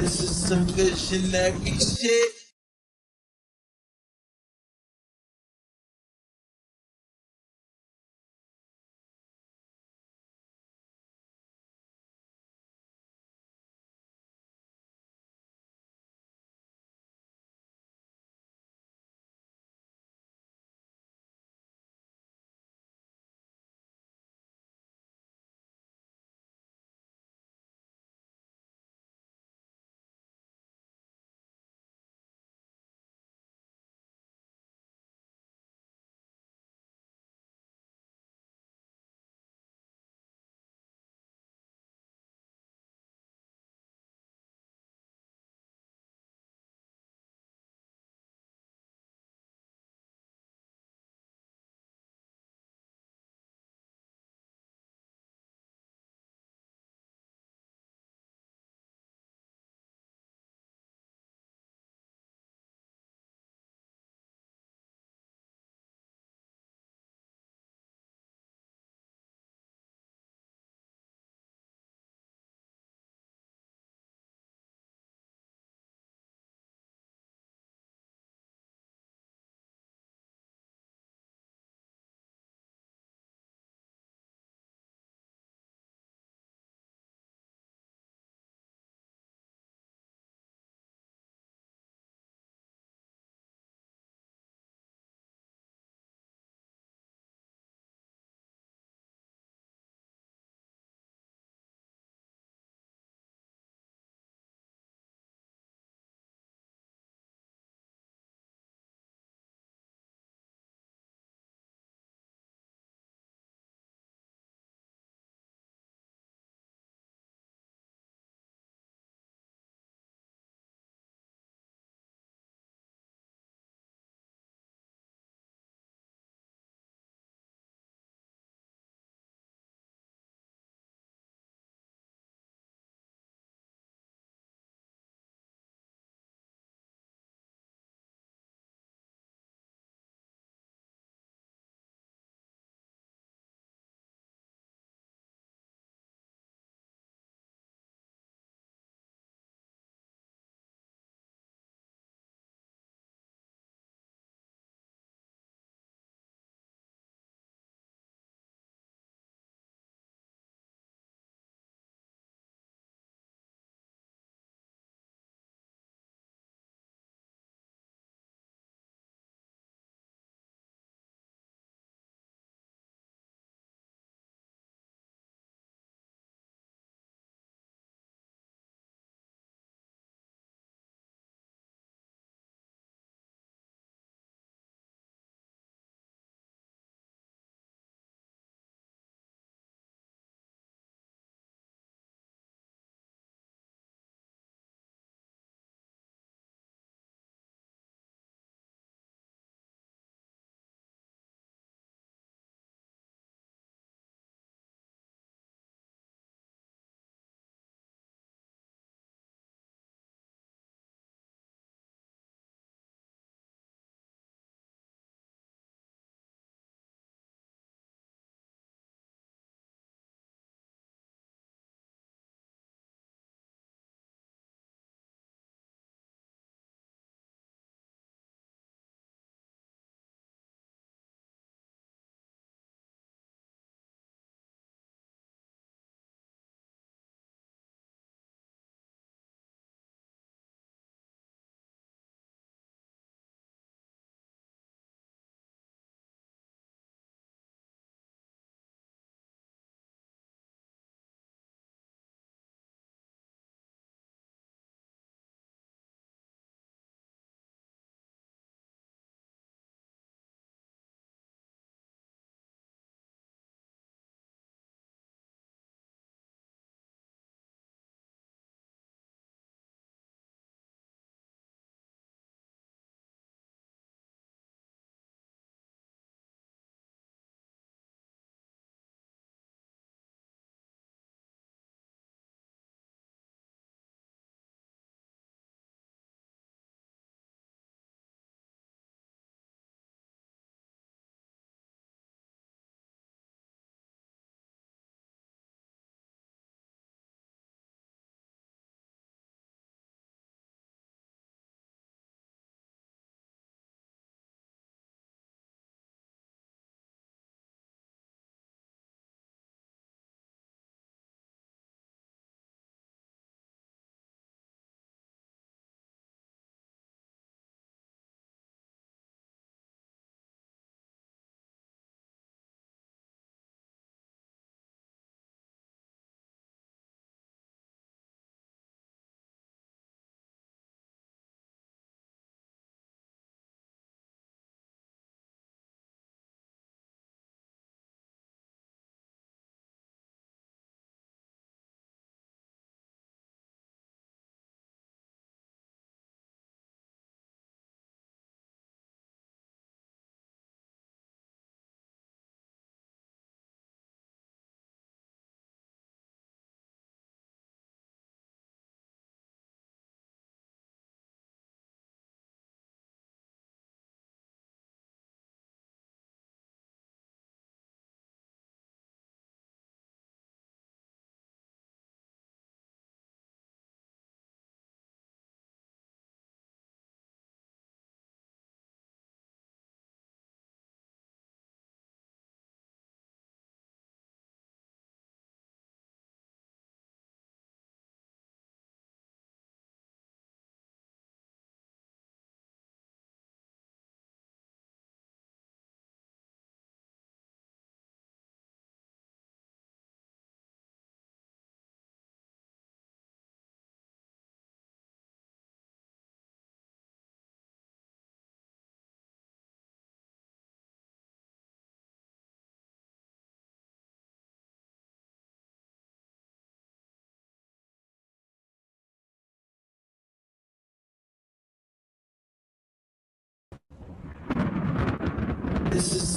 This is some visionary shit.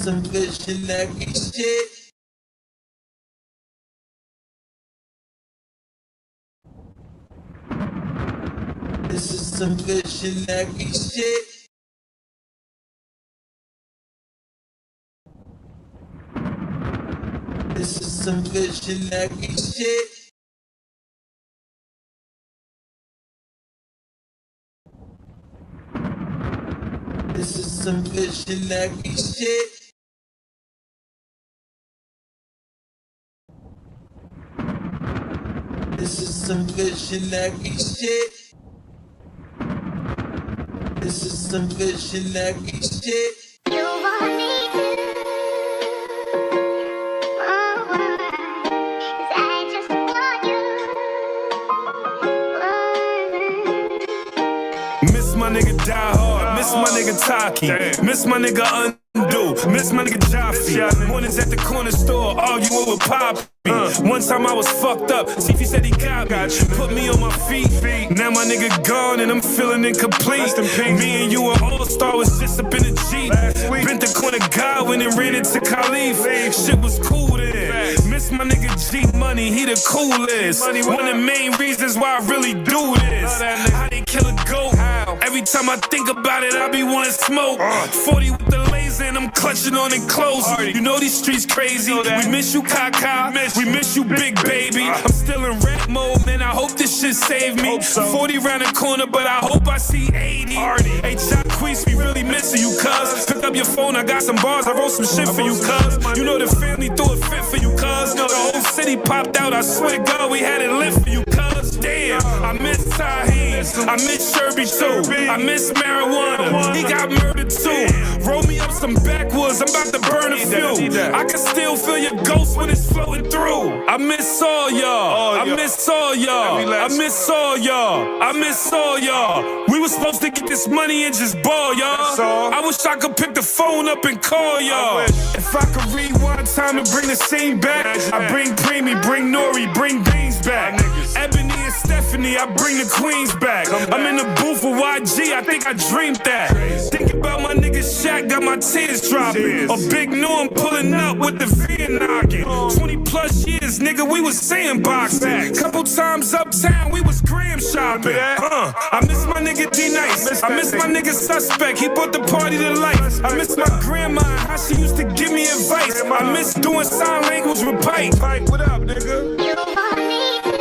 some visionary shit. This is some visionary shit. This is some visionary shit. This is some visionary shit. This is some visionary shit. This is some visionary shit. You want me to, oh, 'cause I just want you. Miss my nigga Die Hard, miss my nigga Taki, miss my nigga Undo, miss my nigga Jaffe. Mornings at the corner store, arguing with Poppy. One time I was fucked up, Tiffy said he got me, put me on my feet. Now my nigga gone and I'm feeling incomplete. Me and you were all-star, was just up in the Jeep. Bent the corner Godwin and ran into Khalif. Shit was cool then. Miss my nigga G Money, he the coolest. One of the main reasons why I really do this. How they kill a goat? Every time I think about it, I be wanting smoke. 40 with the laser and I'm clutching on it close. You know these streets crazy. We miss you, Kaka. We miss you, big baby. I'm still in rap mode, man. I hope this shit save me. 40 round the corner, but I hope I see 80. Hey, Jacquees, we really missing you, cuz. Pick up your phone, I got some bars, I wrote some shit for you, cuz. You know the family threw a fit for you, cuz. The whole city popped out, I swear to God, we had it lit for you, cuz. Damn, I miss Tahir, I miss Sherby too. I miss marijuana, he got murdered too. Roll me up some backwoods, I'm about to burn a few. I can still feel your ghost when it's floating through. I miss all y'all, I miss all y'all, I miss all y'all, I miss all y'all. We was supposed to get this money and just ball, y'all. I wish I could pick the phone up and call y'all. If I could rewind time and bring the scene back, I bring Preemy, bring Nori, bring Beans back. Ebony and Stephanie, I bring the queens back. I'm in the booth with YG, I think I dreamed that. Think about my nigga Shaq, got my tears dropping. Or Big Norm pulling up with the V knocking. 20 plus years, nigga, we was sandboxing. Couple times uptown, we was gram shopping. I miss my nigga D-Nice, I miss my nigga Suspect, he brought the party to life. I miss my grandma, how she used to give me advice. I miss doing sign language with Pike. What up, nigga? You want me to,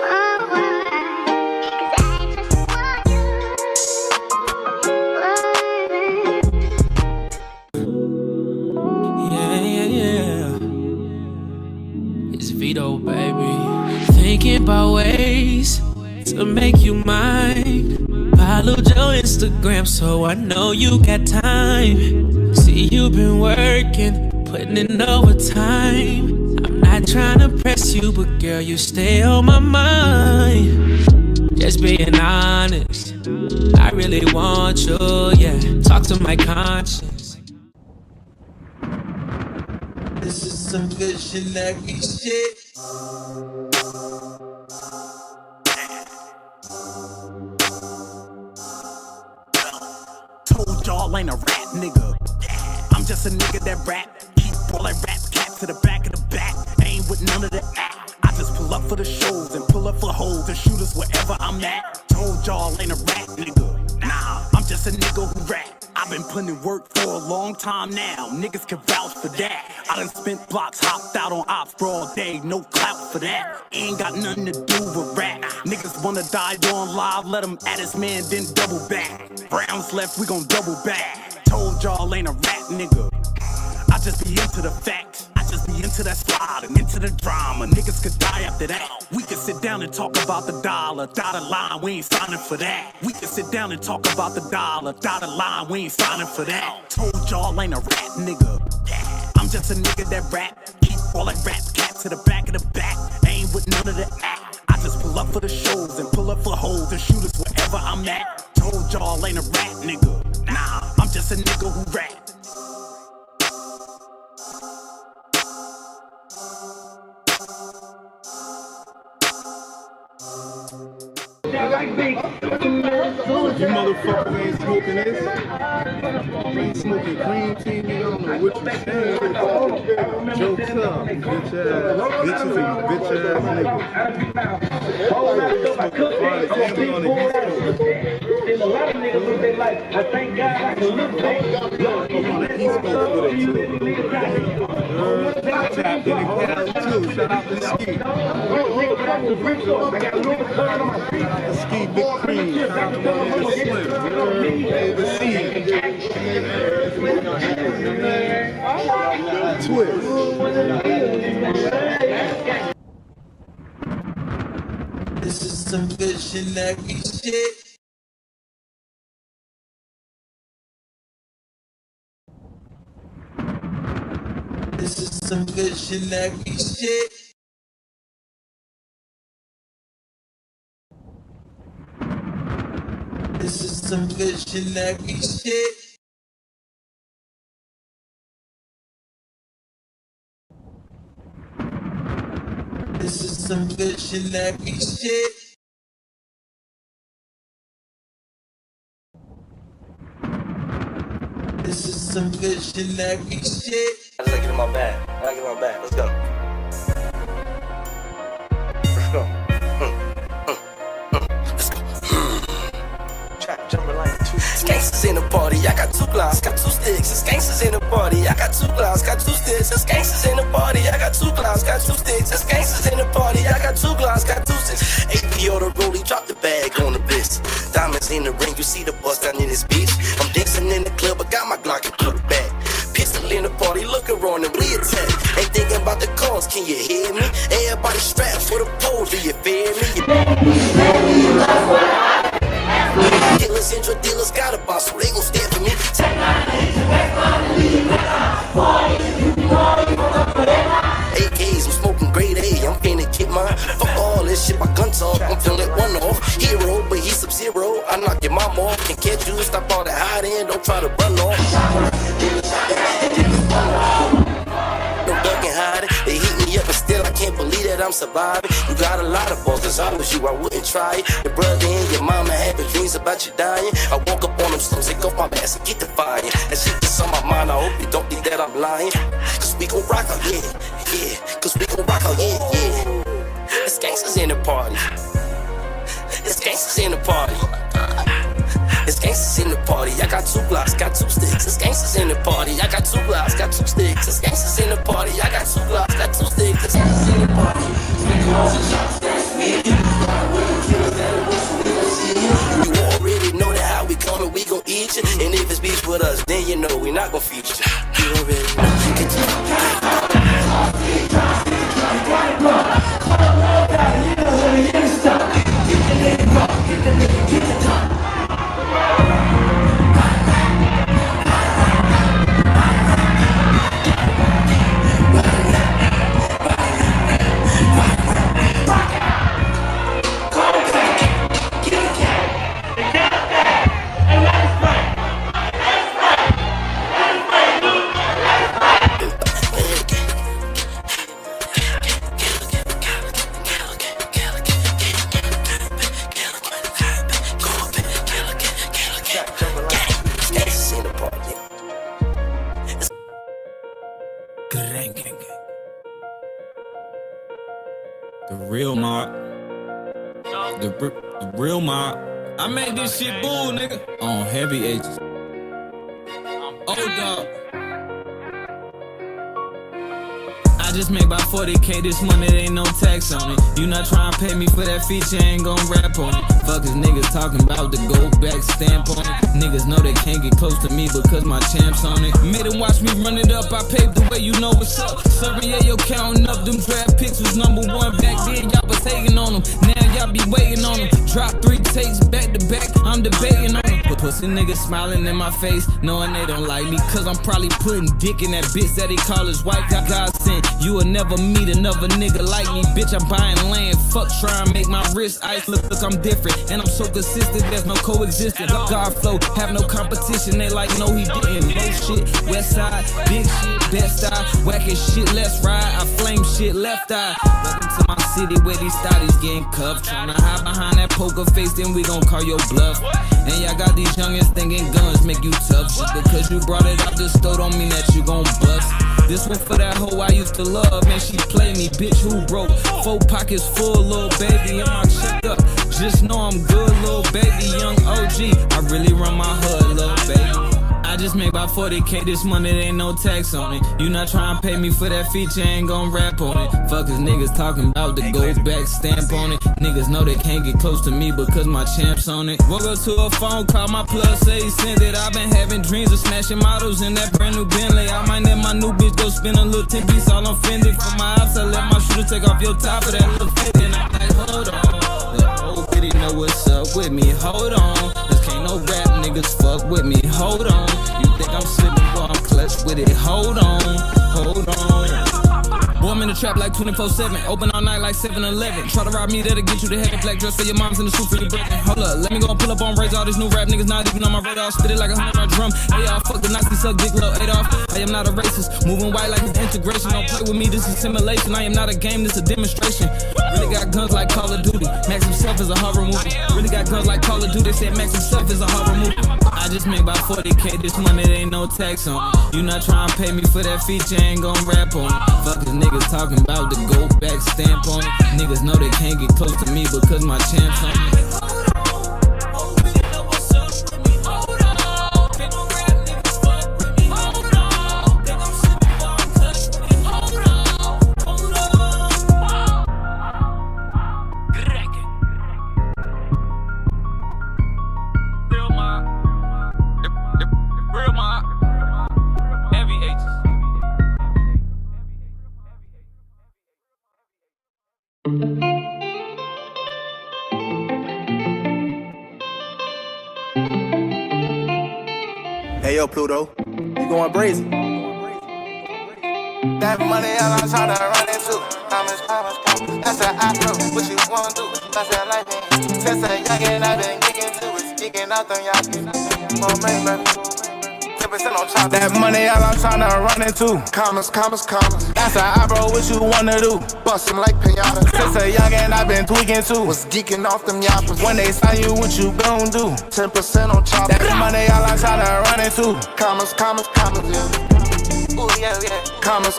oh, 'cause I just want you. Yeah. It's Vito, baby. Thinking about ways to make you mine. Followed your Instagram, so I know you got time. See, you've been working, putting in overtime. I'm not trying to press you, but girl, you stay on my mind. Just being honest, I really want you, yeah. Talk to my conscience. This is some visionary shit. Told y'all ain't a rap nigga. I'm just a nigga that rap. Keep all that rap cat to the back of the back. Ain't with none of the act. I just pull up for the shows and pull up for hoes and shooters wherever I'm at. Told y'all ain't a rap nigga. Nah, I'm just a nigga who rap. I've been putting in work for a long time now. Niggas can vouch for that. I done spent blocks, hopped out on ops for all day. No clout for that. Ain't got nothing to do with rap. Niggas wanna die on live, let them at his man, then double back. Browns left, we gon' double back. Told y'all ain't a rap nigga. I just be into the facts. I just be into that slide and into the drama. Niggas could die after that. We can sit down and talk about the dollar. Dotted line, we ain't signing for that. We can sit down and talk about the dollar. Dotted line, we ain't signing for that. Told y'all ain't a rap nigga. I'm just a nigga that rap. Keep all that rap cat to the back of the back. Ain't with none of the act. I just pull up for the shows and pull up for hoes and shooters wherever I'm at. Told y'all ain't a rap nigga. Nah, I'm just a nigga who rap. You motherfuckers ain't smoking this. You ain't smoking cream tea, nigga. I don't know what you saying. Jokes up, bitch ass bitches and bitch ass niggas. Smoking fire, damn, we on the East Coast. A lot of niggas live their life. I thank God I can look back. I'm on the East Coast with it too. Tapped in the Cali too. Shout out to Ski. Shout out to Ski Big Cream. Shout out to my nigga Slim. Overseas. Twist. This is some visionary shit. This is some visionary shit. This is some visionary shit. This is some visionary shit. This is some visionary shit. I just gotta get in my bag. Let's go. Let's go. Trap jumping like two. Gangsters in the party, I got 2 glass, got 2 sticks. It's gangsters in the party, I got 2 glass, got 2 sticks. It's gangsters in the party, I got 2 glass, got 2 sticks. It's gangsters in the party, I got 2 glass, got 2 sticks. AP or the rollie, drop the bag on the bliss. Diamonds in the ring, you see the bust down in this bitch. I'm dancing in the club, I got my Glock and put it back. Pistol in the party, looking wrong and we attack. Ain't thinking about the cause, can you hear me? Everybody strapped for the pole, do you fear me? Dealers and drug dealers got a boss, so they gon' stand for me. AKs, I'm smoking grade A, I'm finna get mine. Fuck all this shit, my gun talk, I'm feeling one off. Hero, but he's Sub-Zero, I knock your mom off. Can catch you, stop all that hiding, don't try to run off. No ducking hiding, they heat me up and still I can't believe that I'm surviving. You got a lot of balls, cause I was you, I wouldn't try it. Your brother and your mama having dreams about you dying. I woke up on them stones, take off my mask and get defiant. That shit that's on my mind, I hope you don't think that I'm lying. Cause we gon' rock out, yeah, yeah. Cause we gon' rock out, yeah, yeah. It's gangsters in the party. It's gangsters in the party. It's gangsters in the party, I got 2 blocks, got 2 sticks. It's gangsters in the party, I got 2 blocks, got 2 sticks. It's gangsters in the party, I got 2 blocks, got 2 sticks. It's gangsters in the party. You already know that how we coming, we gon' eat you. And if it's beef with us, then you know we not gon' feature you. You already know. The real mob. The real mob. I made this shit bull, nigga. On heavy H's. Oh, dog. I just made about 40K this month, it ain't no tax on it. You not trying to pay me for that feature, ain't gon' rap on it. Fuckers niggas talking about the gold back stamp on it. Niggas know they can't get close to me because my champ's on it. Made them watch me run it up, I paved the way, you know what's up. Serving, yeah, yo, counting up, them draft picks was number 1 back then, y'all was hating on them. Now y'all be waiting on them. Drop 3 takes back to back, I'm debating on them. Pussy niggas smiling in my face, knowing they don't like me, cause I'm probably putting dick in that bitch that he call his wife. God sent, you will never meet another nigga like me. Bitch, I'm buying land, fuck try and make my wrist ice. Look, I'm different, and I'm so consistent, there's no coexistence. God flow, have no competition, they like, no he didn't. No shit, west side, big shit, best eye, whacking shit, let's ride. I flame shit, left eye. Welcome to my city where these thotties getting cuffed. Tryna hide behind that poker face, then we gon' call your bluff. And y'all got these youngins thinking guns make you tough. Just because you brought it out the store don't mean that you gon' bust. This one for that hoe I used to love, and she play me, bitch, who broke? 4 pockets full, little baby, and my chick up. Just know I'm good, little baby, young OG. I really run my hood, little baby. I just made about 40K this month, there ain't no tax on it. You not trying to pay me for that feature, ain't gon' rap on it. Fuckers niggas talking about the go back stamp on it. Niggas know they can't get close to me because my champ's on it. Woke up to a phone call, my plug say he sent it. I've been having dreams of smashing models in that brand new Bentley. I might let my new bitch go spend a little 10 piece all on Fendi. For my ops, I let my shooter take off your top of that little fit. And I'm like, hold on, the whole city know what's up with me, hold on. Cause can't no rap niggas fuck with me, hold on. You think I'm slipping, boy, I'm clutch with it, hold on, hold on. Boy, I'm in the trap like 24/7, open all night like 7-Eleven. Try to rob me, that'll get you to heaven. Black dress for your moms and the suit for your brother. Hold up, let me go and pull up on raise. All these new rap niggas not even on my radar. Spit it like 100 drum. Hey y'all, fuck the Nazi, suck dick, low Adolf. I am not a racist, moving white like it's integration. Don't play with me, this is simulation. I am not a game, this a demonstration. Really got guns like Call of Duty. Max himself is a horror movie. Really got guns like Call of Duty. They said Max himself is a horror movie. I just made about 40K this month, there ain't no tax on it. You not trying to pay me for that feature, ain't gon' rap on it. Fuckers niggas talking about the go back stamp on it. Niggas know they can't get close to me because my champ's on it. Hey yo, Pluto, you going brazy? That money all I'm tryna run into. Promise. That's what I do. What you wanna do? That's that life ain't. Since a youngin' I been geeking to it. Geeking out them y'all. Oh man, baby. 10% on top. That money all I'm tryna run into. Commas. That's how I bro, what you wanna do? Bust them like pinata. Since a youngin' I been tweaking too. Was geeking off them yappers. When they sign you, what you gon' do? 10% on top. That money all I'm tryna run into. Commas, yeah. Ooh, yeah. Commas.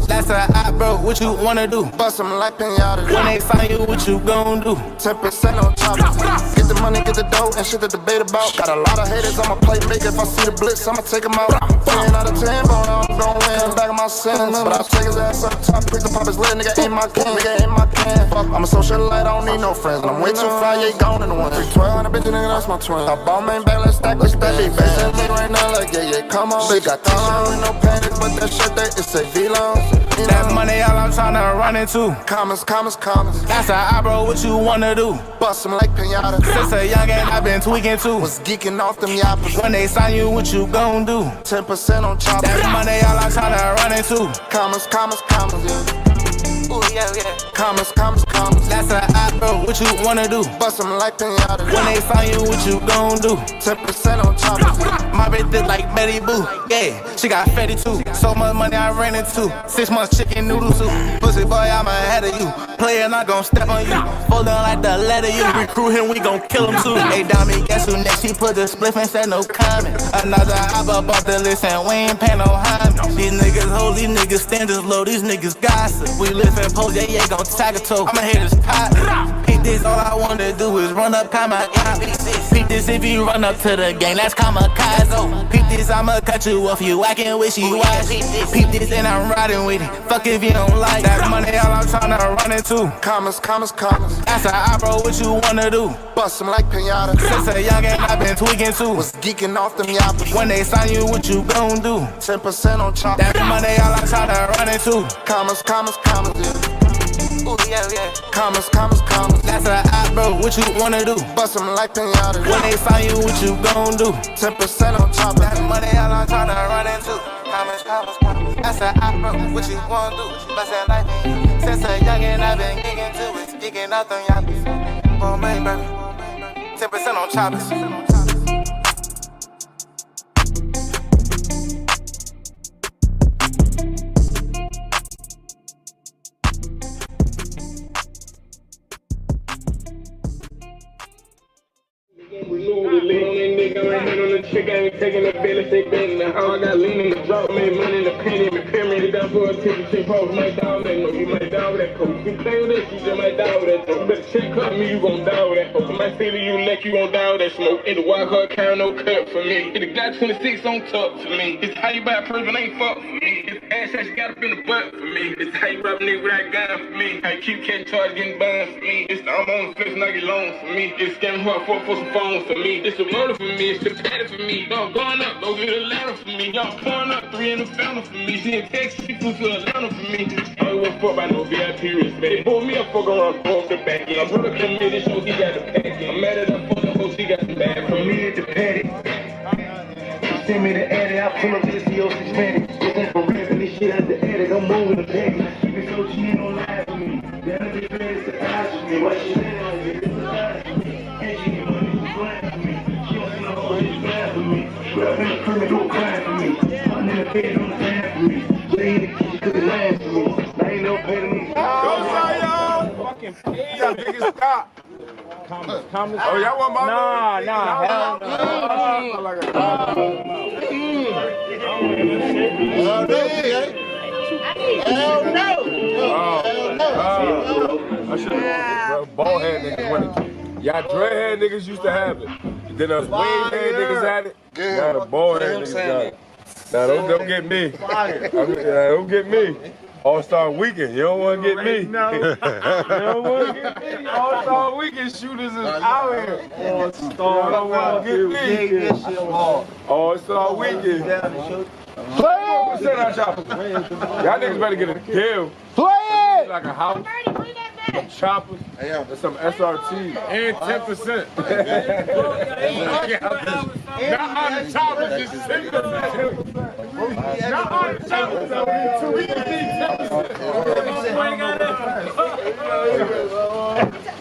That's how I bro, what you wanna do? Bust them like pinata. When they sign you, what you gon' do? 10% on top. Get the money, get the dough, and shit to debate about. Got a lot of haters on my plate, make if I see the blitz, I'ma take them out. 10 out of 10, but I'm gon' win. Back of my sins, but I'll take his ass up top. Pick the pop his leg, nigga, ain't my can. Fuck, I'm a socialite, I don't need no friends. And I'm way too fly, yeah, gone in the one. 1200 bitch, nigga, that's my twin. I ball main back, let's stack big bass. And me right now, like, yeah, come on. Bitch, got t-shirt with no panic, but that shirt, that it's a V-long. That money, all I'm tryna run into. Commas. That's how I bro, what you wanna do? Bust them like pinata. Since a youngin' I been tweaking too. Was geeking off them yappers. When they sign you, what you gon' do? 10% on top. That money, all I'm tryna run into. Commas, yeah. Ooh, yeah. Commas. That's how I bro, what you wanna do? Bust them like pinata. When they find you, what you gon' do? 10% on top. My bitch look like Betty Boo. Yeah, she got fatty too. So much money I ran into. 6 months chicken noodle soup. Pussy boy, I'm ahead of you. Player not gon' step on you. Fold down like the letter you. Recruit him, we gon' kill him too. Hey, Dami, guess who next? He put the spliff and said no comment. Another hop up off the list and we ain't paying no homage. These niggas hold, these niggas standards low, these niggas gossip. We live in pose, yeah, gon' tag a toe. I'ma hit this pot. Peep this, all I wanna do is run up kamikaze. Peep this, if you run up to the gang, that's kamikaze. Peep this, I'ma cut you off, you whacking wishy-washy. Peep this, and I'm riding with it. Fuck if you don't like that money, all I'm tryna run into. Commas. That's how I bro, what you wanna do? Bust them like pinata. Since a youngin' I been tweaking too. Was geeking off them yappers. When they sign you, what you gon' do? 10% on top. That money, all I'm tryna run into. Commas, yeah. Ooh, yeah. Commas. That's how I bro, what you wanna do? Bust them like pinata. When they find you, what you gon' do? 10% on top. That money, all I'm tryna run into. Commas. That's how I bro, what you wanna do? Bust that like me. Since a youngin' I been geeking to it. Geeking out them yappers. Oh man, baby. 10% on choppers. chick, I ain't taking the bill, they been in the house. I got lean in the drop, made money in the penny, me pyramid down for a ticket, chick, post my dog, that no, you might die with that coach. You play with that, you just might die with that dope. You better check up me, you gon' die with that. Open my city, you lick, you gon' die with that smoke. In the wild card count, no cut for me. Hit the Glock 26 on top for me. It's how you buy a person, ain't fuck for me. It's ass shots, you got up in the butt for me. It's how you rob a nigga with that gun for me. How you keep catching charge, getting burned for me. It's the I'm on the fence, not get loans for me. It's scamming hard for some phones for me. It's the murder for me, it's the patty for me. Y'all going up, go get Atlanta for me. Y'all pouring up, 3 in the fountain for me. She in Texas, she flew to Atlanta for me. I don't give a fuck about no VIP respect. They pulled me up, fuck around, pull up the back. My brother committed, show he got the pack. I'm mad at her, fuck the hoe, she got the bag. For me, it's the patty. Send me the edit, I pull up this CO6 patty. This ain't for rapping, this shit out the edit. I'm moving the patty. Keep it so she ain't gon' lie for me. Gotta be ready to surprise for me. Why she saying on me? It's surprise for me. And she get money, she's glad for me. She don't see no hoe, she's glad for me. Grab in the permit, don't cry for me. I'm in the bed, don't stand for me. Lay in the kitchen, cooking land for me. I ain't no pay to me. Go, y'all! Fucking pig. Y'all niggas stop. Comment. Oh, y'all want my Nah, hell no. Hell no! I should have. Bald head niggas wanted. Y'all dreadhead niggas used to have it. Then us wave head niggas had it. Now the bald head niggas got it. Now don't get me. Don't get me. All-Star Weekend, you don't want to get me. You don't want to get me. All-Star Weekend shooters is out here. All-Star Weekend. All-Star Weekend. Play it! Y'all niggas better get a kill. Play it! Like a house. Some choppers, and some SRT, and 10%. Not on the choppers, just 10%. Not on the choppers, though. We can see 10%.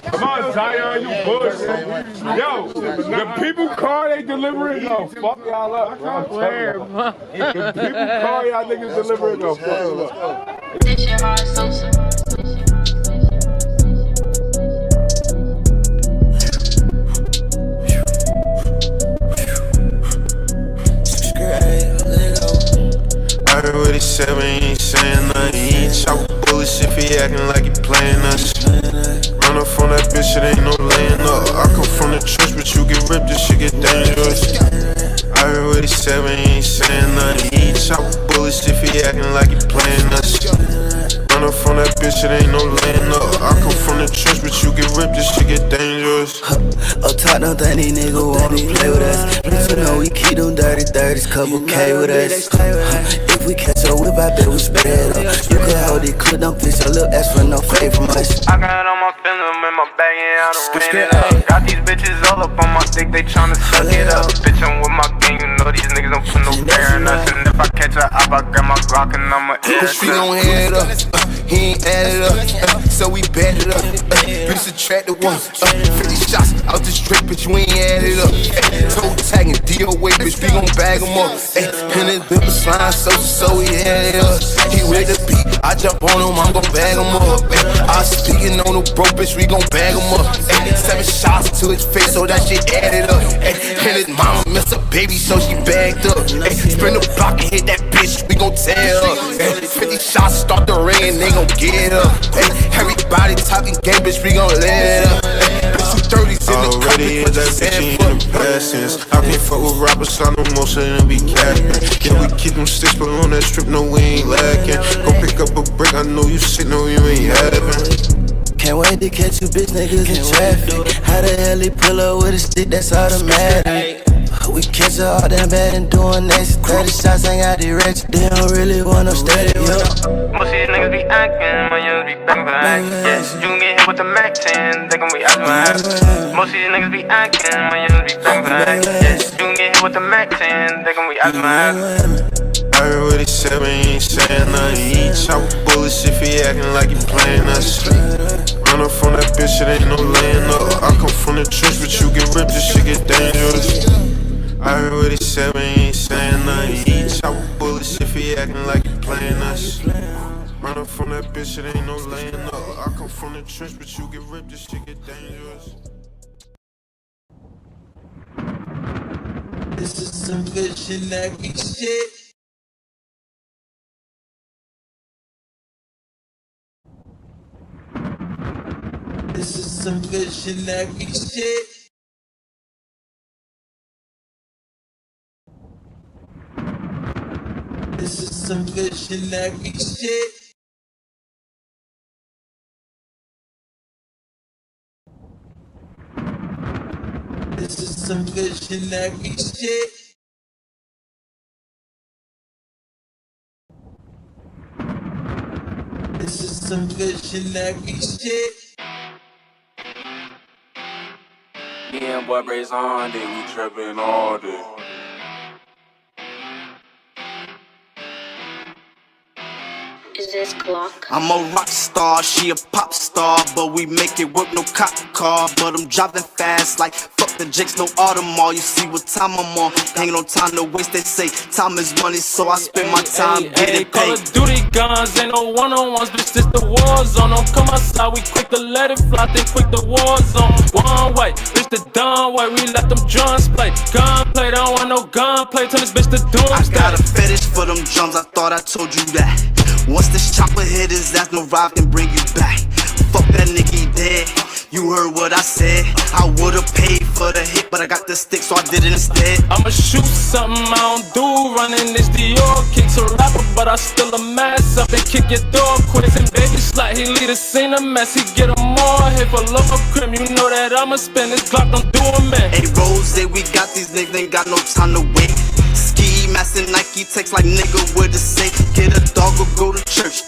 Come on, Zion, you bullshit. Yo, the people car they delivering, no, fuck y'all up. The people car y'all niggas delivering, no, fuck y'all up. This shit hard, Sosa. I heard what he said, but he ain't saying nothing. He ain't chop bullets if he acting like he playing us. Run up on that bitch, it ain't no laying up. I come from the church, but you get ripped, this shit get dangerous. I heard what he said, but he ain't saying nothing. He ain't chop bullets if he acting like he playing us. Run up on that bitch, it ain't no laying up. I come from the church, but you get ripped, this shit get dangerous. Up top, don't think these niggas wanna play with us. But you know we keep them dirty 30s, couple K with us. If we catch a whip, I bet we spread it up. You can hold it, clip them fish, a little ass for no fade from us. I got all my feelings in my bag and I done ran it up. Got these bitches all up on my dick, they tryna suck it up. Bitch, I'm with my gang, you know these niggas don't put no bear in us. And if I catch her up, I grab my Glock and I'ma air it. We gon' head up, he ain't added up, so we bet it up. Bitch subtracted one, 50 shots out the strip, but you ain't added up. Toe tagging, DOA, bitch, we gon' bag him up. And this bitch was slime, so he had it up. He with the beat, I jump on him, I'm gon' bag him up. I speaking on the bro, bitch, we gon' bag him up. 7 shots to his face, so that shit added up. And his mama missed a baby, so she bagged up. Spin the block and hit that bitch, we gon' tear up. 50 shots start the ring, they gon' get up. Everybody talking gay, bitch, we gon' let up. Bitch, you 30s in the already is that bitch in the blessings. I can't fuck with rappers, so I know most of them be capping. Yeah, we keep them sticks, but on that strip, no, we ain't lacking. Go pick up a brick, I know you shit, no, you ain't having. Can't wait to catch you bitch niggas in traffic. How the hell he pull up with a stick, that's automatic. We catch her all damn bad and doing next 30 shots, ain't got the rich. They don't really want no steady, Most of these niggas be acting, my yours be back back. Yeah, you can get hit with the Mac 10, they gon' be acting back. Most of these niggas be acting, my yours be back back. Yeah, you can get hit with the Mac 10, they gon' be acting back. I heard what he said, but he ain't saying nothing. He ain't chop bullets if he acting like he playing us. Run up on that bitch, it ain't no laying up. I come from the church, but you get ripped, this shit get dangerous. I heard what he said, but he ain't saying nothing. He ain't chop bullets if he acting like he playing us. Run up from that bitch, it ain't no laying up. I come from the church, but you get ripped, this shit get dangerous. This is some visionary shit. This is some visionary shit. This is some visionary shit. This is some visionary shit. This is some visionary shit. Yeah, boy, braids on day, we trapping all day. Is this clock? I'm a rock star, she a pop star, but we make it work, no cop car. But I'm driving fast like fuck the jakes, no Audemars. You see what time I'm on, ain't no time to waste. They say time is money, so I spend my time getting Call paid. of Duty guns, ain't no one-on-ones, bitch, this the war zone. Don't come outside, we quick to let it fly, they quick the war zone. One way, bitch, the dumb way, we let them drums play. Gunplay, don't want no gunplay, turn this bitch to doomsday. I got a fetish for them drums, I thought I told you that. Once this chopper hit his ass, no ride can bring you back. Fuck that nigga, he dead. You heard what I said. I would've paid for the hit, but I got the stick, so I did it instead. I'ma shoot something I don't do, running this Dior. Kicks a rapper, but I still a mess up and kick your door quick. And baby slide, he lead a scene a mess, he get 'em more hit for love of crime. You know that I'ma spend this Glock, don't do a man. Hey, Rose, we got these niggas, ain't got no time to wait. Ski mask and Nike text like nigga with a say. Get a dog or go to church.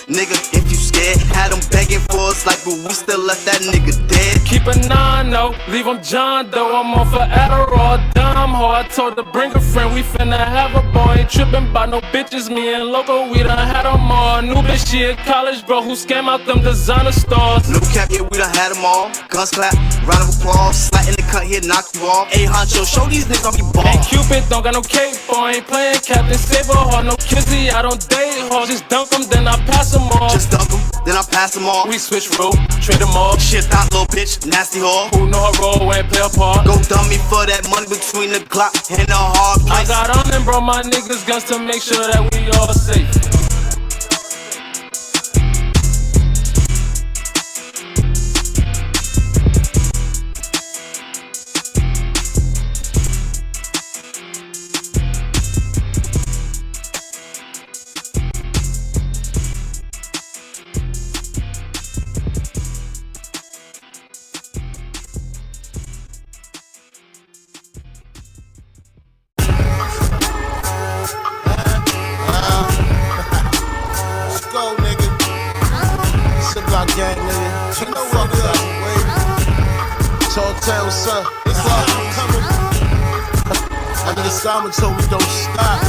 Nigga, if you scared, had them begging for us like, but we still left that nigga dead. Keep a 9-0, leave him John though. I'm on for Adderall, dumb hoe. I told her bring a friend, we finna have a boy. Ain't trippin' by no bitches, me and Loco, we done had them all. New bitch, she a college bro who scam out them designer stores. No cap, yeah, we done had them all. Guns clap, round of applause, slat in the cut here, knock you off. Hey, honcho, show these niggas on me ball. Ain't Cupid, don't got no cape for, ain't playing Captain Saberhawk, no kizzy, I don't date hoes. Just dunk them, then I pass them off. Just dunk them, then I pass them off. We switch route, trade them off. Shit, that little bitch, nasty whore. Who know her role and play a part? Go dummy for that money between the Glock and the hard I place. got on and brought my niggas guns to make sure that we all safe. Gang, nigga. You know what it is, wait. Talk town, what's up? What's up? I nigga Simon told me don't stop.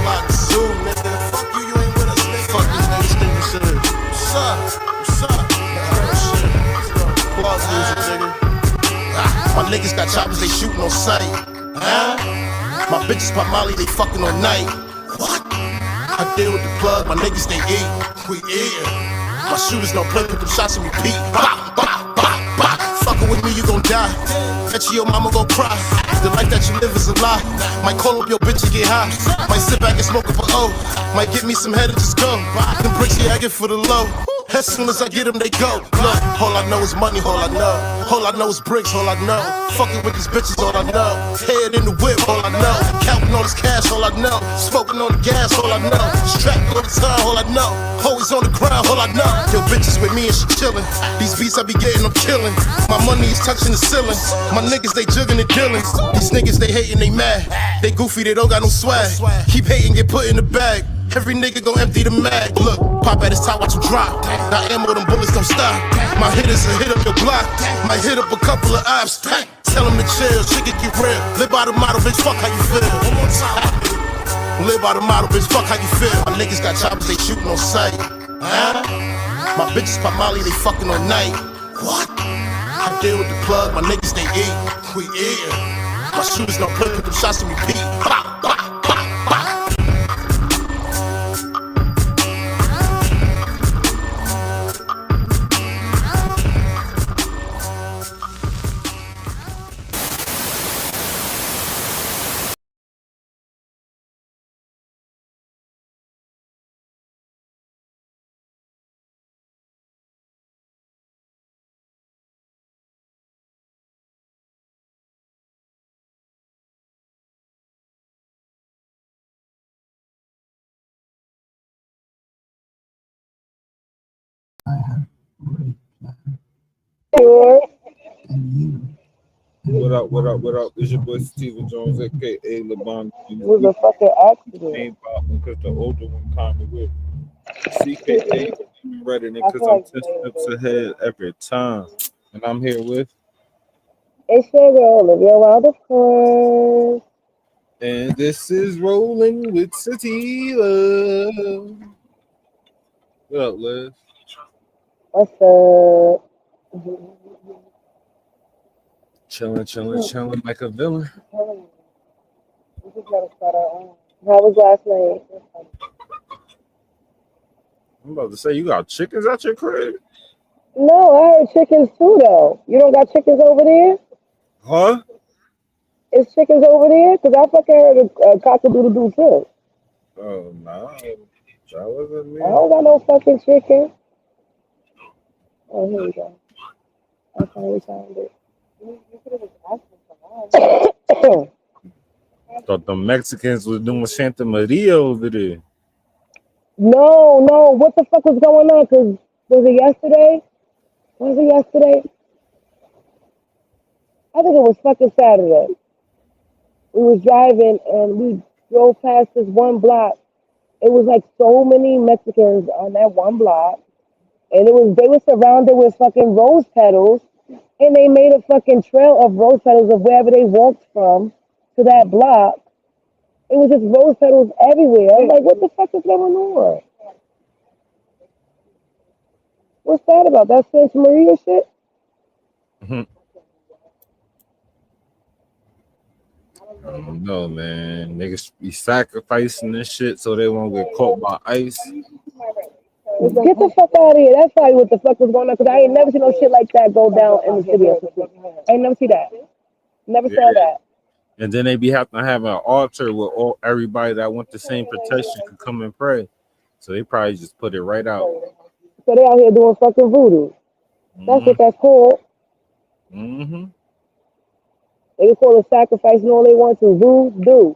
Like Zoom, nigga. Fuck you, you ain't with us, nigga. Fuck these niggas think you said. What's up? What's up? Plug music, nigga. My niggas got choppers, they shooting on sight. My bitches pop Molly, they fucking on night. What? I deal with the plug, my niggas they eat. We eat. My shooters don't play with them shots and repeat. Bah, bah, bah, bah. Fuckin' with me, you gon' die. Bet you your mama gon' cry. The life that you live is a lie. Might call up your bitch and get high. Might sit back and smoke up a O. Might get me some head and just go. Them bricks, yeah, I get for the low. As soon as I get them, they go. Look, all I know is money, all I know. All I know is bricks, all I know. Fucking with these bitches, all I know. Head in the whip, all I know. Counting all this cash, all I know. Smoking on the gas, all I know. Strapped all the time, all I know. Always on the ground, all I know. Yo, bitches with me and she chillin'. These beats I be getting, I'm killin'. My money is touching the ceiling. My niggas, they juggin' and dealin'. These niggas, they hatin', they mad. They goofy, they don't got no swag. Keep hating, get put in the bag. Every nigga gon' empty the mag. Look, pop at his top, watch him drop. Now ammo, them bullets don't stop. My hitters will hit up your block. Might hit up a couple of ops. Tell them to chill, shit get real. Live by the model, bitch, fuck how you feel. One more time. Live by the model, bitch, fuck how you feel. My niggas got choppers, they shooting on sight. My bitches pop Molly, they fucking on night. What? I deal with the plug, my niggas they eat. We eat. My shooters don't play with them shots and repeat. Bah, bah, bah, bah. Sure. What up, what up, what up? It's your boy Sativa Jones, aka LeBron. It was a fucking accident. Name popping because the older one kind of with CKA ready I because feel I'm like 10 today steps was ahead every time. And I'm here with, it's your girl, Olivia Wild, of course. and this is Rolling with Sativa. What up, Liz? What's up? Chilling like a villain. We just gotta start our own. How was last night? I'm about to say, you got chickens at your crib? No, I heard chickens too, though. You don't got chickens over there? Huh? Is chickens over there? Because I fucking heard a cock-a-doodle-doo too. Oh, no. That wasn't I me. don't got no fucking chicken. Oh, here we go. I finally found it. Thought the Mexicans was doing Santa Maria over there. No. What the fuck was going on? Because was it yesterday? Was it yesterday? I think it was fucking Saturday. We was driving and we drove past this one block. It was like so many Mexicans on that one block. And they were surrounded with fucking rose petals. And they made a fucking trail of rose petals of wherever they walked from to that block. It was just rose petals everywhere. I was like, what the fuck is going on? What's that about? That Santa Maria shit? I don't know, man. Niggas be sacrificing this shit so they won't get caught by ice. Get the fuck out of here. That's probably what the fuck was going on. Because I ain't never seen no shit like that go down in the city. I ain't never see that. Never Yeah. saw that. And then they be having to have an altar where everybody that want the same protection could come and pray. So they probably just put it right out. So they out here doing fucking voodoo. That's what that's called. Mm-hmm. They can call it sacrificing all they want to. Voodoo.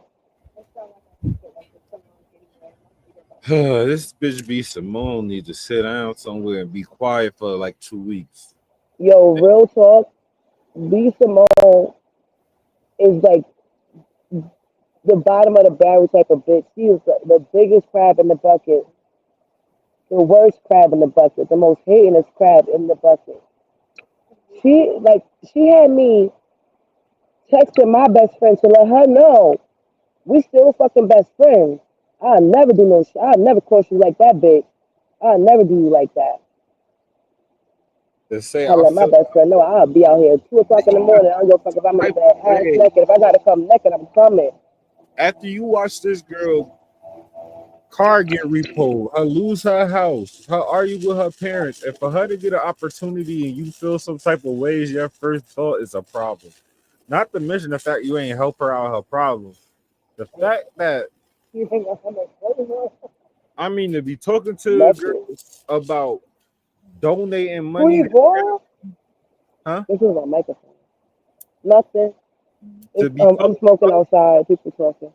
This bitch B Simone need to sit down somewhere and be quiet for like 2 weeks. Yo, real talk. B Simone is like the bottom of the barrel type of bitch. She is the biggest crab in the bucket. The worst crab in the bucket. The most hatingest crab in the bucket. She had me texting my best friend to let her know we still fucking best friends. I'll never do no shit. I'll never cross you like that, bitch. I'll never do you like that. They say I let my best friend know I'll be out here at 2 o'clock in the morning. I don't give a fuck if I'm in bed ass naked. If I gotta come naked, I'm coming. After you watch this girl car get repoed, her lose her house, her argue with her parents, and for her to get an opportunity and you feel some type of ways, your first thought is a problem. Not to mention the fact you ain't help her out her problem. The fact that I mean to be talking to the girl about donating money. Huh? This is my microphone. Nothing. I'm smoking outside. People talking.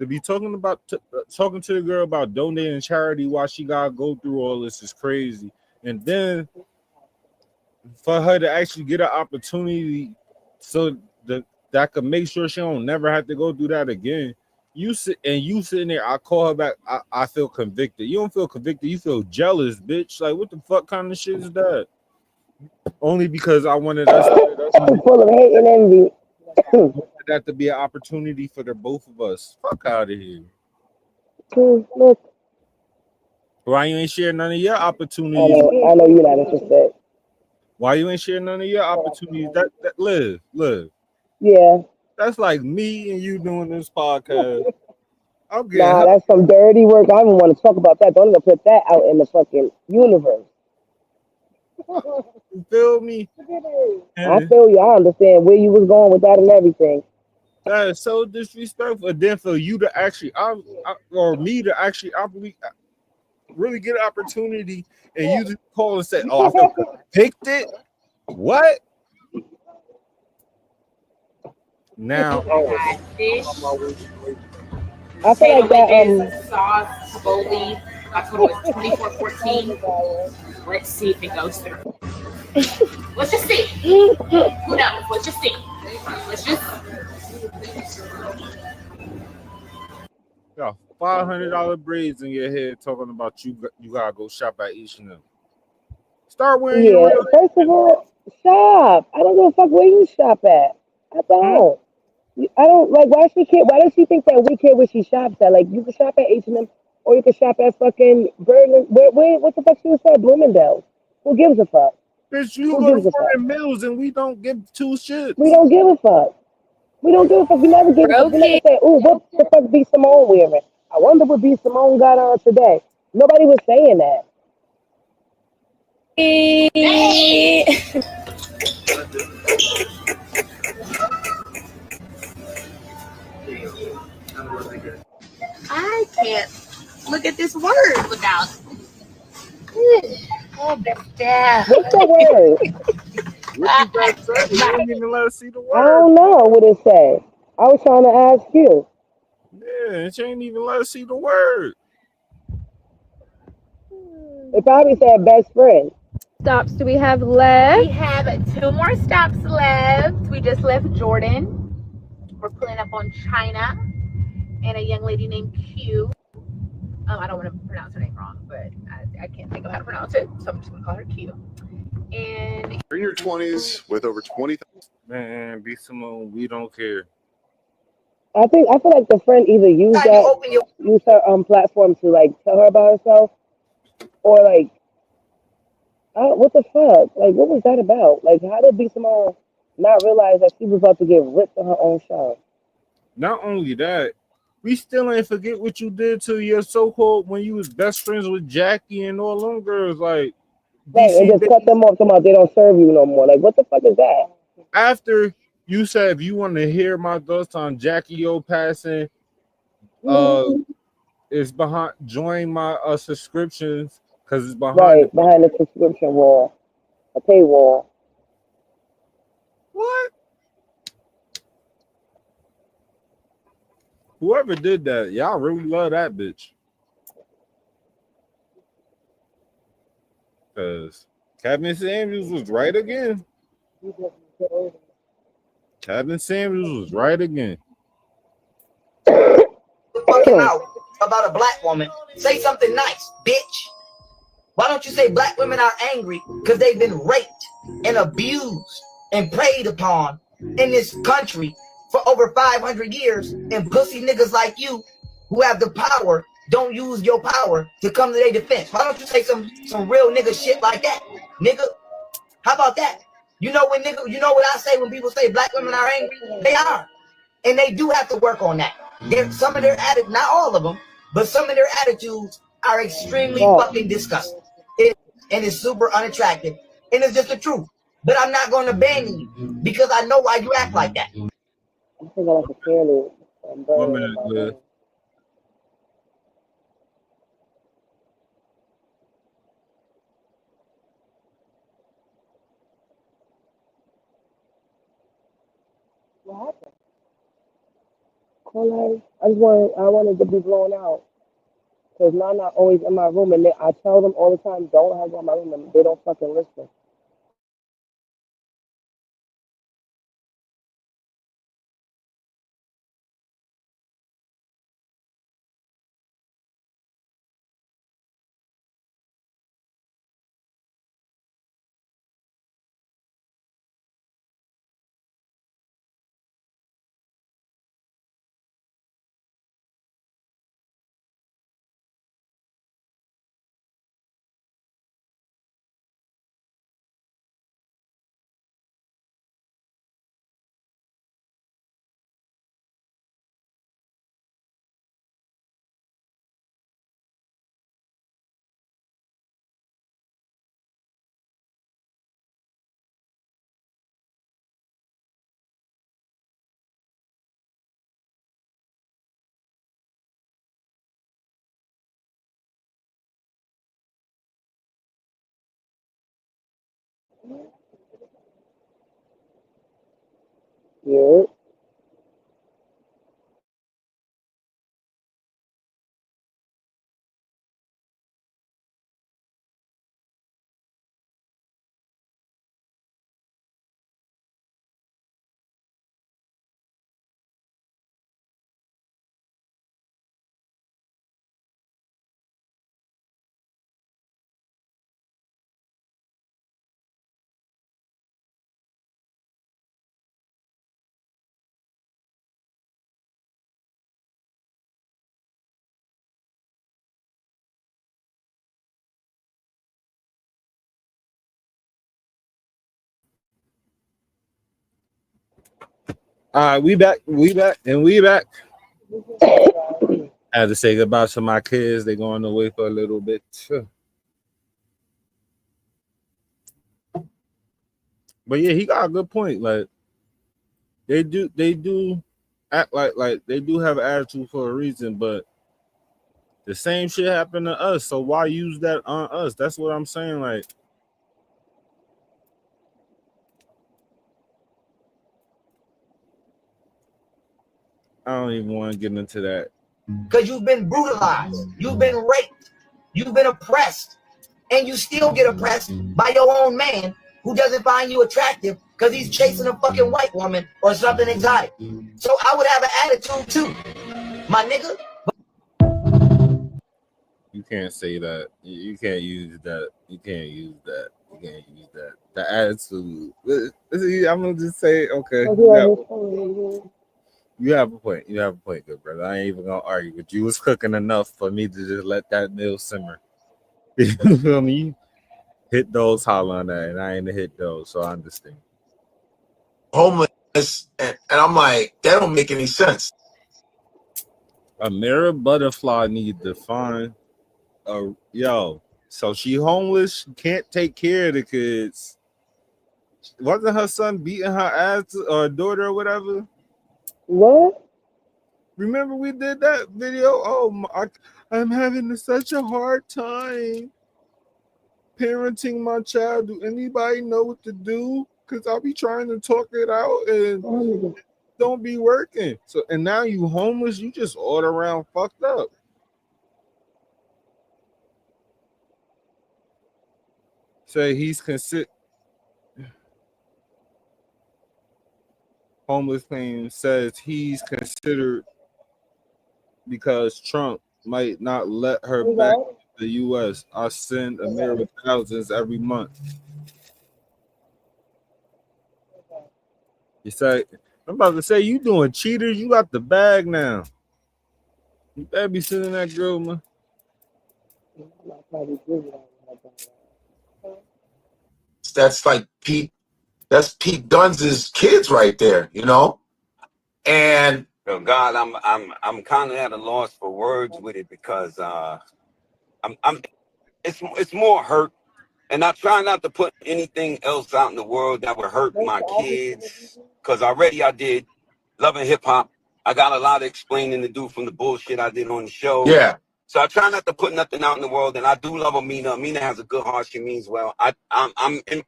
To be talking to the girl about donating charity while she gotta go through all this is crazy. And then for her to actually get an opportunity so that could make sure she don't never have to go through that again. You sitting there, I call her back, I feel convicted. You don't feel convicted, you feel jealous, bitch. Like what the fuck kind of shit is that? Only because I wanted us full of hate and envy. That to be an opportunity for the both of us. Fuck out of here. Look. Why you ain't sharing none of your opportunities? I know you're not interested. Why you ain't sharing none of your opportunities? That live. Yeah. That's like me and you doing this podcast. I'm getting Nah, that's some dirty work. I don't even want to talk about that. Don't even put that out in the fucking universe. You feel me? I feel you. I understand where you was going with that and everything. That is so disrespectful. And then for you to actually, or me to actually really get an opportunity, and you just call and say, "Oh, I feel convicted." What? Now, Fish, I feel like that. sauce, bully, I told him it's 2414. Let's see if it goes through. Let's just see. Who knows? Let's just see. Let's just. Got $500 braids in your head talking about you gotta go shop at H&M. Start wearing your Yeah, real. first of all, shop. I don't give a fuck where you shop at. I don't. I don't like. Why she care? Why does she think that we care where she shops at? Like, you can shop at H&M or you can shop at fucking Berlin. Where? What the fuck she was at Bloomingdale's? Who gives a fuck? Bitch, you Who go to gives a fuck? Warren Mills and we don't give two We shits. don't give a fuck. We don't give a fuck. We never give a fuck. We never Broken. say, "Ooh, what the fuck B Simone wearing?" I wonder what B Simone got on today. Nobody was saying that. I can't look at this word without. Oh, yeah. What's the word? What does that say? You don't even let us see the I word. don't know what it say. I was trying to ask you. Yeah, she ain't even let us see the word. It probably said best friend. Stops do we have left? We have 2 more stops left. We just left Jordan. We're pulling up on China and a young lady named Q. I don't want to pronounce her name wrong, but I can't think of how to pronounce it, so I'm just going to call her Q. And You're in your 20s with over 20,000. Man, B Simone, we don't care. I feel like the friend either use her platform to like tell her about herself, or like what the fuck? Like, what was that about? Like, how did B Simone not realize that she was about to get ripped on her own show? Not only that, we still ain't forget what you did to your so-called when you was best friends with Jackie and all them girls. Like, Right, and DC, just cut them off. Talking about they don't serve you no more. Like, what the fuck is that? after you said if you want to hear my thoughts on Jackie O passing, Mm-hmm. it's behind join my subscriptions because it's Right, behind the subscription wall, a paywall. What? Whoever did that, y'all really love that bitch. Because Captain Samuels was right again. Captain Samuels was right again. Fucking mouth about a black woman. Say something nice, bitch. Why don't you say black women are angry because they've been raped and abused and preyed upon in this country for over 500 years, and pussy niggas like you who have the power don't use your power to come to their defense? Why don't you say some real nigga shit like that, nigga? How about that? You know what I say when people say black women are angry? They are. And they do have to work on that. Some of their attitudes, not all of them, but some of their attitudes are extremely fucking disgusting. And it's super unattractive. And it's just the truth. But I'm not going to ban you because I know why you act like that. I think I like a candy. I'm 1 burning in minute, my Liz. room. What happened? I wanted to be blown out. Because Nana always in my room, and I tell them all the time, don't have her in my room, and they don't fucking listen. Yeah. We back, and we back. I had to say goodbye to my kids. They're going away for a little bit. But yeah, he got a good point. Like they do act like they do have an attitude for a reason, but the same shit happened to us. So why use that on us? That's what I'm saying. Like, I don't even want to get into that. Because you've been brutalized, you've been raped, you've been oppressed, and you still get oppressed by your own man who doesn't find you attractive because he's chasing a fucking white woman or something exotic. So I would have an attitude too, my nigga. You can't say that. You can't use that. You can't use that. You can't use that. The attitude. I'm gonna just say, okay. You have a point. You have a point, good brother. I ain't even gonna argue with you. You was cooking enough for me to just let that meal simmer. You feel me? You hit those, holler on that, and I ain't hit those, so I understand. Homeless, and I'm like, that don't make any sense. A mirror butterfly need to find so she homeless, can't take care of the kids. Wasn't her son beating her ass or daughter or whatever? What? Remember we did that video? Oh, I'm having such a hard time parenting my child. Do anybody know what to do? Because I'll be trying to talk it out and don't be working. So, and now you homeless, you just all around fucked up. Say he's considered homeless claim says he's considered because Trump might not let her back to the U.S. I send a mirror with thousands every month. You say, I'm about to say, you doing cheaters. You got the bag now. You better be sending that girl, man. That's like Pete. That's Pete Dunne's kids right there, you know. And God, I'm kind of at a loss for words with it because it's more hurt, and I try not to put anything else out in the world that would hurt my kids because already I did Love and Hip Hop. I got a lot of explaining to do from the bullshit I did on the show. yeah, So I try not to put nothing out in the world, and I do love Amina. Amina has a good heart. She means well. I'm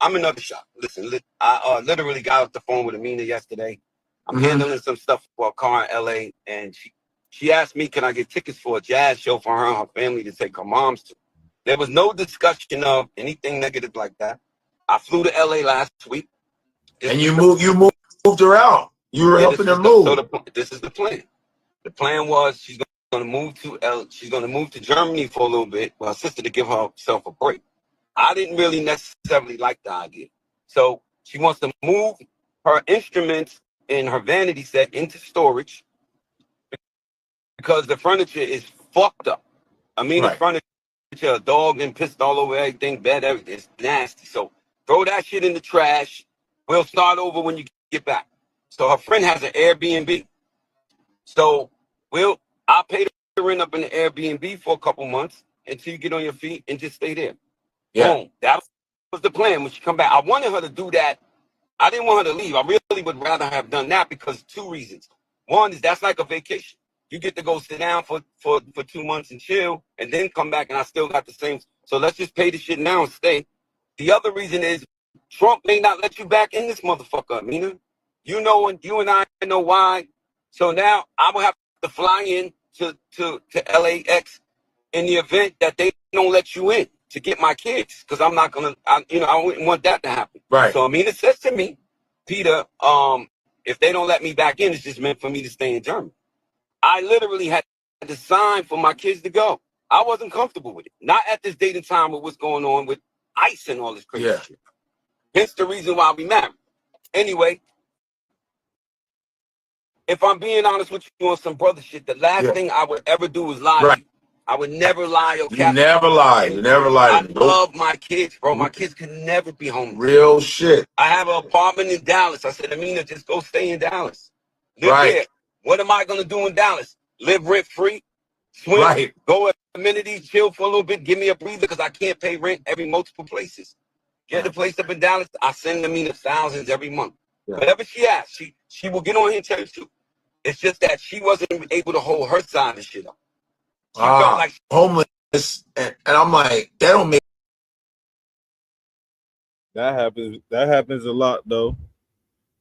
another shot. Listen, I literally got off the phone with Amina yesterday. I'm handling some stuff for a car in LA, and she asked me, can I get tickets for a jazz show for her and her family to take her moms to? There was no discussion of anything negative like that. I flew to LA last week. And you moved her out. You were helping her move. This is the plan. The plan was she's going to move to Germany for a little bit for her sister to give herself a break. I didn't really necessarily like the idea. So she wants to move her instruments and her vanity set into storage because the furniture is fucked up. I mean, the furniture, a dog and pissed all over everything, bed, everything. It's nasty. So throw that shit in the trash. We'll start over when you get back. So her friend has an Airbnb. So I'll pay the rent up in the Airbnb for a couple months until you get on your feet and just stay there. Yeah. Boom. That was the plan when she come back. I wanted her to do that. I didn't want her to leave. I really would rather have done that because of two reasons. One is that's like a vacation. You get to go sit down for 2 months and chill and then come back and I still got the same. So let's just pay the shit now and stay. The other reason is Trump may not let you back in this motherfucker, Amina. You know, and you and I know why. So now I will have to fly in to LAX in the event that they don't let you in to get my kids, because I'm not gonna, I wouldn't want that to happen. Right. So Amina says to me, Peter, if they don't let me back in, it's just meant for me to stay in Germany. I literally had to sign for my kids to go. I wasn't comfortable with it. Not at this date and time with what's going on with ICE and all this crazy shit. Hence the reason why we married. Anyway, if I'm being honest with you on some brother shit, the last thing I would ever do is lie to you. I would never lie or You cap. never lie. You never lie I to me. love my kids, bro. My kids can never be homeless. Real shit. I have an apartment in Dallas. I said, Amina, just go stay in Dallas. Live Right. there. What am I going to do in Dallas? Live rent-free? Swim? Right. Go at amenities, chill for a little bit, give me a breather because I can't pay rent every multiple places. Get a place up in Dallas. I send Amina thousands every month. Yeah. Whatever she asks, she will get on here and tell you too. It's just that she wasn't able to hold her side of shit up. She felt like homeless, and I'm like, that don't make. That happens a lot though.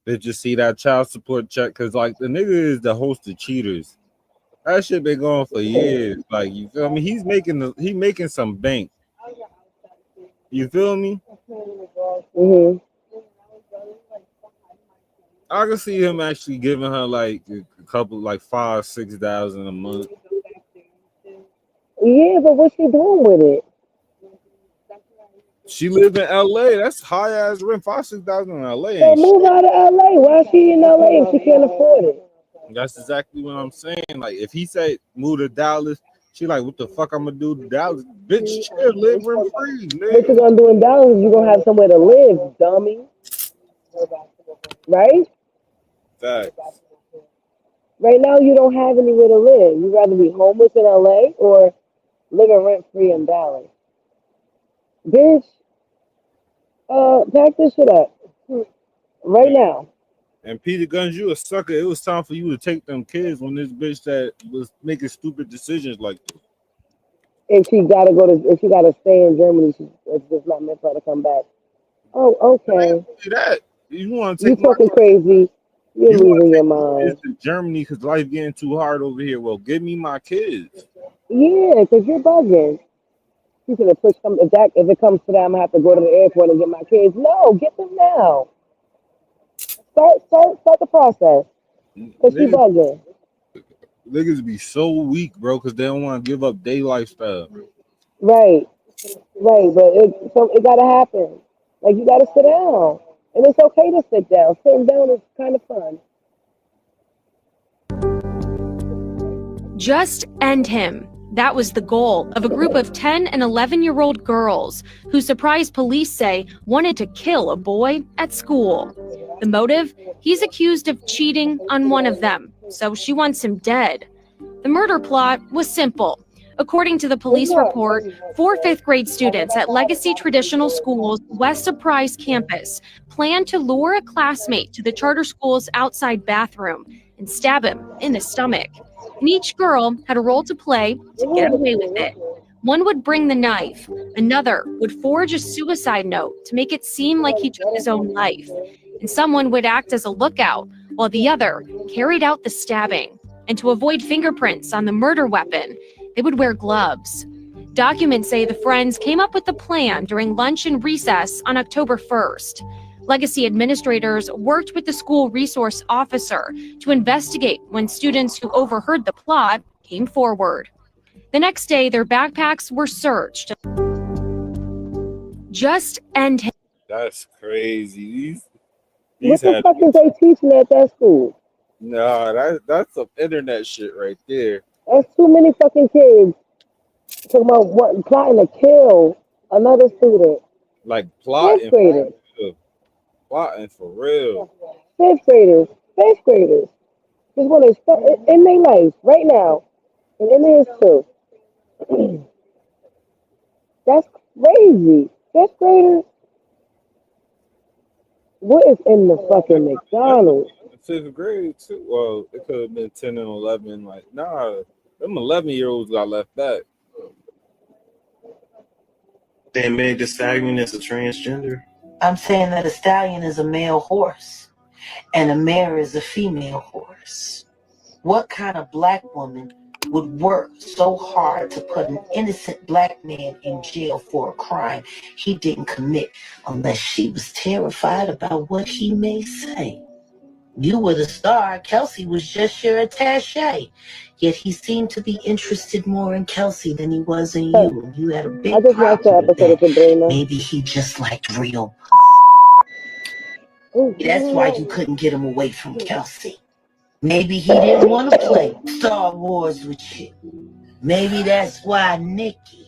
They just see that child support check because like the nigga is the host of Cheaters. That shit been going for years. Like, you feel me? He's making some bank. You feel me? Mm-hmm. I can see him actually giving her like a couple, like 5,000-6,000 a month. Yeah, but what's she doing with it? She live in LA. That's high ass rent. 5,000-6,000 in LA. So move out of LA. Why is she in LA if she can't afford it? That's exactly what I'm saying. Like, if he said move to Dallas, she like, what the fuck I'm gonna do to Dallas? Bitch, chill, live rent free. What you gonna do in Dallas? You gonna have somewhere to live, dummy. Right? Facts. Right now, you don't have anywhere to live. You'd rather be homeless in LA or living rent free in Dallas. Bitch, pack this shit up right now. And Peter Guns, you a sucker. It was time for you to take them kids when this bitch that was making stupid decisions like this. If she gotta stay in Germany, it's just not meant for her to come back. Oh, okay. That you want to take? You talking crazy? You're losing your mind. To Germany because life getting too hard over here. Well, give me my kids. Yeah, because you're bugging. She's gonna push some. If it comes to that, I'm gonna have to go to the airport and get my kids. No, get them now. Start the process. Cause she bugging. Niggas be so weak, bro, because they don't want to give up their lifestyle. Right. But it gotta happen. Like, you gotta sit down, and it's okay to sit down. Sitting down is kind of fun. Just end him. That was the goal of a group of 10 and 11-year-old girls who, surprise police say, wanted to kill a boy at school. The motive? He's accused of cheating on one of them, so she wants him dead. The murder plot was simple. According to the police report, 4 fifth-grade students at Legacy Traditional School's West Surprise campus planned to lure a classmate to the charter school's outside bathroom and stab him in the stomach. And each girl had a role to play to get away with it. One would bring the knife. Another would forge a suicide note to make it seem like he took his own life. And someone would act as a lookout, while the other carried out the stabbing. And to avoid fingerprints on the murder weapon, they would wear gloves. Documents say the friends came up with the plan during lunch and recess on October 1st. Legacy administrators worked with the school resource officer to investigate when students who overheard the plot came forward. The next day, their backpacks were searched. Just end him. That's crazy. What the fuck is they teaching at that school? Nah, that's some internet shit right there. That's too many fucking kids talking about plotting to kill another student. Like plotting. Fifth graders. Plotting for real. Fifth graders. Just want to in their life right now, and in his too. That's crazy. Fifth graders. What is in the fucking McDonald's? Fifth grade too. Well, it could have been 10 and 11. Like, nah, them 11-year-olds got left back. They made the stallion as a transgender. I'm saying that a stallion is a male horse and a mare is a female horse. What kind of black woman would work so hard to put an innocent black man in jail for a crime he didn't commit unless she was terrified about what he may say? You were the star. Kelsey was just your attaché. Yet he seemed to be interested more in Kelsey than he was in you. And you had a big problem with that. Maybe he just liked real. That's why you couldn't get him away from Kelsey. Maybe he didn't want to play Star Wars with you. Maybe that's why Nikki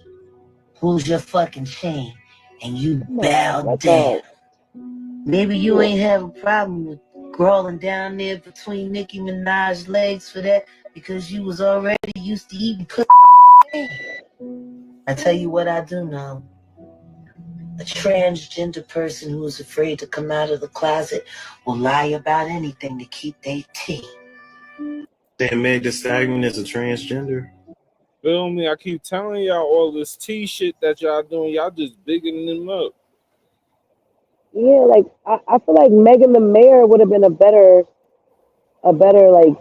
pulls your fucking chain and you bow down. Maybe you ain't have a problem with crawling down there between Nicki Minaj's legs for that because you was already used to eating pussy. I tell you what I do know. A transgender person who is afraid to come out of the closet will lie about anything to keep their tea. Then Meg Thee Stallion is a transgender. Feel me? I keep telling y'all all this T shit that y'all doing. Y'all just bigging them up. Yeah, like I feel like Megan the Mayor would have been a better like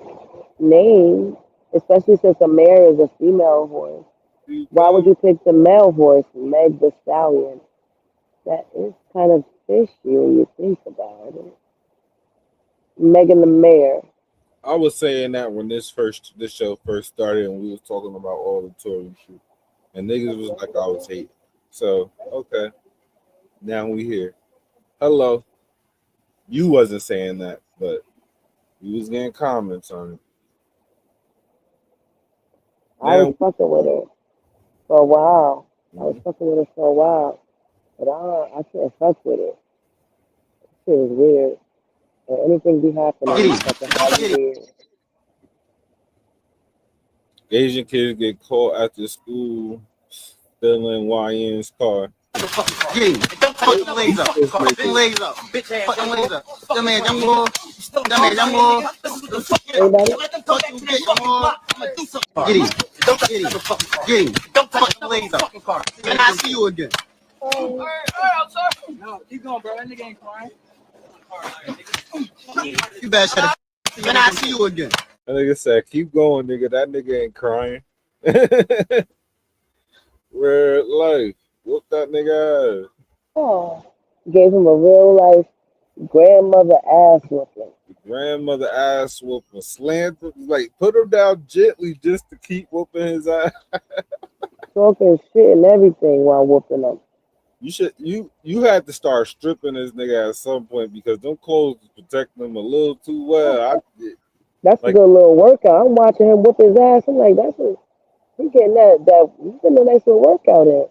name, especially since a mare is a female horse. Why would you pick the male horse, Meg the Stallion? That is kind of fishy when you think about it. Megan the Mayor. I was saying that when this show first started and we was talking about all the Tory shit. And niggas was like I was hating. So, okay. Now we here. Hello. You wasn't saying that, but you was getting comments on it. I was fucking with her for a while. I was fucking with her for a while. But I can't fuck with it. Shit is weird. And anything be happening, it's fucking highly weird. Asian kids get caught after school stealing YN's car. Don't fuck the legs up. Fuck the legs up. Bitch ass. Fuck the legs up. That man, young boy. Don't fuck the legs up. And I see you again. No, keep going, bro. That nigga ain't crying. You better shut up. And I see you again. That nigga said, keep going, nigga. That nigga ain't crying. Red life. Whoop that nigga ass. Oh, gave him a real life grandmother ass whooping. Grandmother ass whooping. Slanted, like, put him down gently just to keep whooping his ass. Talking shit and everything while whooping him. You had to start stripping this nigga at some point because them clothes protect him a little too well. That's like, a good little workout. I'm watching him whoop his ass. I'm like, he's getting he's getting a nice little workout in.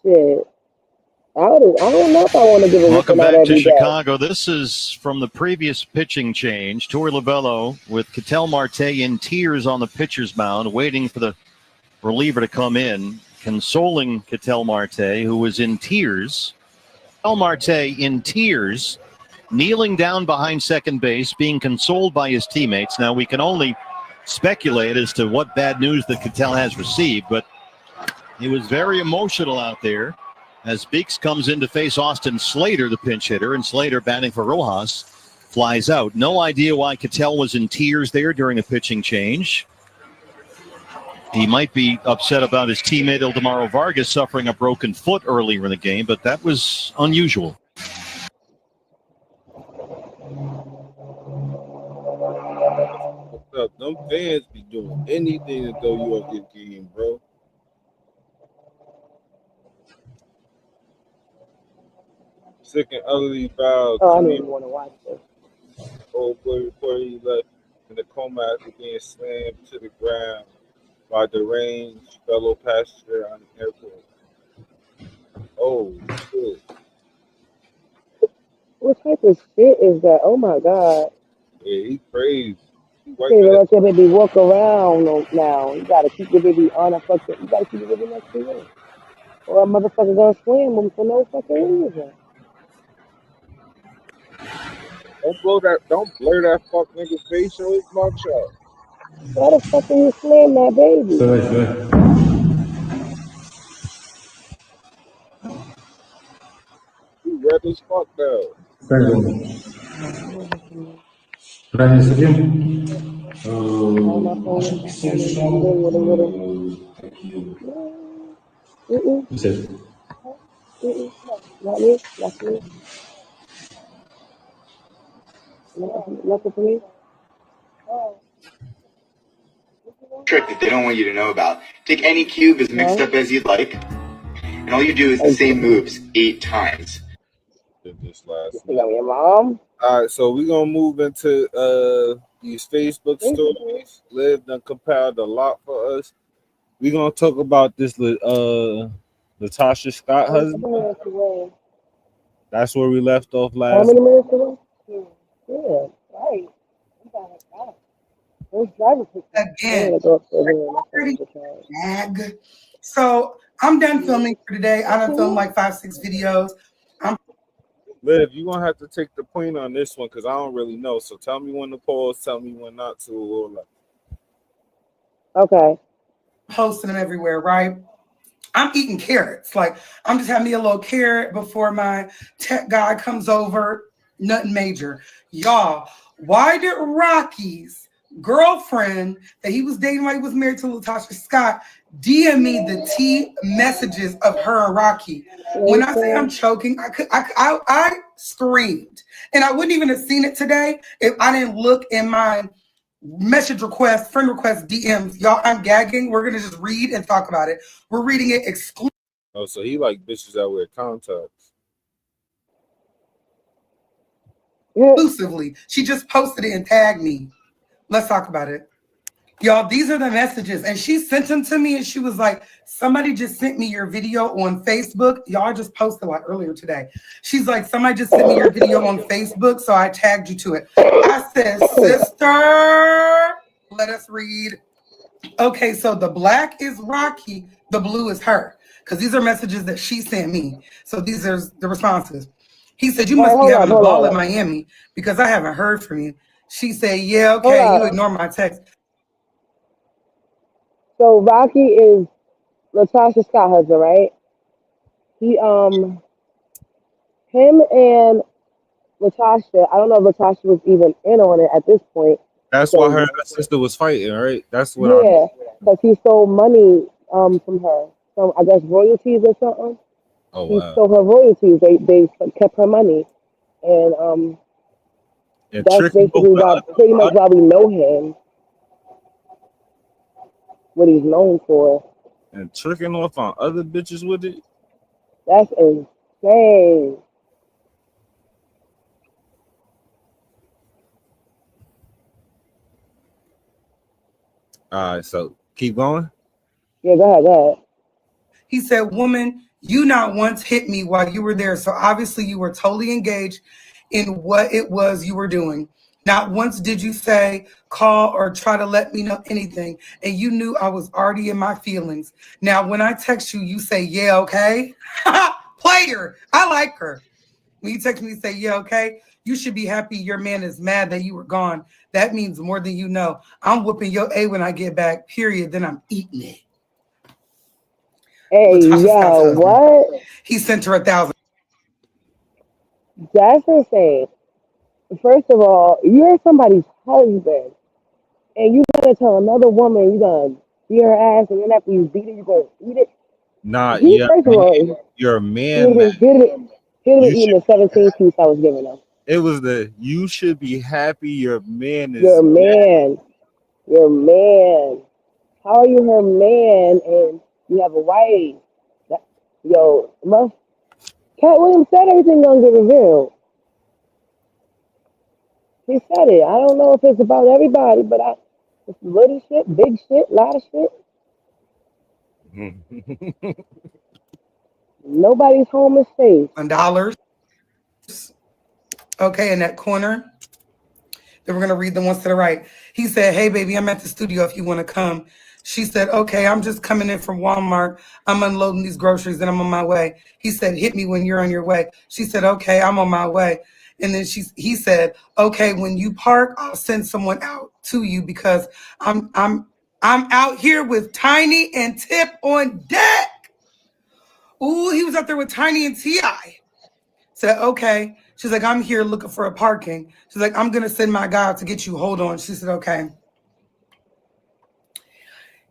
Shit. I don't know if I want to give a welcome back to Chicago. This is from the previous pitching change. Torey Lovello with Ketel Marte in tears on the pitcher's mound, waiting for the reliever to come in, consoling Ketel Marte, who was in tears. Ketel Marte in tears, kneeling down behind second base, being consoled by his teammates. Now, we can only speculate as to what bad news that Ketel has received, but he was very emotional out there as Beeks comes in to face Austin Slater, the pinch hitter, and Slater, batting for Rojas, flies out. No idea why Ketel was in tears there during a pitching change. He might be upset about his teammate Ildemaro Vargas suffering a broken foot earlier in the game, but that was unusual. What's up? Them fans be doing anything to throw you off your game, bro. Sick and utterly foul. Oh, I didn't even want to watch this. Old boy before he left in the coma after being slammed to the ground by deranged fellow passenger on the airport. Oh, shit. What type of shit is that? Oh, my God. Yeah, he's crazy. You can't even let your baby walk around now. You got to keep your baby on a fucking... You got to keep your baby next to you. Or a motherfucker gonna slam him for no fucking reason. Don't blur that fuck nigga face or his mugshot. Why the fuck are you slam that baby? You red as fuck though. Not me. Not for me. Nothing for me. Trick that they don't want you to know about. Take any cube as mixed up as you'd like, and all you do is the same moves 8 times. Did this last your mom? All right, so we're gonna move into these Facebook stories. Liv done compiled a lot for us. We gonna talk about this Natasha Scott husband. That's where we left off How last. many minutes away? Yeah, right. Again, ag. So I'm done filming for today. I done filmed like 5-6 videos. Liv, you're gonna have to take the point on this one because I don't really know. So tell me when to pause, tell me when not to. Okay. Posting them everywhere, right? I'm eating carrots. Like, I'm just having me a little carrot before my tech guy comes over. Nothing major. Y'all, why did Rocky's girlfriend that he was dating while he was married to Latasha Scott DM me the T messages of her and Rocky? When I say I'm choking, I screamed. And I wouldn't even have seen it today if I didn't look in my message request, friend request, DMs. Y'all, I'm gagging. We're going to just read and talk about it. We're reading it exclusively. Oh, so he like bitches that wear contacts. Exclusively. She just posted it and tagged me. Let's talk about it. Y'all, these are the messages. And she sent them to me and she was like, somebody just sent me your video on Facebook. Y'all just posted like earlier today. She's like, somebody just sent me your video on Facebook, so I tagged you to it. I said, sister, let us read. Okay, so the black is Rocky, the blue is her. Because these are messages that she sent me. So these are the responses. He said, you must be having a ball in Miami because I haven't heard from you. She said, yeah, okay, you ignore my text. So Rocky is Latasha Scott husband, right? He him and Latasha, I don't know if Latasha was even in on it at this point. That's why her and her sister was fighting, right? That's what because he stole money from her. So I guess royalties or something. Oh he wow. stole her royalties. They kept her money. And that's basically why pretty much why we know him. What he's known for. And tricking off on other bitches with it? That's insane. All right, so keep going. Yeah, go ahead. He said, woman, you not once hit me while you were there. So obviously you were totally engaged in what it was you were doing. Not once did you say, call, or try to let me know anything. And you knew I was already in my feelings. Now, when I text you, you say, yeah, okay. Player. I like her. When you text me, you say, yeah, okay. You should be happy your man is mad that you were gone. That means more than you know. I'm whooping your A when I get back, period. Then I'm eating it. Hey, yo, what? He sent her 1,000. That's insane. First of all, you're somebody's husband, and you gonna tell another woman you gonna beat her ass, and then after you beat it, you gonna eat it. Nah, First of all, you're a man. He'd have been eating the 17 piece I was giving him. It was you should be happy your man is your man. Your man. How are you her man and you have a wife? Cat Williams said everything gonna get revealed. He said it. I don't know if it's about everybody, but it's little shit, big shit, lot of shit. Nobody's home is safe. $1. Okay, in that corner. Then we're gonna read the ones to the right. He said, hey baby, I'm at the studio if you wanna come. She said, okay, I'm just coming in from Walmart. I'm unloading these groceries and I'm on my way. He said, hit me when you're on your way. She said, okay, I'm on my way. And then he said, okay, when you park, I'll send someone out to you because I'm out here with Tiny and Tip on deck. Ooh, he was out there with Tiny and T.I. Said, okay. She's like, I'm here looking for a parking. She's like, I'm gonna send my guy out to get you. Hold on. She said, okay.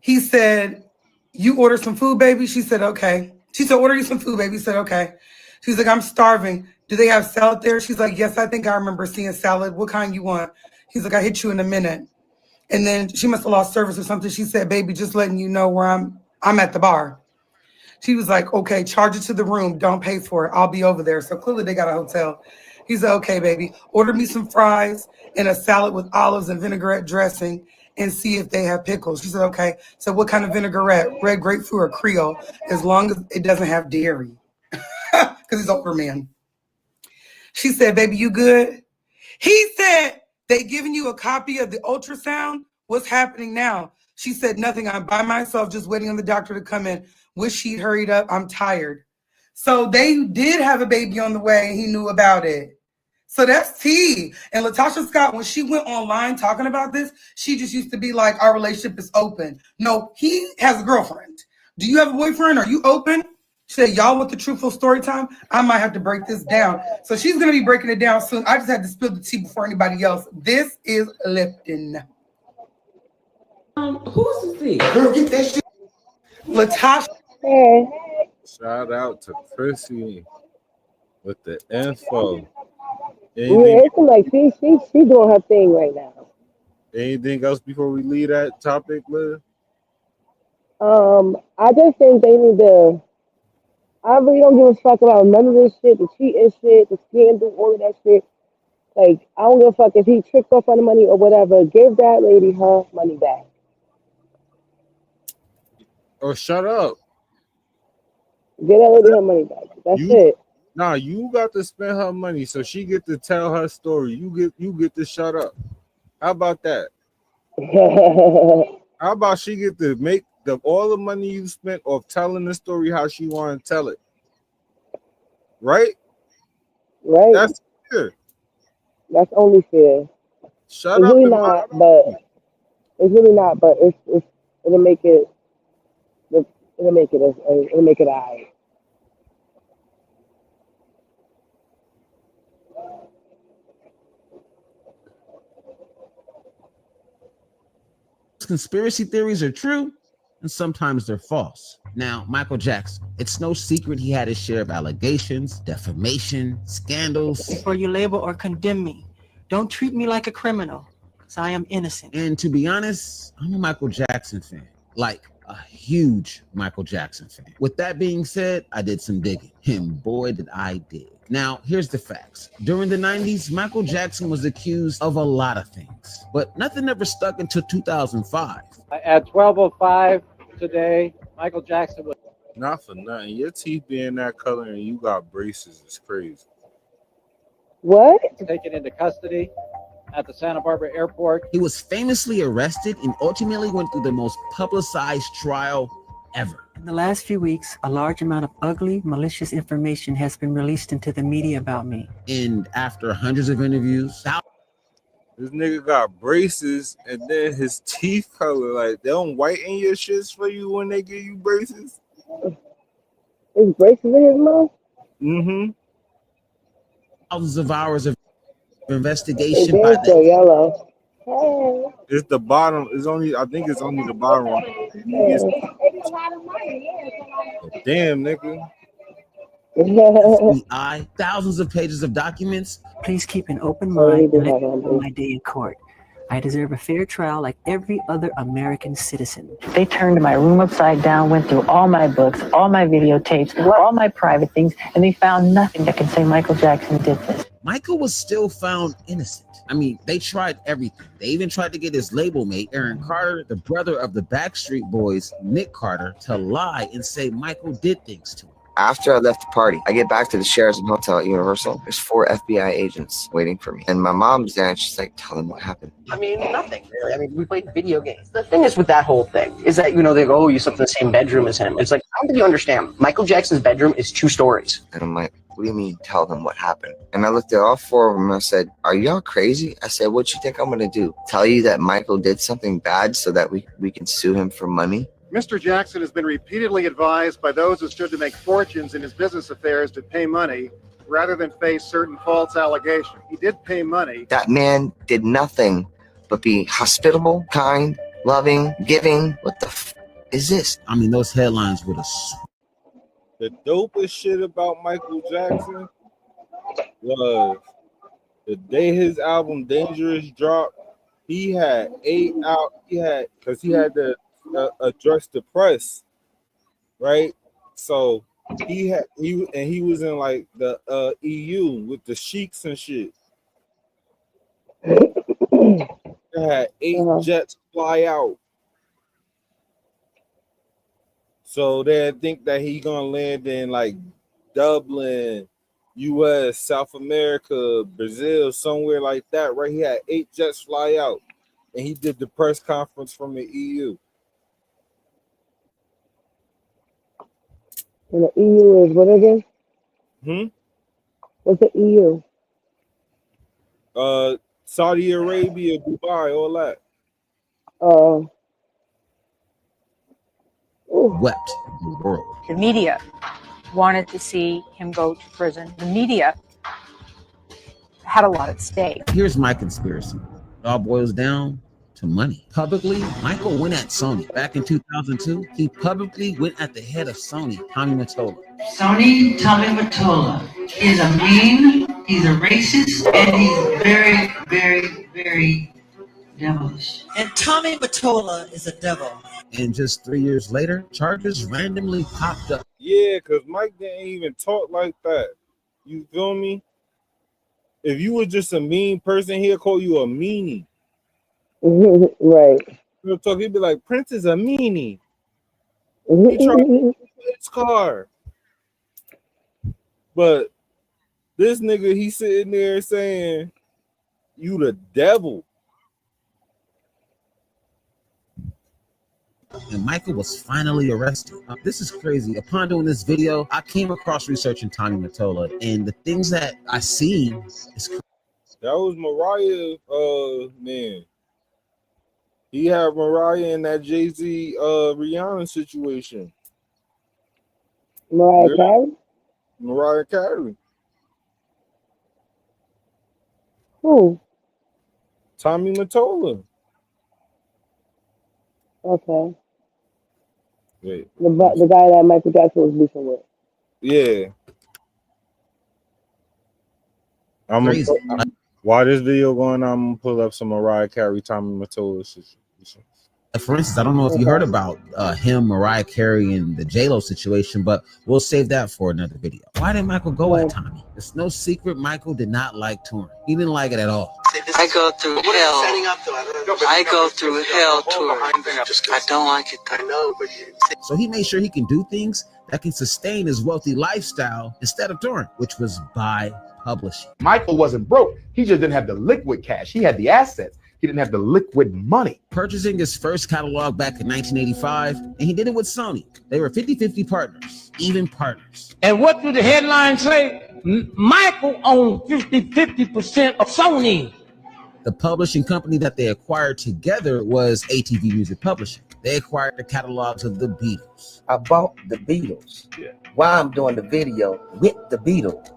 He said, you order some food, baby? She said, okay. She said, order you some food, baby. He said, okay. She's like, I'm starving. Do they have salad there? She's like, yes, I think I remember seeing salad. What kind you want? He's like, I hit you in a minute. And then she must have lost service or something. She said, baby, just letting you know where I'm at the bar. She was like, okay, charge it to the room. Don't pay for it. I'll be over there. So clearly they got a hotel. He said, okay, baby, order me some fries and a salad with olives and vinaigrette dressing and see if they have pickles. She said, okay. So what kind of vinaigrette? Red grapefruit or Creole, as long as it doesn't have dairy. Because he's an older man. She said, baby, you good? He said, they giving you a copy of the ultrasound? What's happening now? She said, nothing. I'm by myself, just waiting on the doctor to come in. Wish she'd hurried up. I'm tired. So they did have a baby on the way. He knew about it. So that's tea. And Latasha Scott, when she went online talking about this, she just used to be like, our relationship is open. No, he has a girlfriend. Do you have a boyfriend? Are you open? She said, y'all want the truthful story time? I might have to break this down. So she's going to be breaking it down soon. I just had to spill the tea before anybody else. This is Lipton. Who's the Girl, get that shit. Latasha. Hey. Shout out to Chrissy with the info. Yeah, it's like she doing her thing right now. Anything else before we leave that topic, Liz? I just think they need to. I really don't give a fuck about none of this shit, the cheating shit, the scandal, all of that shit. Like, I don't give a fuck if he tricked off on the money or whatever. Give that lady her money back. Oh, shut up. Give that lady her money back. That's it. Nah, you got to spend her money so she get to tell her story. You get to shut up. How about that? How about she get to make all the money you spent off telling the story how she want to tell it? Right? Right. That's fair. That's only fair. Shut it's up. Really not, but it's really not, but it'll make it all right. Conspiracy theories are true and sometimes they're false. Now, Michael Jackson, it's no secret he had his share of allegations, defamation, scandals. Before you label or condemn me, don't treat me like a criminal, because I am innocent. And to be honest, I'm a Michael Jackson fan, like a huge Michael Jackson fan. With that being said, I did some digging, and boy, did I dig. Now, here's the facts. During the 90s, Michael Jackson was accused of a lot of things, but nothing ever stuck until 2005. At 12:05 today, Michael Jackson was Not for nothing. Your teeth being that color and you got braces is crazy. What? taken into custody at the Santa Barbara airport. He was famously arrested and ultimately went through the most publicized trial ever. In the last few weeks, a large amount of ugly, malicious information has been released into the media about me. And after hundreds of interviews, this nigga got braces and then his teeth color, like they don't whiten your shits for you when they give you braces. His braces in his mouth? Mm-hmm. thousands of hours of investigation by It's so yellow. It's the bottom. I think it's only the bottom one. Damn, nigga. FBI, thousands of pages of documents. Please keep an open mind and let me know my day in court. I deserve a fair trial like every other American citizen. They turned my room upside down, went through all my books, all my videotapes, all my private things, and they found nothing that can say Michael Jackson did this. Michael was still found innocent. I mean, they tried everything. They even tried to get his label mate, Aaron Carter, the brother of the Backstreet Boys, Nick Carter, to lie and say Michael did things to him. After I left the party, I get back to the Sheraton Hotel at Universal. There's 4 FBI agents waiting for me. And my mom's there and she's like, tell them what happened. I mean, nothing really. I mean, we played video games. The thing is with that whole thing is that, you know, they go, oh, you slept in the same bedroom as him. It's like, I don't think you understand. Michael Jackson's bedroom is 2 stories. And I'm like, what do you mean tell them what happened? And I looked at all 4 of them and I said, are y'all crazy? I said, what you think I'm gonna do? Tell you that Michael did something bad so that we can sue him for money? Mr. Jackson has been repeatedly advised by those who stood to make fortunes in his business affairs to pay money rather than face certain false allegations. He did pay money. That man did nothing but be hospitable, kind, loving, giving. What the f is this? I mean, those headlines would have. The dopest shit about Michael Jackson was the day his album Dangerous dropped, he had 8 out. Because he had to address the press, right? So He was in like the EU with the sheiks and shit. They had 8 jets fly out. So they think that he gonna land in like Dublin, US, South America, Brazil, somewhere like that, right? He had 8 jets fly out, and he did the press conference from the EU. And the EU is what again? What's the EU? Saudi Arabia, Dubai, all that. Wept the world. The media wanted to see him go to prison. The media had a lot at stake. Here's my conspiracy. It all boils down to money. Publicly, Michael went at Sony. Back in 2002, he publicly went at the head of Sony, Tommy Mottola. Tommy Mottola is a mean, he's a racist, and he's very, very, very devilish. And Tommy Mottola is a devil. And just 3 years later, charges randomly popped up. Yeah, because Mike didn't even talk like that. You feel me? If you were just a mean person, he'll call you a meanie. Right. He'll talk, he'd be like, Prince is a meanie. He tried to get his car. But this nigga, he's sitting there saying, you the devil. And Michael was finally arrested. This is crazy. Upon doing this video, I came across researching Tommy Mottola, and the things that I seen is crazy. That was Mariah, man. He had Mariah in that Jay-Z Rihanna situation. Mariah Carey? Mariah Carey. Who? Tommy Mottola. Okay. Wait. The guy that Michael Jackson was beefing with. Yeah. While this video going on, I'm gonna pull up some Mariah Carey, Tommy Mottola situation. For instance, I don't know if you heard about him, Mariah Carey, and the J-Lo situation, but we'll save that for another video. Why did Michael go at Tommy? It's no secret Michael did not like touring. He didn't like it at all. I go through hell. I go through hell touring. I don't like it. I know, but so he made sure he can do things that can sustain his wealthy lifestyle instead of touring, which was by publishing. Michael wasn't broke. He just didn't have the liquid cash. He had the assets. He didn't have the liquid money. Purchasing his first catalog back in 1985, and he did it with Sony. They were 50-50 partners, even partners. And what do the headlines say? Michael owned 50% of Sony. The publishing company that they acquired together was ATV Music Publishing. They acquired the catalogs of the Beatles. I bought the Beatles while I'm doing the video with the Beatles.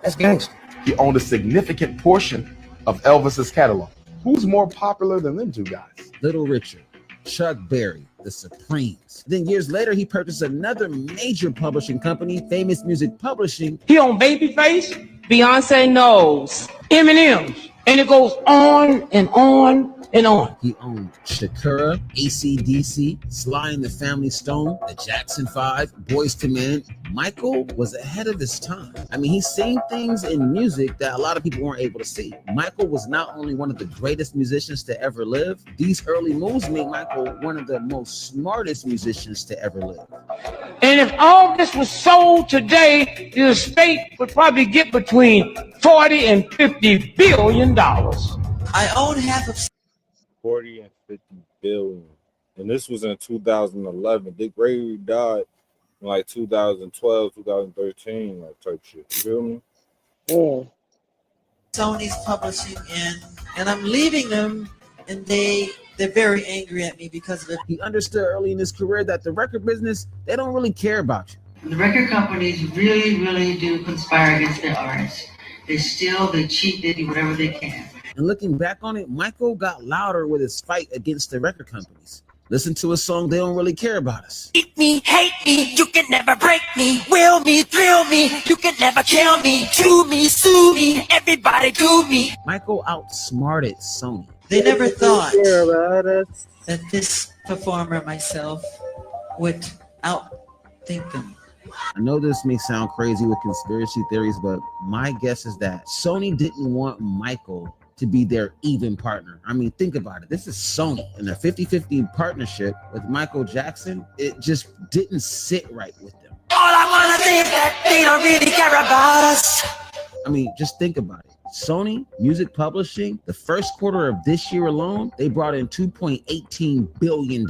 That's gangster. He owned a significant portion of Elvis's catalog. Who's more popular than them two guys? Little Richard, Chuck Berry, the Supremes. Then years later, he purchased another major publishing company, Famous Music Publishing. He owned Babyface, Beyonce knows, Eminem's, and it goes on and on and on. He owned Shakira, AC/DC, Sly and the Family Stone, the Jackson 5, Boyz II Men. Michael was ahead of his time. I mean, he's seen things in music that a lot of people weren't able to see. Michael was not only one of the greatest musicians to ever live, these early moves made Michael one of the most smartest musicians to ever live. And if all this was sold today, the estate would probably get between 40 and 50 billion dollars. I own half of 40 and 50 billion. And this was in 2011. Dick Gregory died in like 2012, 2013, like type shit. You feel me? Yeah. Sony's publishing, and I'm leaving them, and they're very angry at me because of it. He understood early in his career that the record business, they don't really care about you. The record companies really, really do conspire against their artists. They steal, they cheat, they do whatever they can. And looking back on it, Michael got louder with his fight against the record companies. Listen to a song, They Don't Really Care About Us. Eat me, hate me, you can never break me. Will me, thrill me, you can never kill me. Chew me, sue me, everybody do me. Michael outsmarted Sony. They never thought that this performer, myself, would thinking. I know this may sound crazy with conspiracy theories, but my guess is that Sony didn't want Michael to be their even partner. I mean, think about it. This is Sony and a 50-50 partnership with Michael Jackson. It just didn't sit right with them. All I wanna say is that they don't really care about us. I mean, just think about it. Sony Music Publishing, the first quarter of this year alone, they brought in $2.18 billion.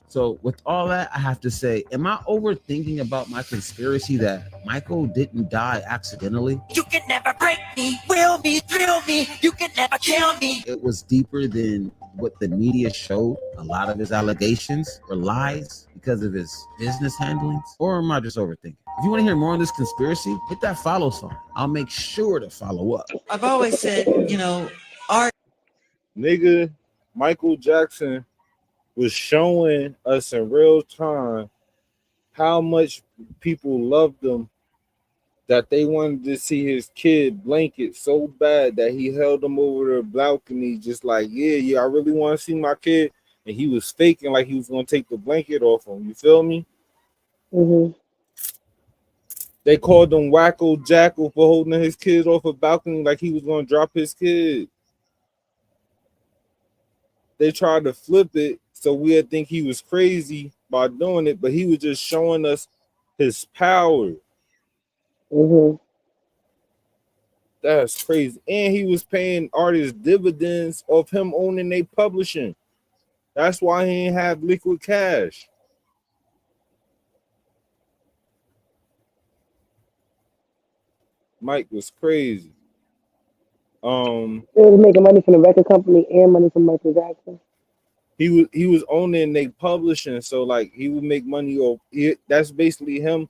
So with all that, I have to say, am I overthinking about my conspiracy that Michael didn't die accidentally? You can never break me, will me, thrill me. You can never kill me. It was deeper than what the media showed. A lot of his allegations were lies because of his business handlings. Or am I just overthinking? If you want to hear more on this conspiracy, hit that follow sign. I'll make sure to follow up. I've always said, you know, art. Nigga, Michael Jackson was showing us in real time how much people loved him, that they wanted to see his kid blanket so bad that he held him over the balcony, just like, yeah, I really want to see my kid. And he was faking like he was going to take the blanket off him. You feel me? Mm-hmm. They called him Wacko Jackal for holding his kid off a balcony like he was going to drop his kid. They tried to flip it so we'd think he was crazy by doing it, but he was just showing us his power. Mm-hmm. That's crazy. And he was paying artists dividends of him owning their publishing. That's why he didn't have liquid cash. Mike was crazy. They was making money from the record company and money from Michael Jackson. He was owning their publishing, so like he would make money off it. That's basically him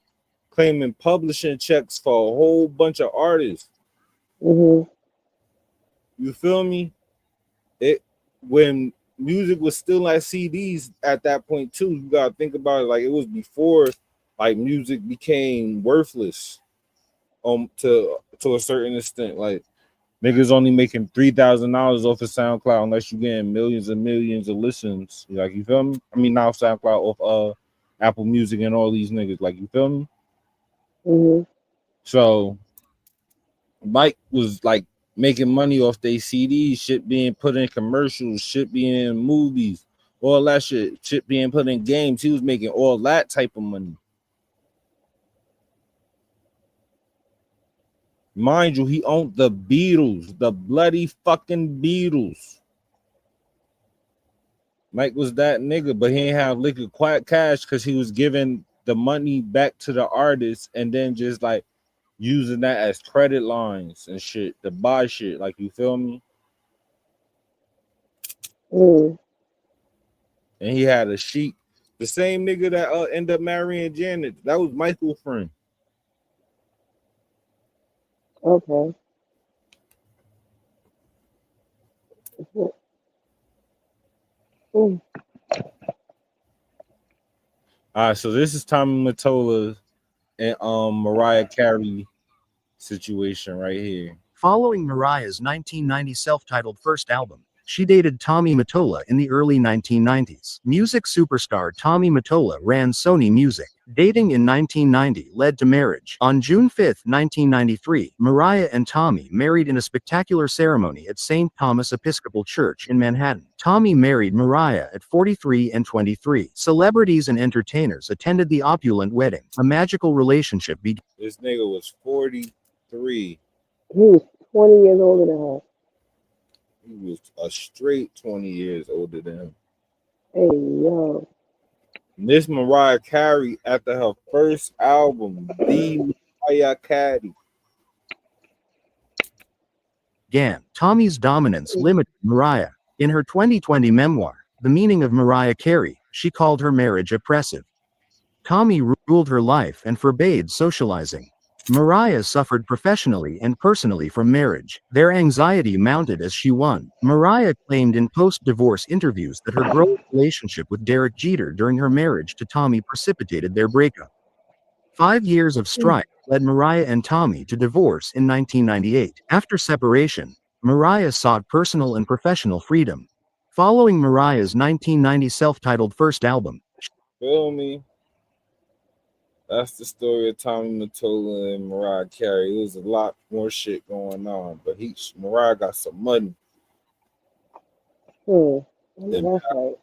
claiming publishing checks for a whole bunch of artists. Mm-hmm. You feel me? It when music was still at CDs at that point too. You gotta think about it, like it was before like music became worthless. To a certain extent, like niggas only making $3,000 off of SoundCloud unless you getting millions and millions of listens. Like you feel me? I mean, now SoundCloud off Apple Music and all these niggas. Like you feel me? Mm-hmm. So Mike was like making money off their CDs, shit being put in commercials, shit being in movies, all that shit being put in games. He was making all that type of money. Mind you, he owned the Beatles, the bloody fucking Beatles. Mike was that nigga, but he ain't have liquid quiet cash because he was giving the money back to the artists and then just like using that as credit lines and shit to buy shit. Like, you feel me? Mm. And he had a sheik, the same nigga that ended up marrying Janet. That was Michael's friend. Okay. Mm. All right, so this is Tommy Mottola and Mariah Carey situation right here. Following Mariah's 1990 self-titled first album, she dated Tommy Mottola in the early 1990s. Music superstar Tommy Mottola ran Sony Music. Dating in 1990 led to marriage. On June 5, 1993, Mariah and Tommy married in a spectacular ceremony at St. Thomas Episcopal Church in Manhattan. Tommy married Mariah at 43 and 23. Celebrities and entertainers attended the opulent wedding. A magical relationship began. This nigga was 43. He was 20 years older than her. He was a straight 20 years older than him. Hey, yo. Miss Mariah Carey, after her first album, The Mariah Carey. Again, Tommy's dominance limited Mariah. In her 2020 memoir, The Meaning of Mariah Carey, she called her marriage oppressive. Tommy ruled her life and forbade socializing. Mariah suffered professionally and personally from marriage. Their anxiety mounted as she won. Mariah claimed in post-divorce interviews that her growing relationship with Derek Jeter during her marriage to Tommy precipitated their breakup. 5 years of strife led Mariah and Tommy to divorce in 1998. After separation, Mariah sought personal and professional freedom. Following Mariah's 1990 self-titled first album, Feel me? That's the story of Tommy Mottola and Mariah Carey. It was a lot more shit going on, but Mariah got some money. That's right.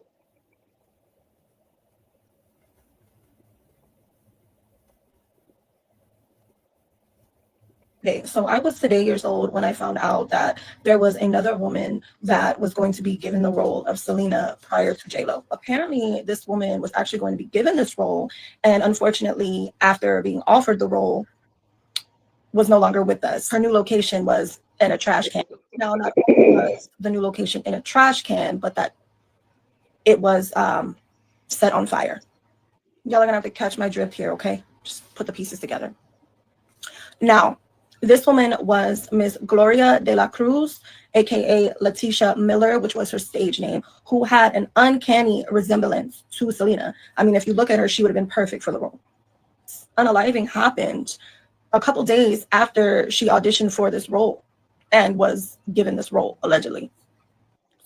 Okay, so I was today years old when I found out that there was another woman that was going to be given the role of Selena prior to J-Lo. Apparently, this woman was actually going to be given this role, and unfortunately, after being offered the role, was no longer with us. Her new location was in a trash can. Now, not only was the new location in a trash can, but that it was set on fire. Y'all are gonna have to catch my drift here, okay? Just put the pieces together. Now, this woman was Miss Gloria de la Cruz, aka Letitia Miller, which was her stage name, who had an uncanny resemblance to Selena. I mean, if you look at her, she would have been perfect for the role. Unaliving happened a couple days after she auditioned for this role and was given this role, allegedly.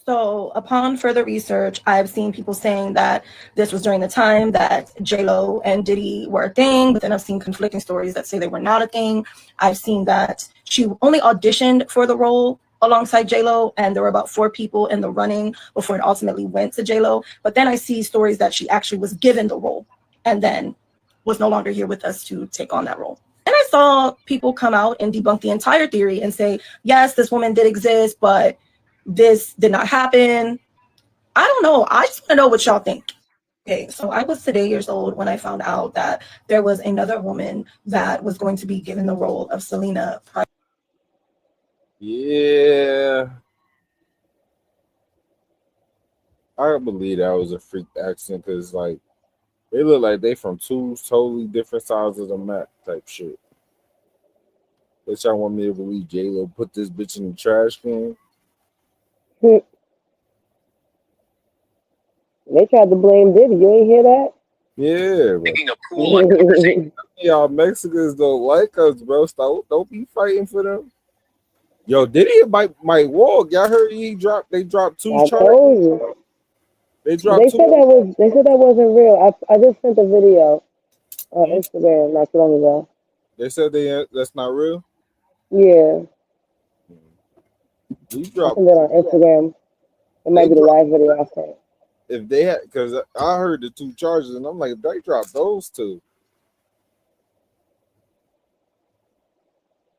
So upon further research, I've seen people saying that this was during the time that J-Lo and Diddy were a thing, but then I've seen conflicting stories that say they were not a thing. I've seen that she only auditioned for the role alongside J-Lo, and there were about 4 people in the running before it ultimately went to J-Lo. But then I see stories that she actually was given the role and then was no longer here with us to take on that role. And I saw people come out and debunk the entire theory and say, yes, this woman did exist, but this did not happen. I don't know. I just want to know what y'all think. Okay, so I was today years old when I found out that there was another woman that was going to be given the role of Selena. Yeah. I believe that was a freak accident because, like, they look like they from 2 totally different sides of the map type shit. Bitch, y'all want me to believe J-Lo put this bitch in the trash can? They tried to blame Diddy. You ain't hear that? Yeah. Making a cool conversation. Y'all Mexicans don't like us, bro. Don't be fighting for them. Yo, Diddy might walk. Y'all heard they dropped 2 I charges. told you. They dropped They 2. said that wasn't real. I just sent a video on Instagram not too long ago. They said that's not real. Yeah. We I dropped sent it on Instagram. It might be the last video I sent. if they had, because I heard the 2 charges and I'm like, if they dropped those 2,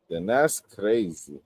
then that's crazy.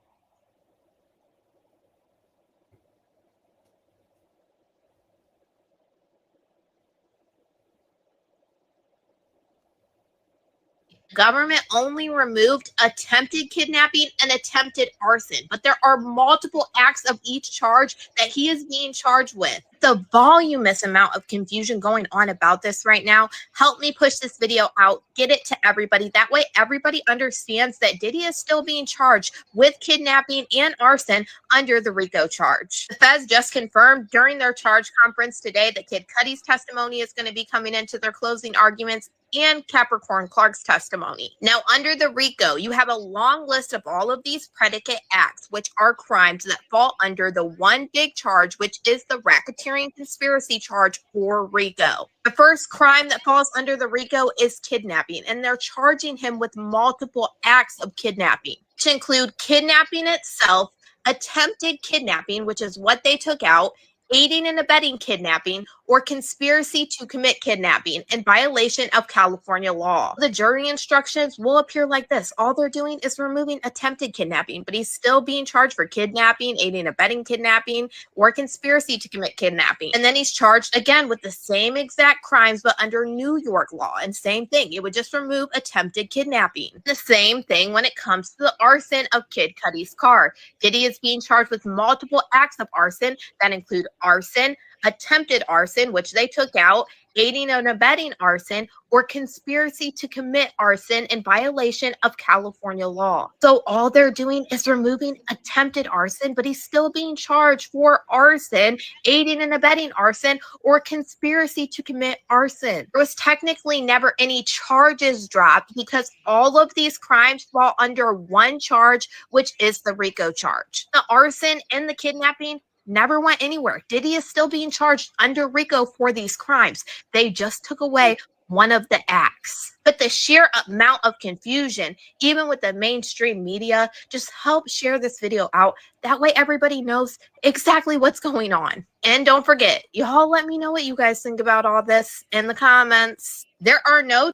Government only removed attempted kidnapping and attempted arson, but there are multiple acts of each charge that he is being charged with. The voluminous amount of confusion going on about this right now. Help me push this video out, get it to everybody. That way everybody understands that Diddy is still being charged with kidnapping and arson under the RICO charge. The feds just confirmed during their charge conference today that Kid Cudi's testimony is going to be coming into their closing arguments and Capricorn Clark's testimony. Now, under the RICO, you have a long list of all of these predicate acts, which are crimes that fall under the one big charge, which is the racketeering conspiracy charge for RICO. The first crime that falls under the RICO is kidnapping, and they're charging him with multiple acts of kidnapping, which include kidnapping itself, attempted kidnapping, which is what they took out, aiding and abetting kidnapping, or conspiracy to commit kidnapping in violation of California law. The jury instructions will appear like this. All they're doing is removing attempted kidnapping, but he's still being charged for kidnapping, aiding and abetting kidnapping, or conspiracy to commit kidnapping. And then he's charged again with the same exact crimes, but under New York law. And same thing, it would just remove attempted kidnapping. The same thing when it comes to the arson of Kid Cudi's car. Diddy is being charged with multiple acts of arson that include arson, attempted arson, which they took out, aiding and abetting arson, or conspiracy to commit arson in violation of California law. So all they're doing is removing attempted arson, but he's still being charged for arson, aiding and abetting arson, or conspiracy to commit arson. There was technically never any charges dropped because all of these crimes fall under one charge, which is the RICO charge. The arson and the kidnapping never went anywhere. Diddy is still being charged under RICO for these crimes. They just took away one of the acts. But the sheer amount of confusion, even with the mainstream media, just help share this video out. That way everybody knows exactly what's going on. And don't forget, y'all let me know what you guys think about all this in the comments. There are no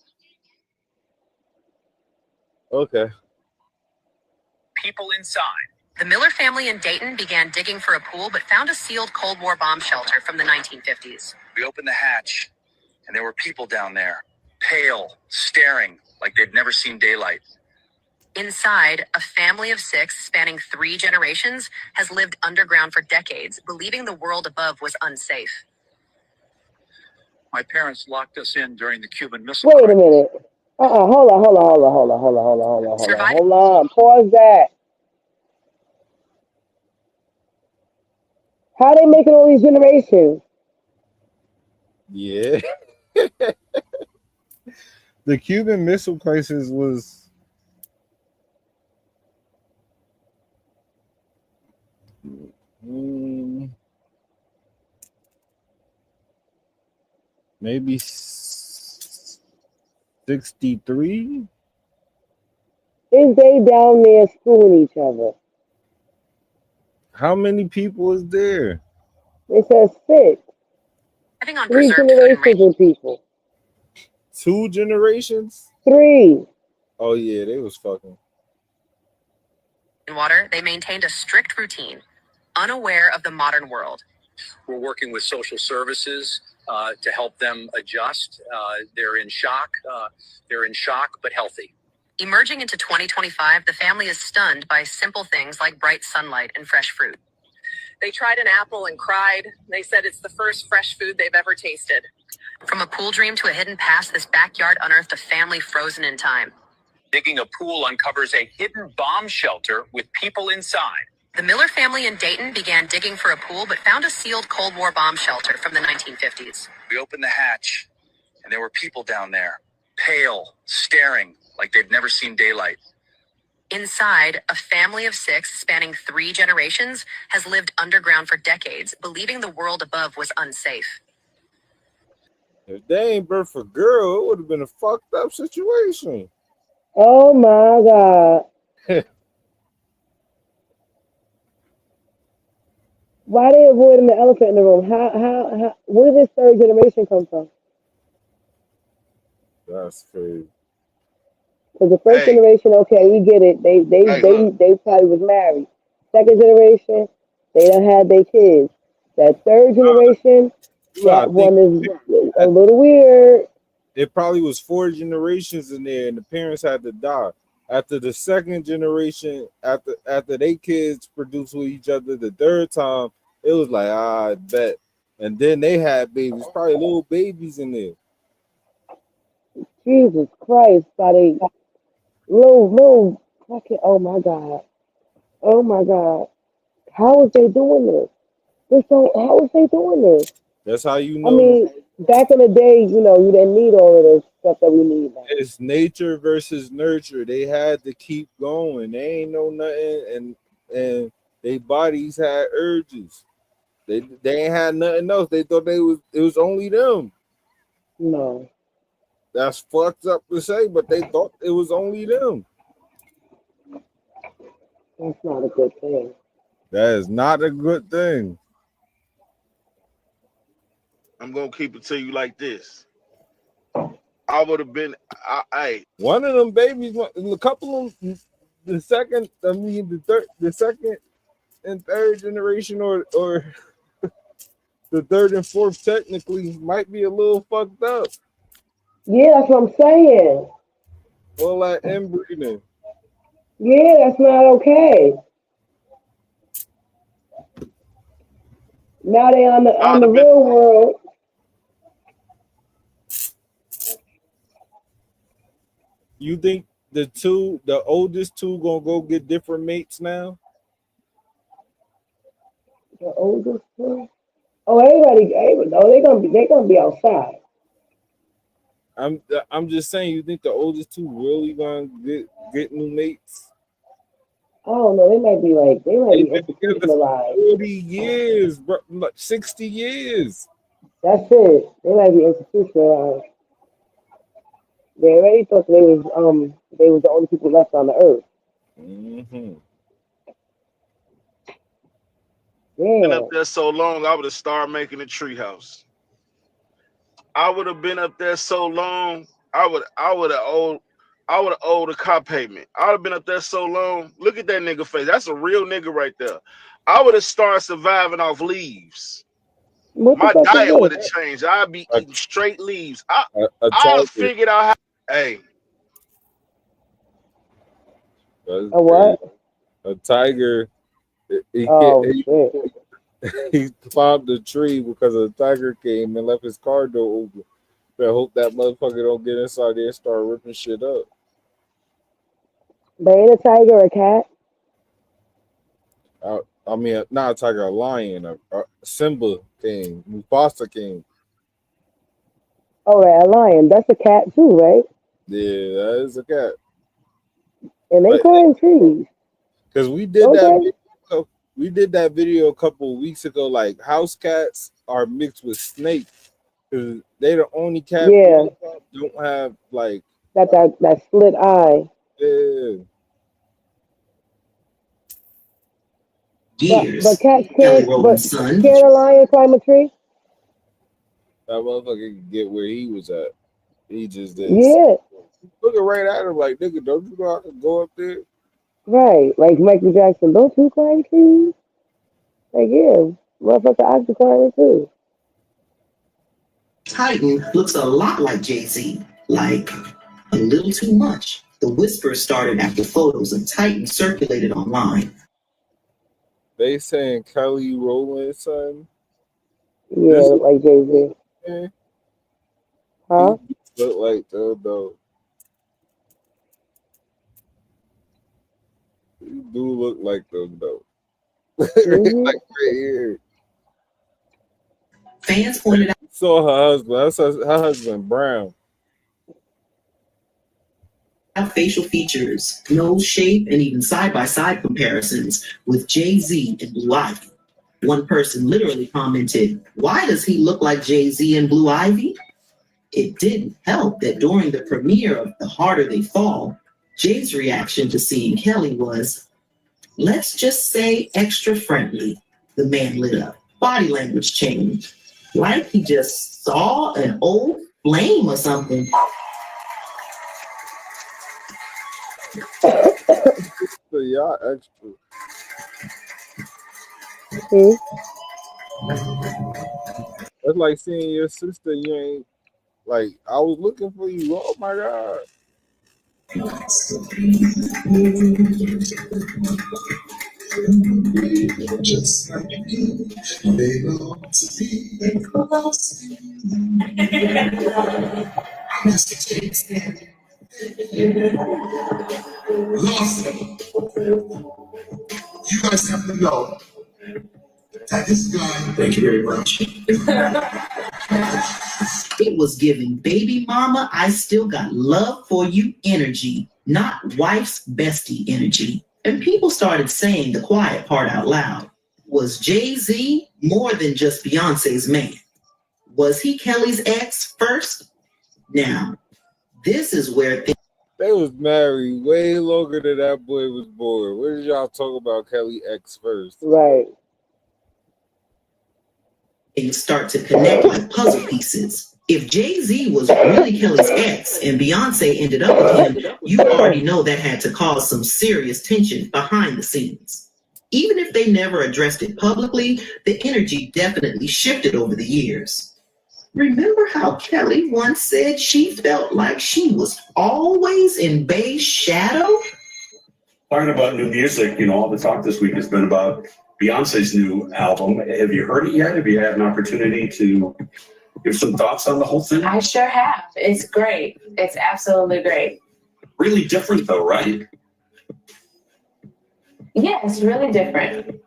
people inside. The Miller family in Dayton began digging for a pool, but found a sealed Cold War bomb shelter from the 1950s. We opened the hatch, and there were people down there, pale, staring like they'd never seen daylight. Inside, a family of 6 spanning 3 generations has lived underground for decades, believing the world above was unsafe. My parents locked us in during the Cuban Missile Wait a Crisis. minute. Hold on. Pause that. How they making all these generations? Yeah. The Cuban Missile Crisis was maybe 63. Is they down there schooling each other? How many people is there? It says 6. Living on 3 preserved food and generations of people. 2 generations? 3. Oh yeah, they was fucking. rainwater, they maintained a strict routine, unaware of the modern world. We're working with social services to help them adjust. They're in shock. But healthy. Emerging into 2025, the family is stunned by simple things like bright sunlight and fresh fruit. They tried an apple and cried. They said it's the first fresh food they've ever tasted. From a pool dream to a hidden past, this backyard unearthed a family frozen in time. Digging a pool uncovers a hidden bomb shelter with people inside. The Miller family in Dayton began digging for a pool, but found a sealed Cold War bomb shelter from the 1950s. We opened the hatch, and there were people down there, pale, staring like they'd never seen daylight. Inside, a family of 6 spanning 3 generations has lived underground for decades, believing the world above was unsafe. If they ain't birthed a girl, it would have been a fucked up situation. Oh my God. Why they avoiding the elephant in the room? How where did this 3rd generation come from? That's crazy. Because the 1st generation, okay, we get it. They probably was married. 2nd generation, they done had their kids. That 3rd generation, that one is a little weird. It probably was 4 generations in there, and the parents had to die. After the 2nd generation, after they kids produced with each other the 3rd time, it was like, I bet. And then they had babies, probably little babies in there. Jesus Christ, buddy. Little fucking, oh my God. Oh my God. How is they doing this? How is they doing this? That's how you know. I mean, back in the day, you didn't need all of this stuff that we need now. It's nature versus nurture. They had to keep going. They ain't know nothing, and their bodies had urges. They ain't had nothing else. They thought it was only them. No. That's fucked up to say, but they thought it was only them. That's not a good thing. That is not a good thing. I'm gonna keep it to you like this. I would have been, one of them babies, a couple of them, the second and 3rd generation, or the 3rd and 4th technically might be a little fucked up. Yeah, that's what I'm saying. All that inbreeding. Yeah, that's not okay. Now they on the real world. You think the oldest two gonna go get different mates now? The oldest two? Oh, everybody, they're gonna be outside. I'm just saying, you think the oldest two really gonna get new mates? I don't know. They might be institutionalized. 40 years, bro, 60 years. That's it. They might be institutionalized. They already thought they was the only people left on the earth. Mm-hmm. Been Yeah. up there so long, I would have started making a treehouse. I would have been up there so long, I would have owed a car payment. I would have been up there so long. Look at that nigga face. That's a real nigga right there. I would have started surviving off leaves. What the My fuck is diet would have this? changed. I'd be A, eating straight leaves. a I tiger. figured out how. Hey, That's A crazy. what? A tiger. He can't. Oh shit. He climbed the tree because a tiger came and left his car door open. I hope that motherfucker don't get inside there and start ripping shit up. But ain't a tiger a cat? I mean, not a tiger, a lion, a Simba king, Mufasa king. Oh, right, a lion. That's a cat too, right? Yeah, that is a cat. And they But climb trees. because we did Don't that they? video, a couple of weeks ago. Like house cats are mixed with snakes because they're the only cat Yeah. breed that don't have like That split eye. yeah. But Years. cats Kelly can't. But Rowland's son. can a lion climb a tree? That motherfucker can get where he was at. He just didn't. Yeah. Looking right at him like, nigga, don't you know how to go up there? Right. Like Michael Jackson. Don't you climb trees? Like yeah, motherfucker, I can climb it too. Titan looks a lot like Jay-Z, like a little too much. The whisper started after photos of Titan circulated online. They saying Kelly Rowland's son. Yeah, This like Jay-Z. man, Huh? he look like though. He do look like them though. Mm-hmm. Like right here. Fans pointed out Saw her husband. That's her husband, Brown. facial features, nose shape, and even side-by-side comparisons with Jay-Z and Blue Ivy. One person literally commented, "Why does he look like Jay-Z and Blue Ivy?" It didn't help that during the premiere of The Harder They Fall, Jay's reaction to seeing Kelly was, let's just say extra friendly. The man lit up. Body language changed. Like he just saw an old flame or something. So y'all extra. That's like seeing your sister. You ain't like I was looking for you. Oh my god. Just like you, they want to be close. Lawson, you guys have to know that this guy. Thank you very much. It was giving baby mama, I still got love for you energy, not wife's bestie energy. And people started saying the quiet part out loud. Was Jay-Z more than just Beyonce's man? Was he Kelly's ex first? Now, this is where They was married way longer than that boy was born. What did y'all talk about Kelly X first? Right. things start to connect like puzzle pieces. If Jay-Z was really Kelly's ex and Beyonce ended up with him, you already know that had to cause some serious tension behind the scenes. Even if they never addressed it publicly, the energy definitely shifted over the years. Remember how Kelly once said she felt like she was always in Bay's shadow? Talking about new music, all the talk this week has been about Beyonce's new album. Have you heard it yet? Have you had an opportunity to give some thoughts on the whole thing? I sure have. It's great. It's absolutely great. Really different though, right? Yeah, it's really different.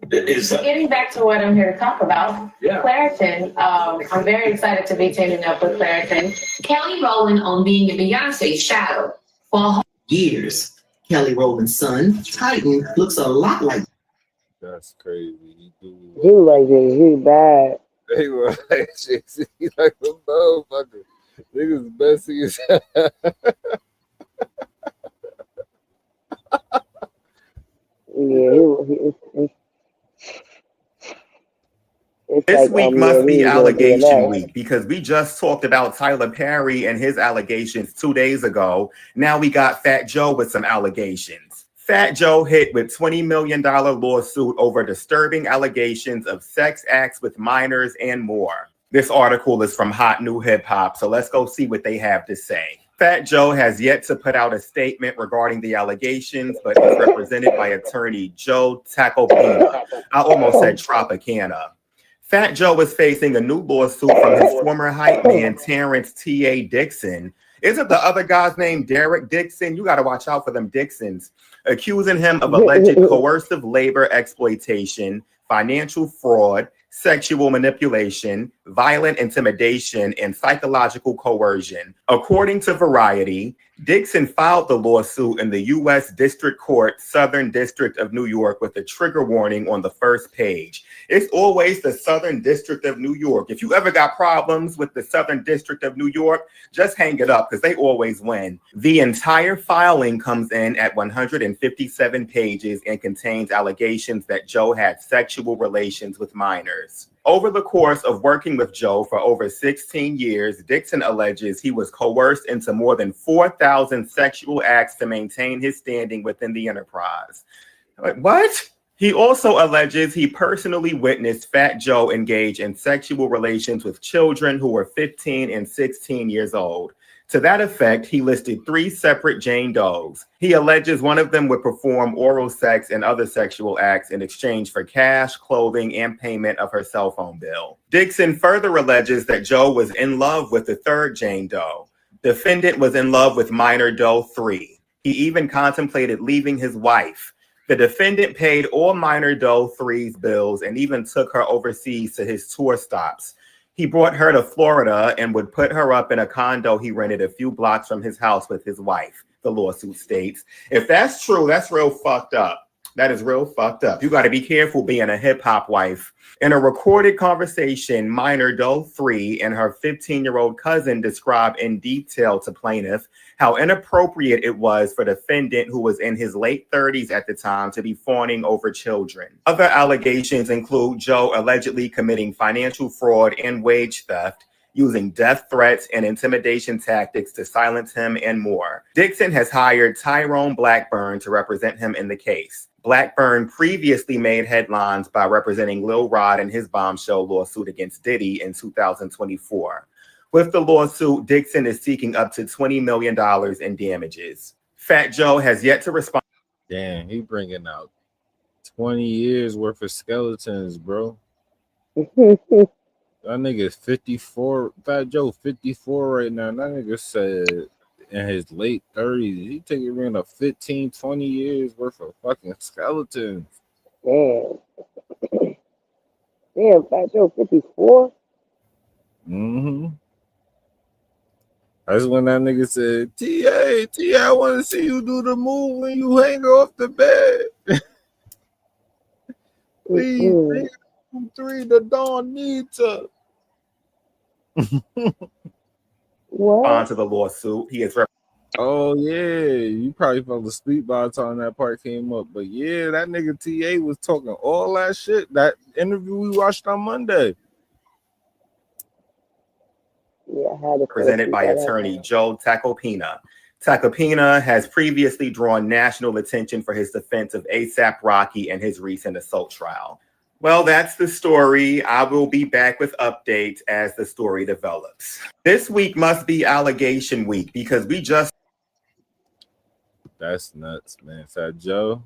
Getting back to what I'm here to talk about, Claritin. I'm very excited to be teaming up with Claritin. Kelly Rowland on being in Beyonce's shadow for years. Kelly Rowland's son, Titan, looks a lot like. That's crazy. He like it. He bad. He was like Jay-Z, like a motherfucker. Niggas messy as hell. This like, week must we be ain't gonna do allegation enough. week because we just talked about Tyler Perry and his allegations 2 days ago. Now we got Fat Joe with some allegations. Fat Joe hit with $20 million lawsuit over disturbing allegations of sex acts with minors and more. This article is from Hot New Hip Hop, so let's go see what they have to say. Fat Joe has yet to put out a statement regarding the allegations, but is represented by attorney Joe Tacopina. I almost said Tropicana. Fat Joe is facing a new lawsuit from his former hype man, Terrence T.A. Dixon. Isn't the other guy's name Derek Dixon? You got to watch out for them Dixons. Accusing him of alleged coercive labor exploitation, financial fraud, sexual manipulation, violent intimidation, and psychological coercion. According to Variety, Dixon filed the lawsuit in the U.S. District Court, Southern District of New York, with a trigger warning on the first page. It's always the Southern District of New York. If you ever got problems with the Southern District of New York, just hang it up because they always win. The entire filing comes in at 157 pages and contains allegations that Joe had sexual relations with minors. Over the course of working with Joe for over 16 years, Dixon alleges he was coerced into more than 4,000 sexual acts to maintain his standing within the enterprise. What? He also alleges he personally witnessed Fat Joe engage in sexual relations with children who were 15 and 16 years old. To that effect, he listed 3 separate Jane Does. He alleges one of them would perform oral sex and other sexual acts in exchange for cash, clothing, and payment of her cell phone bill. Dixon further alleges that Joe was in love with the 3rd Jane Doe. Defendant was in love with minor Doe 3. He even contemplated leaving his wife. The defendant paid all minor Doe 3's bills and even took her overseas to his tour stops. He brought her to Florida and would put her up in a condo he rented a few blocks from his house with his wife, the lawsuit states. If that's true, that's real fucked up. That is real fucked up. You got to be careful being a hip-hop wife. In a recorded conversation, minor Doe 3 and her 15-year-old cousin described in detail to plaintiff how inappropriate it was for defendant, who was in his late 30s at the time, to be fawning over children. Other allegations include Joe allegedly committing financial fraud and wage theft, using death threats and intimidation tactics to silence him, and more. Dixon has hired Tyrone Blackburn to represent him in the case. Blackburn previously made headlines by representing Lil Rod in his bombshell lawsuit against Diddy in 2024. With the lawsuit, Dixon is seeking up to $20 million in damages. Fat Joe has yet to respond. Damn, he bringing out 20 years worth of skeletons, bro. That nigga's 54. Fat Joe 54 right now. That nigga said in his late 30s, he taking around 15, 20 years worth of fucking skeletons. Damn. Damn, Fat Joe 54? Mm-hmm. That's when that nigga said, T.A., I want to see you do the move when you hang off the bed. Please, nigga, 3, the dawn need to. What? On to the lawsuit. He is. Oh, yeah. You probably fell asleep by the time that part came up. But yeah, that nigga T.A. was talking all that shit. That interview we watched on Monday. Yeah, I had to Presented by attorney Joe Tacopina. Tacopina has previously drawn national attention for his defense of A$AP Rocky and his recent assault trial. Well, that's the story. I will be back with updates as the story develops. This week must be allegation week because we just... That's nuts, man. Fat Joe.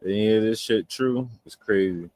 Any of this shit true? It's crazy.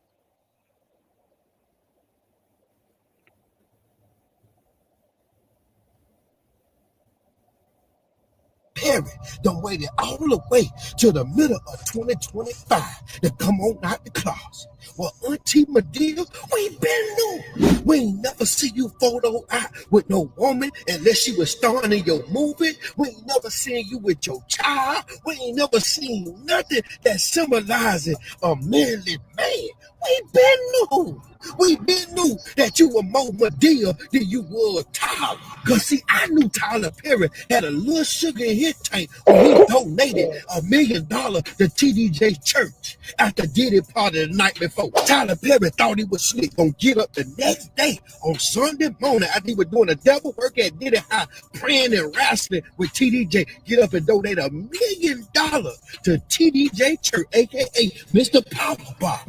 Perry done waited all the way to the middle of 2025 to come on out the closet. Well, Auntie Medea, we been known. We ain't never see you photo out with no woman unless she was starring in your movie. We ain't never seen you with your child. We ain't never seen nothing that symbolizes a manly man. We been known. We been knew that you were more Madea than you were Tyler. Cause see, I knew Tyler Perry had a little sugar in his tank when he donated $1 million to TDJ Church after Diddy party the night before. Tyler Perry thought he was slick, gonna get up the next day on Sunday morning after he was doing a devil work at Diddy High, praying and wrestling with TDJ, get up and donate $1 million to TDJ Church, aka Mr. Papa Bob.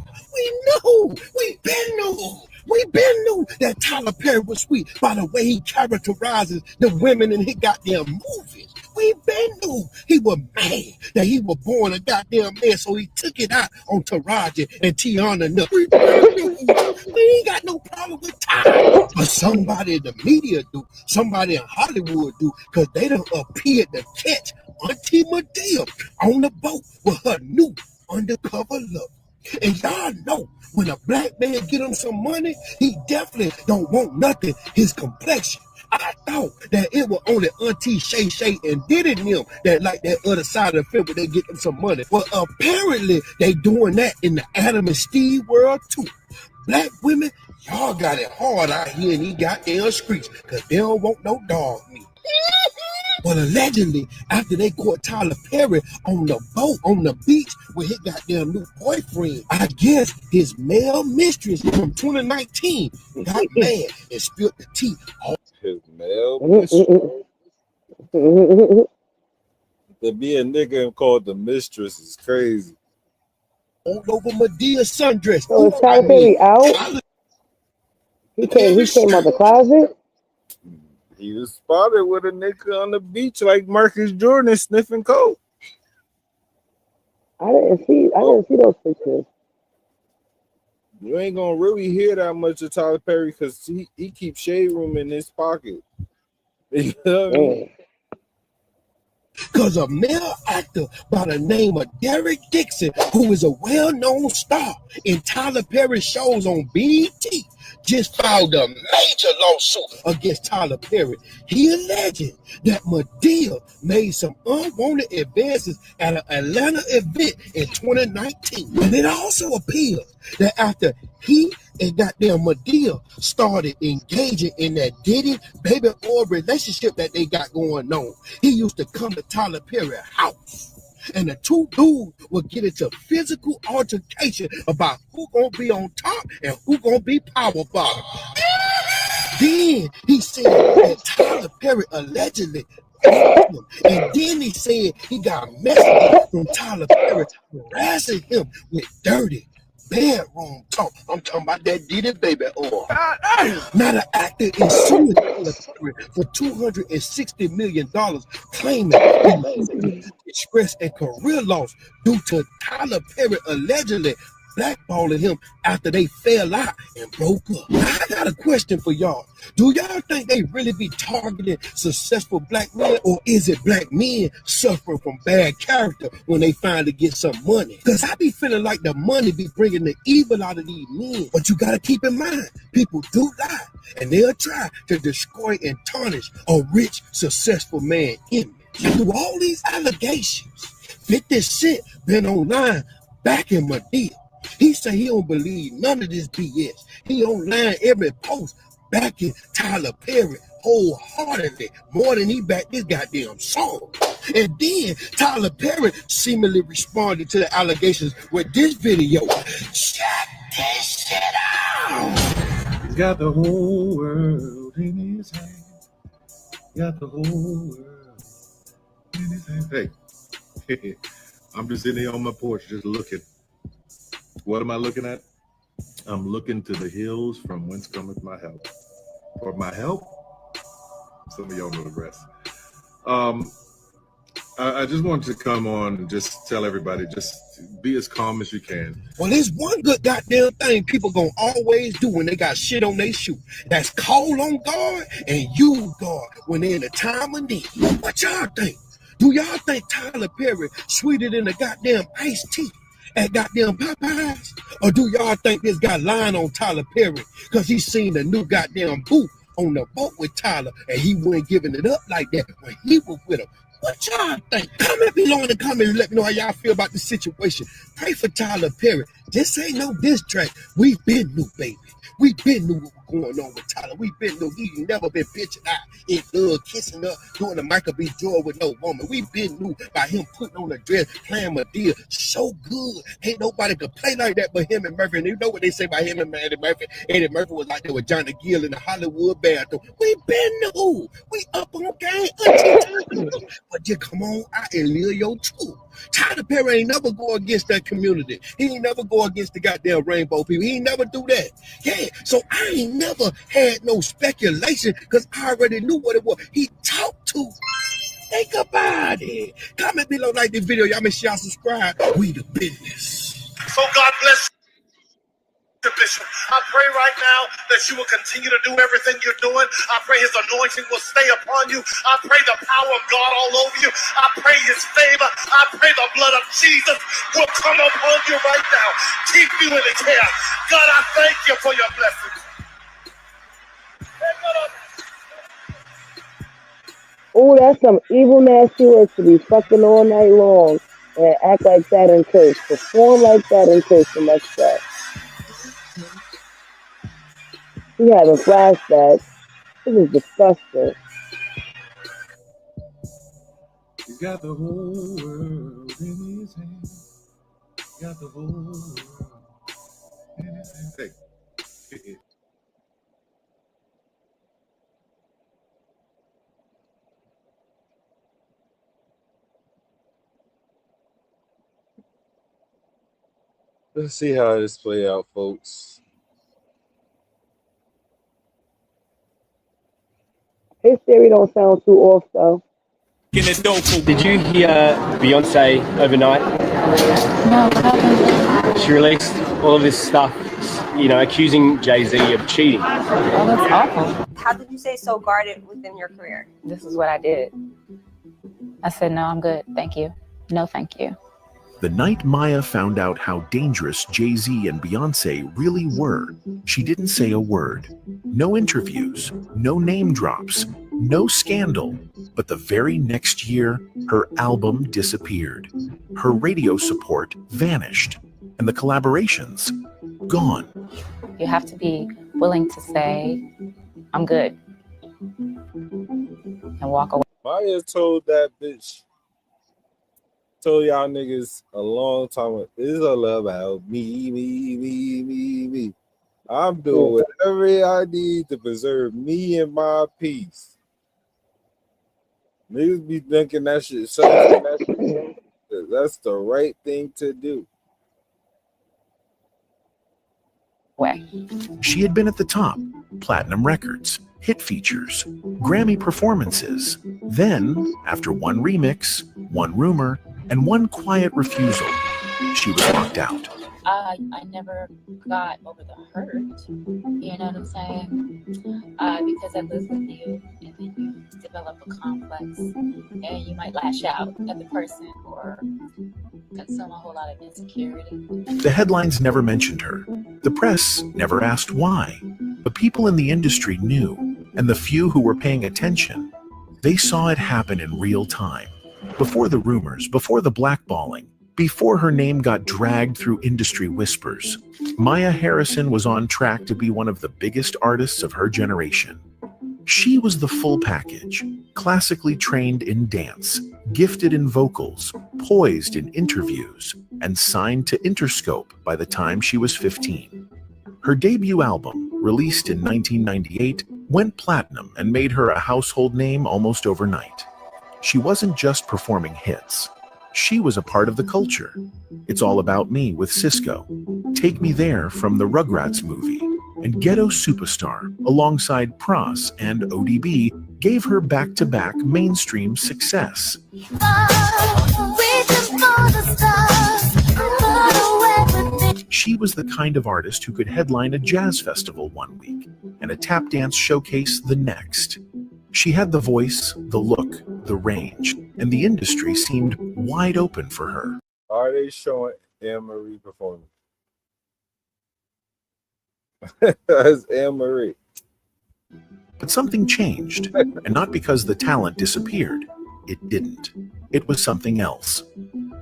We been knew that Tyler Perry was sweet by the way he characterizes the women in his goddamn movies. We been knew he was mad that he was born a goddamn man, so he took it out on Taraji and Tiana. We been knew. We ain't got no problem with Tyler. But somebody in the media do, somebody in Hollywood do, because they done appeared to catch Auntie Madea on the boat with her new undercover look. And y'all know when a black man get him some money, he definitely don't want nothing his complexion. I thought that it was only Auntie Shay Shay and Diddy and them that like that other side of the film when they get them some money. Well, apparently they doing that in the Adam and Steve world too. Black women, y'all got it hard out here in these goddamn streets because they don't want no dog meat. But allegedly, after they caught Tyler Perry on the boat, on the beach, with his goddamn new boyfriend, I guess his male mistress from 2019 got mad and spilled the tea. His male mistress. To be a nigga and called the mistress is crazy. All over Medea's sundress. So is Tyler Perry out? He came out the closet? He was spotted with a nigga on the beach like Marcus Jordan sniffing coke. I didn't see those pictures. You ain't gonna really hear that much of Tyler Perry because he keeps shade room in his pocket. You know what I mean? Because a male actor by the name of Derek Dixon, who is a well-known star in Tyler Perry shows on BET, just filed a major lawsuit against Tyler Perry. He alleged that Madea made some unwanted advances at an Atlanta event in 2019. And it also appears that after he and goddamn Madea started engaging in that Diddy baby oil relationship that they got going on, he used to come to Tyler Perry's house. And the two dudes would get into physical altercation about who gonna be on top and who gonna be power bottom. Then he said that Tyler Perry allegedly him. And then he said he got messages from Tyler Perry harassing him with dirty bedroom talk. I'm talking about that Diddy baby oil. Now the actor is suing Tyler Perry for $260 million, claiming distress and career loss due to Tyler Perry allegedly blackballing him after they fell out and broke up. Now, I got a question for y'all. Do y'all think they really be targeting successful black men, or is it black men suffering from bad character when they finally get some money? Because I be feeling like the money be bringing the evil out of these men. But you got to keep in mind, people do lie, and they'll try to destroy and tarnish a rich, successful man image. And through all these allegations, 50 Cent been online backing Madea. He say he don't believe none of this BS. He online every post backing Tyler Perry wholeheartedly, more than he backed this goddamn song. And then Tyler Perry seemingly responded to the allegations with this video. Check this shit out. He's got the whole world in his hands. Got the whole world in his hands. Hey, I'm just sitting here on my porch just looking. What am I looking at? I'm looking to the hills from whence cometh my help. For my help? Some of y'all know the rest. I just wanted to come on and just tell everybody, just be as calm as you can. Well, there's one good goddamn thing people gonna always do when they got shit on their shoe. That's call on God and use God when they're in a time of need. What y'all think? Do y'all think Tyler Perry sweeter than the goddamn iced tea at goddamn Popeyes? Or do y'all think this guy lying on Tyler Perry because he seen the new goddamn booth on the boat with Tyler and he wasn't giving it up like that when he was with him? What y'all think? Comment below in the comments and let me know how y'all feel about the situation. Pray for Tyler Perry. This ain't no diss track. We been new, baby. We been knew what was going on with Tyler. We been knew he ain't never been bitching out in kissing up, doing the Michael B. Jordan with no woman. We been knew by him putting on a dress, playing Medea so good. Ain't nobody could play like that but him and Murphy. And you know what they say about him and Eddie Murphy? Eddie Murphy was like there with Johnny Gill in the Hollywood bathroom. We been knew. We up on game. But just come on out and live your truth. Tyler Perry ain't never go against that community. He ain't never go against the goddamn rainbow people. He ain't never do that. Yeah, so I ain't never had no speculation because I already knew what it was. He talked to. Think about it. Comment below, like this video. Y'all make sure y'all subscribe. We the business. So God bless you, Bishop. I pray right now that you will continue to do everything you're doing. I pray his anointing will stay upon you. I pray the power of God all over you. I pray his favor. I pray the blood of Jesus will come upon you right now. Keep you in his care. God, I thank you for your blessings. Oh, that's some evil, nasty work to be fucking all night long and act like that in church. Perform like that in church the next day. He having flashbacks. This is disgusting. He's got the whole world in his hands. Got the whole world in his hands. Hey. Let's see how this play out, folks. His theory don't sound too off though. Did you hear Beyonce overnight? No, what happened? She released all of this stuff, you know, accusing Jay-Z of cheating. Oh, that's awful. How did you stay so guarded within your career? This is what I did. I said, no, I'm good. Thank you. No, thank you. The night Maya found out how dangerous Jay-Z and Beyonce really were, she didn't say a word. No interviews, no name drops, no scandal. But the very next year, her album disappeared. Her radio support vanished. And the collaborations, gone. You have to be willing to say, I'm good. And walk away. Maya told that bitch, told y'all niggas a long time ago, it's all about me. I'm doing whatever I need to preserve me and my peace. Niggas be thinking that shit, that's the right thing to do. She had been at the top, platinum records, hit features, Grammy performances. Then, after one remix, one rumor, and one quiet refusal, she was locked out. I never got over the hurt, you know what I'm saying? Because I listened to you, and then you develop a complex, and you might lash out at the person or consume a whole lot of insecurity. The headlines never mentioned her. The press never asked why. But people in the industry knew, and the few who were paying attention, they saw it happen in real time. Before the rumors, before the blackballing, before her name got dragged through industry whispers, Maya Harrison was on track to be one of the biggest artists of her generation. She was the full package, classically trained in dance, gifted in vocals, poised in interviews, and signed to Interscope by the time she was 15. Her debut album, released in 1998, went platinum and made her a household name almost overnight. She wasn't just performing hits. She was a part of the culture. It's All About Me with Cisco, Take Me There from the Rugrats movie, and Ghetto Superstar, alongside Pras and ODB, gave her back-to-back mainstream success. She was the kind of artist who could headline a jazz festival one week and a tap dance showcase the next. She had the voice, the look, the range, and the industry seemed wide open for her. Are they showing Anne-Marie performing? That's Anne-Marie. But something changed, and not because the talent disappeared. it didn't. It was something else.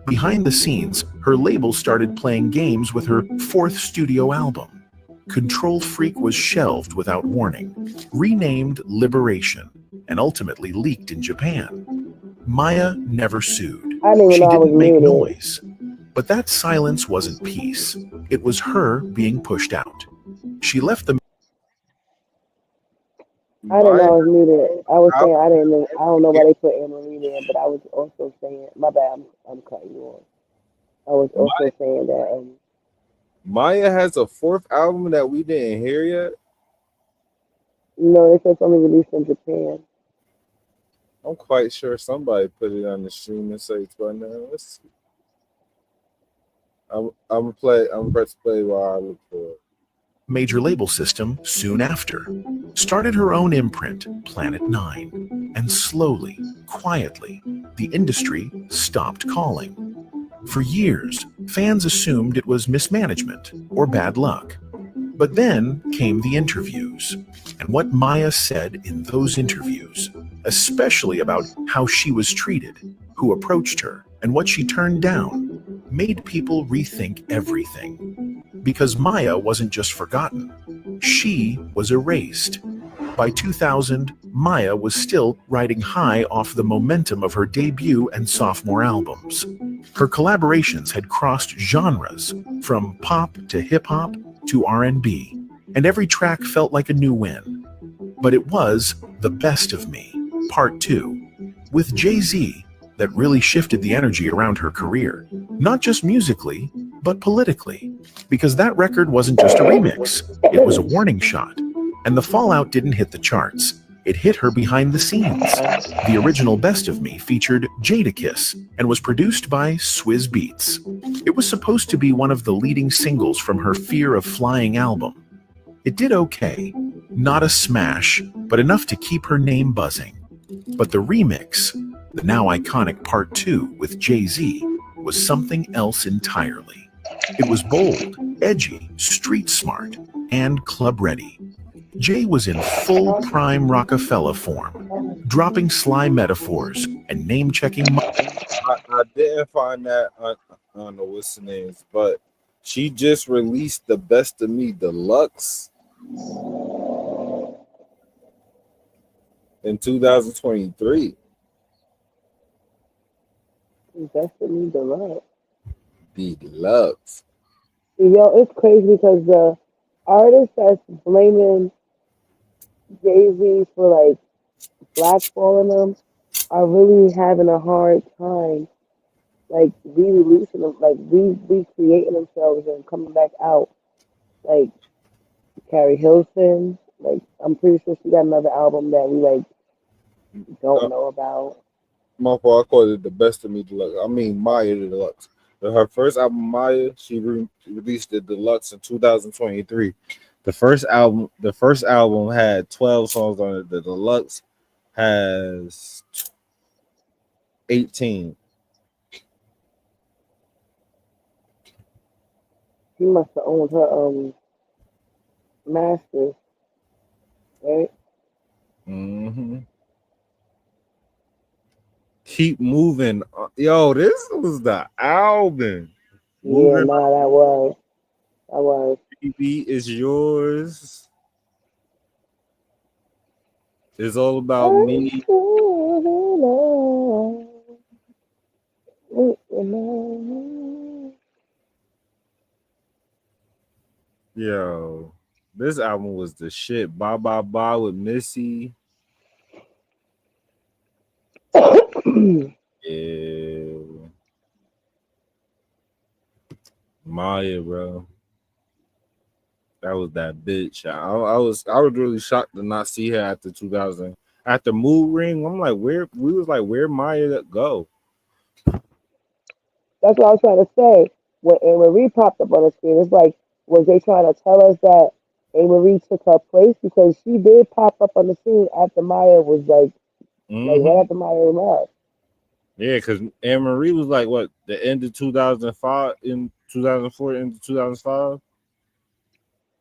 Behind the scenes, her label started playing games with her fourth studio album. Control Freak was shelved without warning, renamed Liberation, and ultimately leaked in Japan. Maya never sued. I didn't even She know I was didn't make muted. noise. But that silence wasn't peace. It was her being pushed out. She left the I didn't know I was muted. I was How- saying I didn't know. I don't know why they put Anne Marie there, but I was also saying my bad. I'm cutting you off. I was also saying that Maya has a fourth album that we didn't hear yet. they said it's only released in Japan. I'm quite sure somebody put it on the streaming sites by now. Let's see. I'm gonna press play while I look for it. major label system soon after. Started her own imprint, Planet 9. And slowly, quietly, the industry stopped calling. For years, fans assumed it was mismanagement or bad luck. But then came the interviews, and what Maya said in those interviews, especially about how she was treated, who approached her, and what she turned down, made people rethink everything. Because Maya wasn't just forgotten, she was erased. By 2000, Maya was still riding high off the momentum of her debut and sophomore albums. Her collaborations had crossed genres, from pop to hip-hop to R&B, and every track felt like a new win. But it was The Best of Me, Part 2, with Jay-Z, that really shifted the energy around her career, not just musically, but politically, because that record wasn't just a remix, it was a warning shot, and the fallout didn't hit the charts. It hit her behind the scenes. The original Best of Me featured Jadakiss and was produced by Swizz Beatz. It was supposed to be one of the leading singles from her Fear of Flying album. It did okay, not a smash, but enough to keep her name buzzing. But the remix, the now iconic Part 2 with Jay-Z, was something else entirely. It was bold, edgy, street smart, and club ready. Jay was in full prime Rockefeller form, dropping sly metaphors and name-checking. I didn't find that. I don't know what's the names, but she just released the Best of Me Deluxe in 2023. Best of Me Deluxe. Deluxe. Yo, it's crazy because the artists that's blaming Jay-Z for like blackballing them are really having a hard time like re-releasing them, like recreating themselves and coming back out. Like Carrie Hilson, like I'm pretty sure she got another album that we like don't know about. My fault, I called it the Best of Me Deluxe. I mean Maya the Deluxe. Her first album, Maya, she released the Deluxe in 2023. The first album had 12 songs on it. The Deluxe has 18. She must have owned her masters, right? Mm-hmm. Keep Moving. Yo, this was the album. Yeah, that was. Baby Is Yours. It's all about me. Yo, this album was the shit. Bye Bye Bye with Missy. Yeah. Maya, bro. That was that bitch. I was really shocked to not see her after 2000. After Mood Ring, I'm like, where Maya go? That's what I was trying to say. When Anne Marie popped up on the screen, it's like, was they trying to tell us that Anne Marie took her place? Because she did pop up on the scene after Maya was like right after Maya left. Yeah, because Anne Marie was like what, the end of 2005, in 2004 into 2005,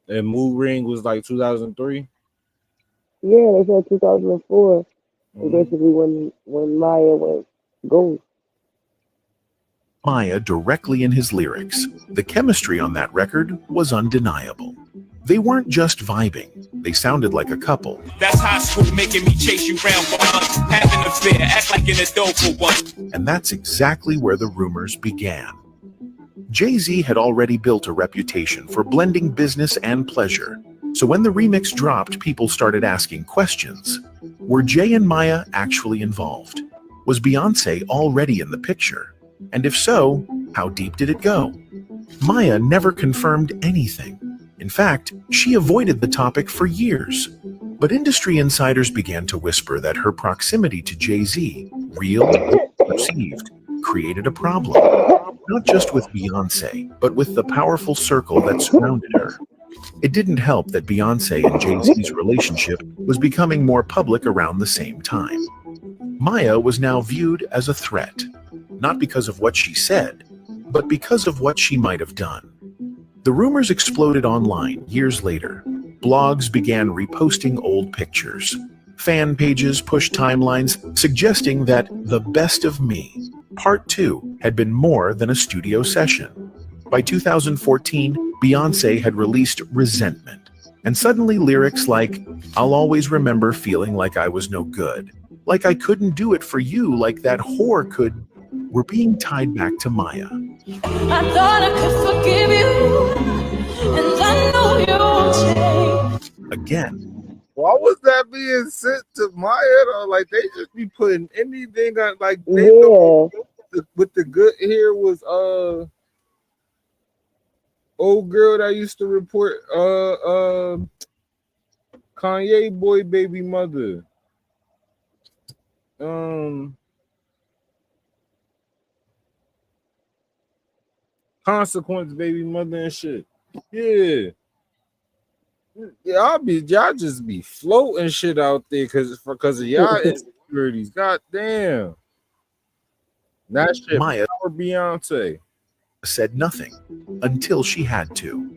and Mood Ring was like 2003. Yeah, they said 2004. And basically, when Maya went ghost. Maya directly in his lyrics. The chemistry on that record was undeniable. They weren't just vibing, they sounded like a couple. That's high school making me chase you round for months, having an affair, act like an adult for once. And that's exactly where the rumors began. Jay-Z had already built a reputation for blending business and pleasure. So when the remix dropped, people started asking questions. Were Jay and Maya actually involved? Was Beyonce already in the picture? And if so, how deep did it go? Maya never confirmed anything. In fact, she avoided the topic for years. But industry insiders began to whisper that her proximity to Jay-Z, real or perceived, created a problem. Not just with Beyonce, but with the powerful circle that surrounded her. It didn't help that Beyonce and Jay-Z's relationship was becoming more public around the same time. Maya was now viewed as a threat, not because of what she said, but because of what she might have done. The rumors exploded online years later. Blogs began reposting old pictures. Fan pages pushed timelines suggesting that The Best of Me, Part 2, had been more than a studio session. By 2014, Beyonce had released Resentment, and suddenly lyrics like, "I'll always remember feeling like I was no good, like I couldn't do it for you like that whore could," were being tied back to Maya. I thought I could forgive you, and I know you won't change. Again. Why was that being sent to Maya though? Like they just be putting anything on, like they with the good hair was old girl that used to report Kanye boy baby mother. Consequence baby mother and shit. Yeah, y'all just be floating shit out there because of y'all insecurities. God damn. That shit Maya power Beyonce said nothing until she had to.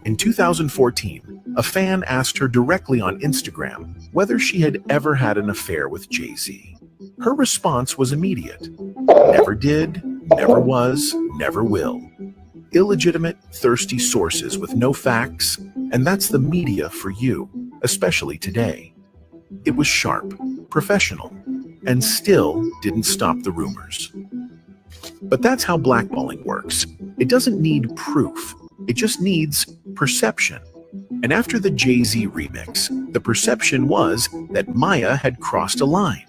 In 2014, a fan asked her directly on Instagram whether she had ever had an affair with Jay-Z. Her response was immediate. Never did, never was, never will. Illegitimate, thirsty sources with no facts, and that's the media for you, especially today. It was sharp, professional, and still didn't stop the rumors. But that's how blackballing works. It doesn't need proof. It just needs perception. And after the Jay-Z remix, the perception was that Maya had crossed a line.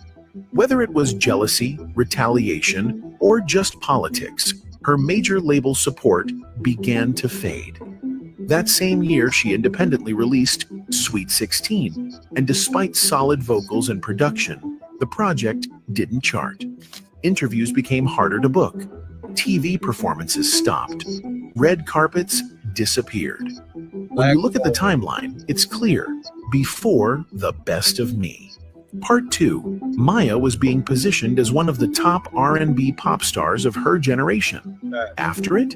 Whether it was jealousy, retaliation, or just politics, her major label support began to fade. That same year, she independently released Sweet 16, and despite solid vocals and production, the project didn't chart. Interviews became harder to book. TV performances stopped. Red carpets disappeared. When you look at the timeline, it's clear. Before The Best of Me, Part 2, Maya was being positioned as one of the top R&B pop stars of her generation. After it,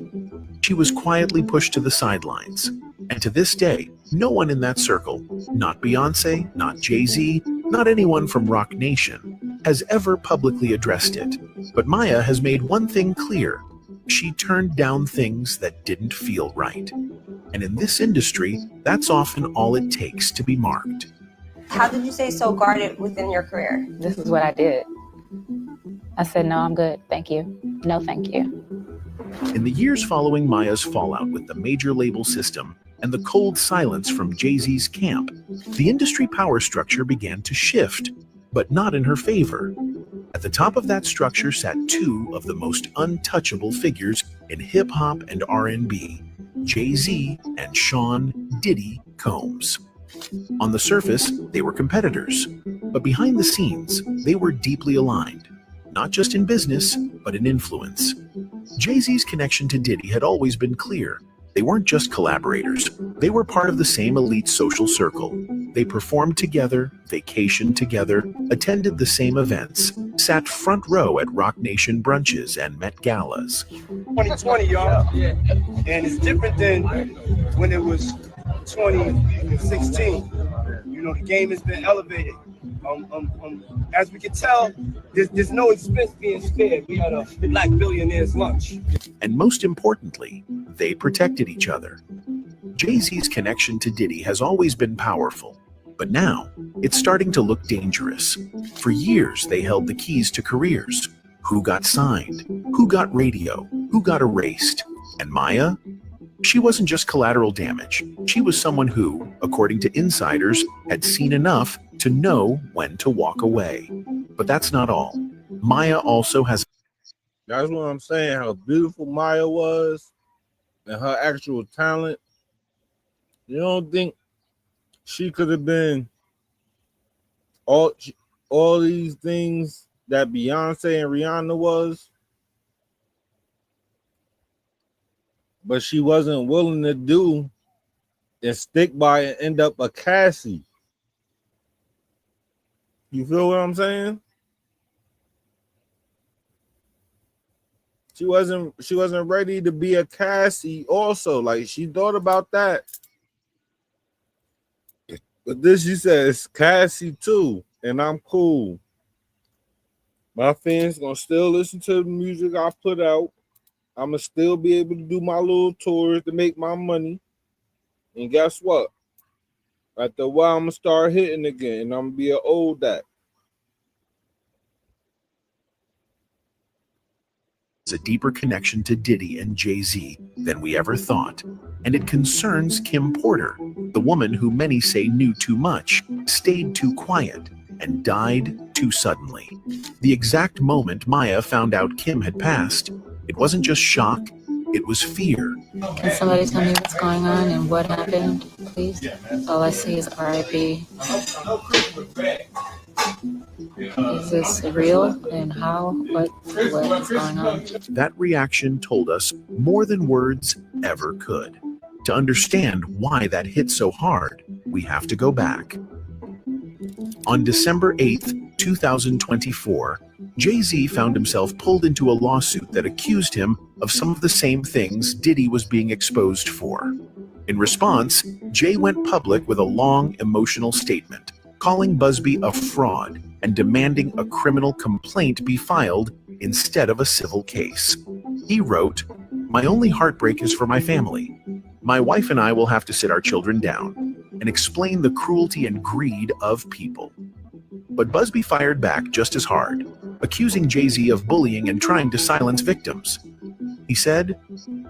she was quietly pushed to the sidelines. And to this day, no one in that circle, not Beyonce, not Jay-Z, not anyone from Rock Nation, has ever publicly addressed it. But Maya has made one thing clear. She turned down things that didn't feel right. And in this industry, that's often all it takes to be marked. How did you stay so guarded within your career? This is what I did. I said, no, I'm good. Thank you. No, thank you. In the years following Maya's fallout with the major label system and the cold silence from Jay-Z's camp, the industry power structure began to shift, but not in her favor. At the top of that structure sat two of the most untouchable figures in hip-hop and R&B, Jay-Z and Sean Diddy Combs. On the surface, they were competitors, but behind the scenes, they were deeply aligned, not just in business, but in influence. Jay-Z's connection to Diddy had always been clear. They weren't just collaborators. They were part of the same elite social circle. They performed together, vacationed together, attended the same events, sat front row at Rock Nation brunches and Met galas. 2020, y'all. And it's different than when it was 2016. You the game has been elevated. As we can tell, there's no expense being spared. We had a Black billionaire's lunch. And most importantly, they protected each other. Jay-Z's connection to Diddy has always been powerful, but now it's starting to look dangerous. For years, they held the keys to careers. Who got signed? Who got radio? Who got erased? And Maya? She wasn't just collateral damage. She was someone who, according to insiders, had seen enough to know when to walk away. But that's not all. Maya also has... That's what I'm saying, how beautiful Maya was and her actual talent. You don't think she could have been all these things that Beyonce and Rihanna was? But she wasn't willing to do and stick by and end up a Cassie. You feel what I'm saying? She wasn't ready to be a Cassie also. Like, she thought about that. But then she said it's Cassie too, and I'm cool. My fans gonna still listen to the music I put out. I'ma still be able to do my little tours to make my money. And guess what? After a while, I'm gonna start hitting again, and I'm gonna be an old act. A deeper connection to Diddy and Jay-Z than we ever thought. And it concerns Kim Porter, the woman who many say knew too much, stayed too quiet, and died too suddenly. The exact moment Maya found out Kim had passed, it wasn't just shock, it was fear. Can somebody tell me what's going on and what happened, please? All I see is RIP. Is this real? And how? What is going on? That reaction told us more than words ever could. To understand why that hit so hard, we have to go back. On December 8th, 2024, Jay-Z found himself pulled into a lawsuit that accused him of some of the same things Diddy was being exposed for. In response, Jay went public with a long, emotional statement, calling Busby a fraud and demanding a criminal complaint be filed instead of a civil case. He wrote, "My only heartbreak is for my family. My wife and I will have to sit our children down and explain the cruelty and greed of people." But Busby fired back just as hard, accusing Jay-Z of bullying and trying to silence victims. He said,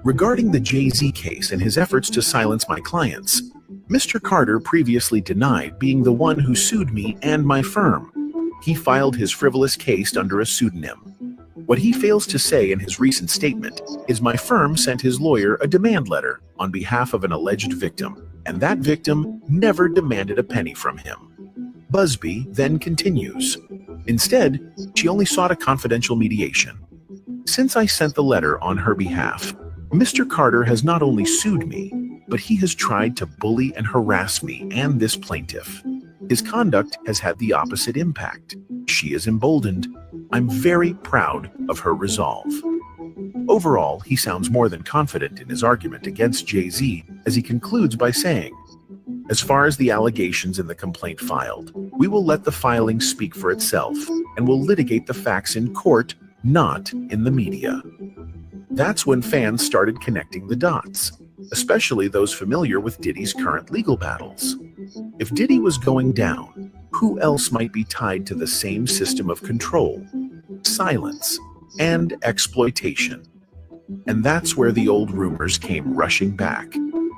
"Regarding the Jay-Z case and his efforts to silence my clients, Mr. Carter previously denied being the one who sued me and my firm. He filed his frivolous case under a pseudonym. What he fails to say in his recent statement is my firm sent his lawyer a demand letter on behalf of an alleged victim, and that victim never demanded a penny from him." Busby then continues, "Instead, she only sought a confidential mediation. Since I sent the letter on her behalf, Mr. Carter has not only sued me, but he has tried to bully and harass me and this plaintiff. His conduct has had the opposite impact. She is emboldened. I'm very proud of her resolve." Overall, he sounds more than confident in his argument against Jay-Z as he concludes by saying, "As far as the allegations in the complaint filed, we will let the filing speak for itself and will litigate the facts in court, not in the media." That's when fans started connecting the dots, especially those familiar with Diddy's current legal battles. If Diddy was going down, who else might be tied to the same system of control, silence, and exploitation? And that's where the old rumors came rushing back.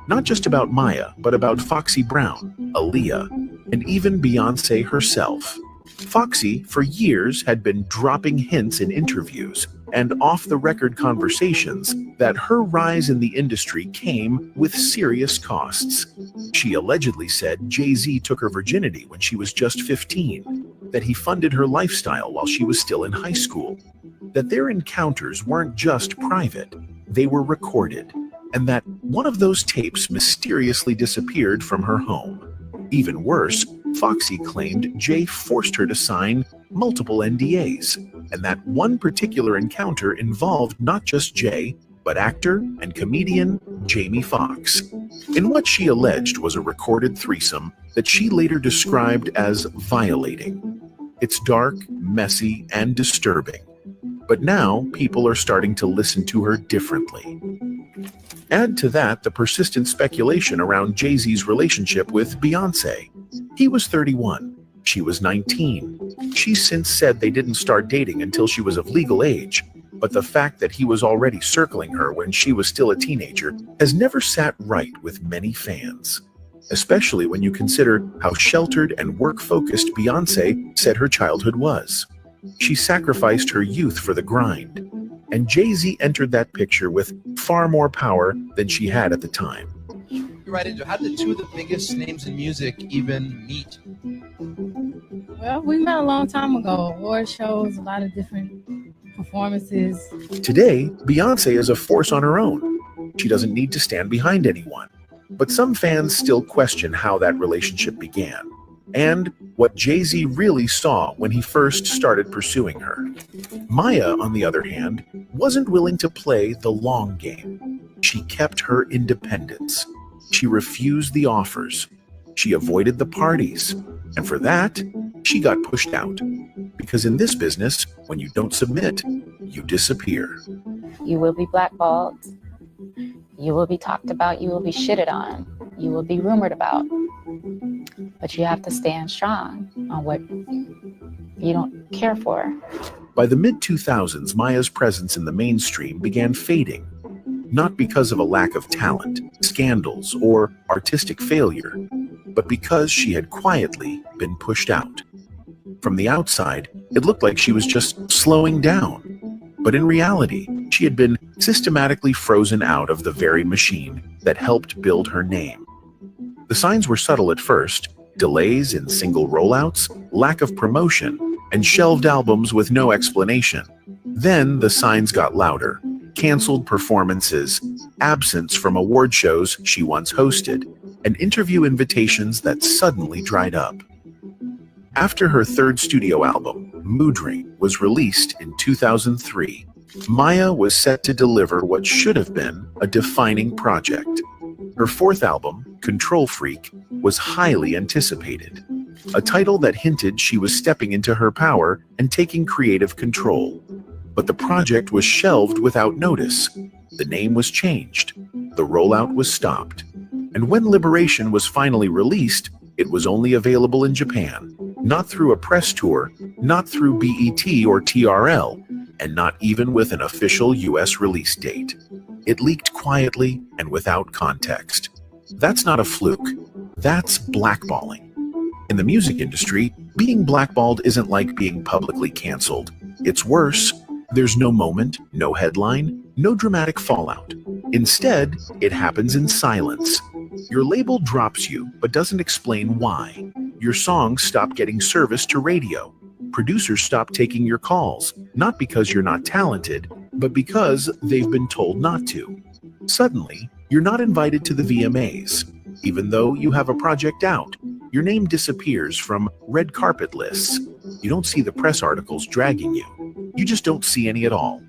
Not just about Maya, but about Foxy Brown, Aaliyah, and even Beyonce herself. Foxy, for years, had been dropping hints in interviews and off-the-record conversations that her rise in the industry came with serious costs. She allegedly said Jay-Z took her virginity when she was just 15, that he funded her lifestyle while she was still in high school, that their encounters weren't just private, they were recorded, and that one of those tapes mysteriously disappeared from her home. Even worse, Foxy claimed Jay forced her to sign multiple NDAs, and that one particular encounter involved not just Jay, but actor and comedian Jamie Foxx, in what she alleged was a recorded threesome that she later described as violating. It's dark, messy, and disturbing, but now people are starting to listen to her differently. Add to that the persistent speculation around Jay-Z's relationship with Beyoncé. He was 31. She was 19. She's since said they didn't start dating until she was of legal age, but the fact that he was already circling her when she was still a teenager has never sat right with many fans, especially when you consider how sheltered and work-focused Beyoncé said her childhood was. She sacrificed her youth for the grind, and Jay-Z entered that picture with far more power than she had at the time. Right into how did two of the biggest names in music even meet? Well, we met a long time ago. Award shows, a lot of different performances. Today, Beyoncé is a force on her own. She doesn't need to stand behind anyone. But some fans still question how that relationship began, and what Jay-Z really saw when he first started pursuing her. Maya, on the other hand, wasn't willing to play the long game. She kept her independence. She refused the offers. She avoided the parties. And for that, she got pushed out. Because in this business, when you don't submit, you disappear. You will be blackballed. You will be talked about. You will be shitted on. You will be rumored about. But you have to stand strong on what you don't care for. By the mid-2000s, Maya's presence in the mainstream began fading. Not because of a lack of talent, scandals, or artistic failure, but because she had quietly been pushed out. From the outside, it looked like she was just slowing down. But in reality, she had been systematically frozen out of the very machine that helped build her name. The signs were subtle at first: delays in single rollouts, lack of promotion, and shelved albums with no explanation. Then the signs got louder: canceled performances, absence from award shows she once hosted, and interview invitations that suddenly dried up. After her third studio album, Mood Ring, was released in 2003, Maya was set to deliver what should have been a defining project. Her fourth album, Control Freak, was highly anticipated, a title that hinted she was stepping into her power and taking creative control. But the project was shelved without notice. The name was changed. The rollout was stopped. And when Liberation was finally released, it was only available in Japan, not through a press tour, not through BET or TRL, and not even with an official US release date. It leaked quietly and without context. That's not a fluke. That's blackballing. In the music industry, being blackballed isn't like being publicly canceled. It's worse. There's no moment, no headline, no dramatic fallout. Instead, it happens in silence. Your label drops you, but doesn't explain why. Your songs stop getting service to radio. Producers stop taking your calls, not because you're not talented, but because they've been told not to. Suddenly, you're not invited to the VMAs. Even though you have a project out, your name disappears from red carpet lists. You don't see the press articles dragging you. You just don't see any at all.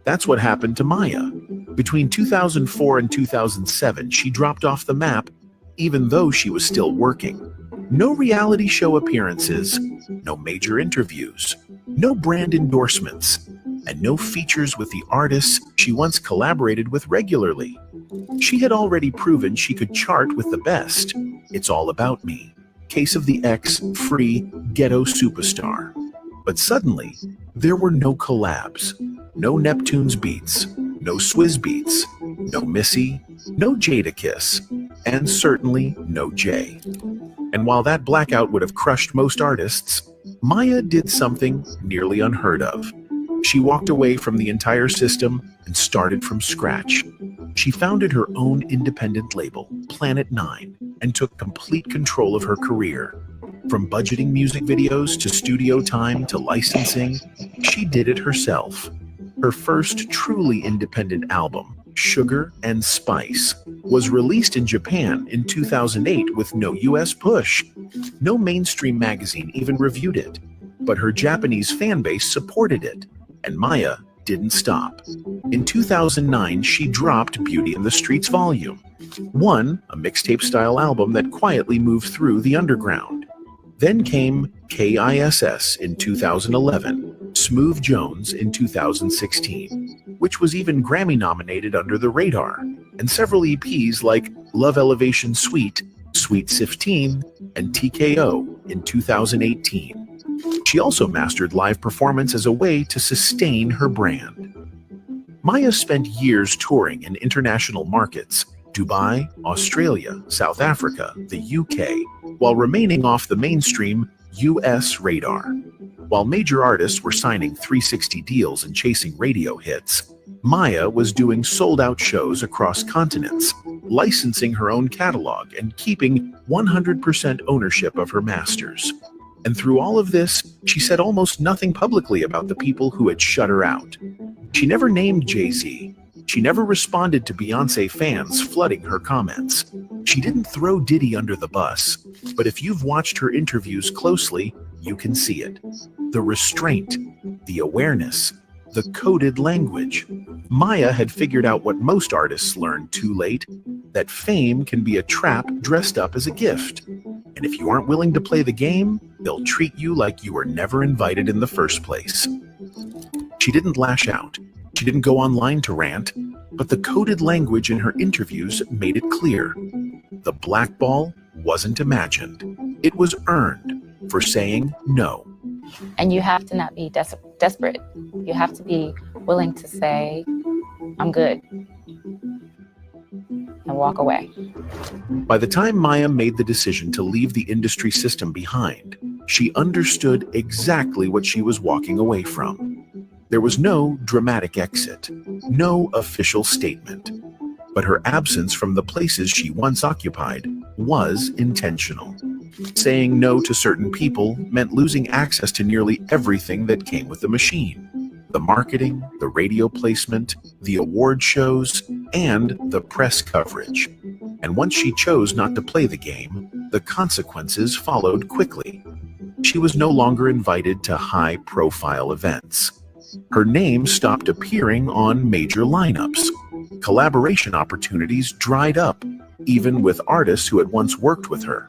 That's what happened to Maya. Between 2004 and 2007, she dropped off the map, even though she was still working. No reality show appearances, no major interviews, no brand endorsements, and no features with the artists she once collaborated with regularly. She had already proven she could chart with the best. It's All About Me, Case of the X, Free, Ghetto Superstar. But suddenly, there were no collabs, no Neptune's beats, no Swizz beats, no Missy, no Jadakiss, and certainly no Jay. And while that blackout would have crushed most artists, Maya did something nearly unheard of. She walked away from the entire system and started from scratch. She founded her own independent label, Planet 9, and took complete control of her career. From budgeting music videos to studio time to licensing, she did it herself. Her first truly independent album, Sugar and Spice, was released in Japan in 2008 with no US push. No mainstream magazine even reviewed it, but her Japanese fan base supported it, and Maya didn't stop. In 2009, she dropped Beauty in the Streets Volume 1, a mixtape-style album that quietly moved through the underground. Then came KISS in 2011, Smooth Jones in 2016, which was even Grammy-nominated Under the Radar, and several EPs like Love Elevation Suite, Sweet 15, and TKO in 2018. She also mastered live performance as a way to sustain her brand. Maya spent years touring in international markets, Dubai, Australia, South Africa, the UK, while remaining off the mainstream US radar. While major artists were signing 360 deals and chasing radio hits, Maya was doing sold-out shows across continents, licensing her own catalog and keeping 100% ownership of her masters. And through all of this, she said almost nothing publicly about the people who had shut her out. She never named Jay-Z. She never responded to Beyoncé fans flooding her comments. She didn't throw Diddy under the bus, but if you've watched her interviews closely, you can see it. The restraint, the awareness, the coded language. Maya had figured out what most artists learned too late, that fame can be a trap dressed up as a gift. And if you aren't willing to play the game, they'll treat you like you were never invited in the first place. She didn't lash out. She didn't go online to rant, but the coded language in her interviews made it clear. The blackball wasn't imagined. It was earned for saying no. And you have to not be desperate. You have to be willing to say, I'm good, and walk away. By the time Maya made the decision to leave the industry system behind, she understood exactly what she was walking away from. There was no dramatic exit, no official statement, but her absence from the places she once occupied was intentional. Saying no to certain people meant losing access to nearly everything that came with the machine. The marketing, the radio placement, the award shows, and the press coverage. And once she chose not to play the game, the consequences followed quickly. She was no longer invited to high-profile events. Her name stopped appearing on major lineups. Collaboration opportunities dried up, even with artists who had once worked with her.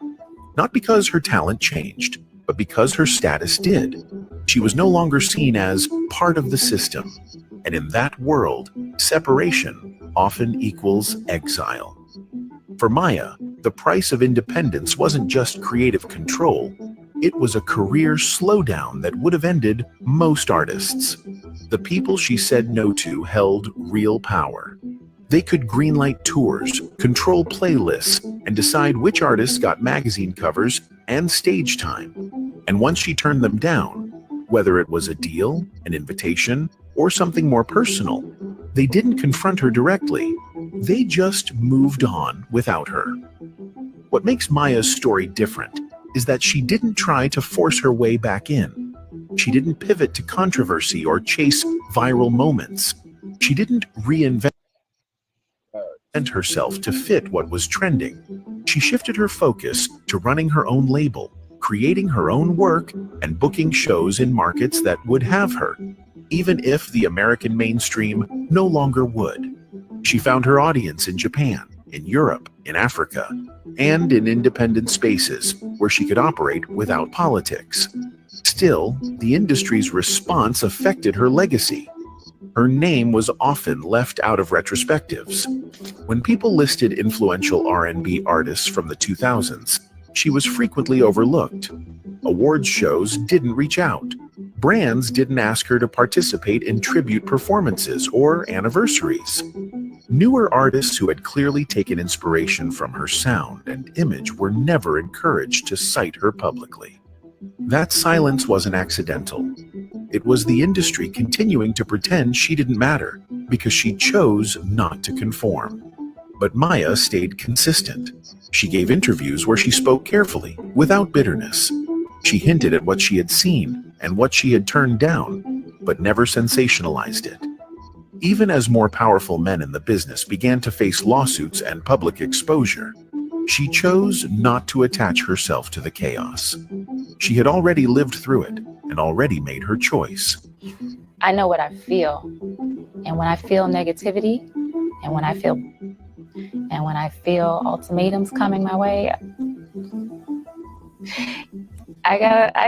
Not because her talent changed, but because her status did. She was no longer seen as part of the system. And in that world, separation often equals exile. For Maya, the price of independence wasn't just creative control. It was a career slowdown that would have ended most artists. The people she said no to held real power. They could greenlight tours, control playlists, and decide which artists got magazine covers and stage time. And once she turned them down, whether it was a deal, an invitation, or something more personal, they didn't confront her directly. They just moved on without her. What makes Maya's story different is that she didn't try to force her way back in. She didn't pivot to controversy or chase viral moments. She didn't reinvent herself to fit what was trending. She shifted her focus to running her own label, creating her own work, and booking shows in markets that would have her, even if the American mainstream no longer would. She found her audience in Japan, in Europe, in Africa, and in independent spaces where she could operate without politics. Still, the industry's response affected her legacy. Her name was often left out of retrospectives. When people listed influential R&B artists from the 2000s, she was frequently overlooked. Awards shows didn't reach out. Brands didn't ask her to participate in tribute performances or anniversaries. Newer artists who had clearly taken inspiration from her sound and image were never encouraged to cite her publicly. That silence wasn't accidental. It was the industry continuing to pretend she didn't matter because she chose not to conform. But Maya stayed consistent. She gave interviews where she spoke carefully, without bitterness. She hinted at what she had seen and what she had turned down, but never sensationalized it. Even as more powerful men in the business began to face lawsuits and public exposure, she chose not to attach herself to the chaos. She had already lived through it and already made her choice. I know what I feel, And when I feel negativity, and when I feel ultimatums coming my way, I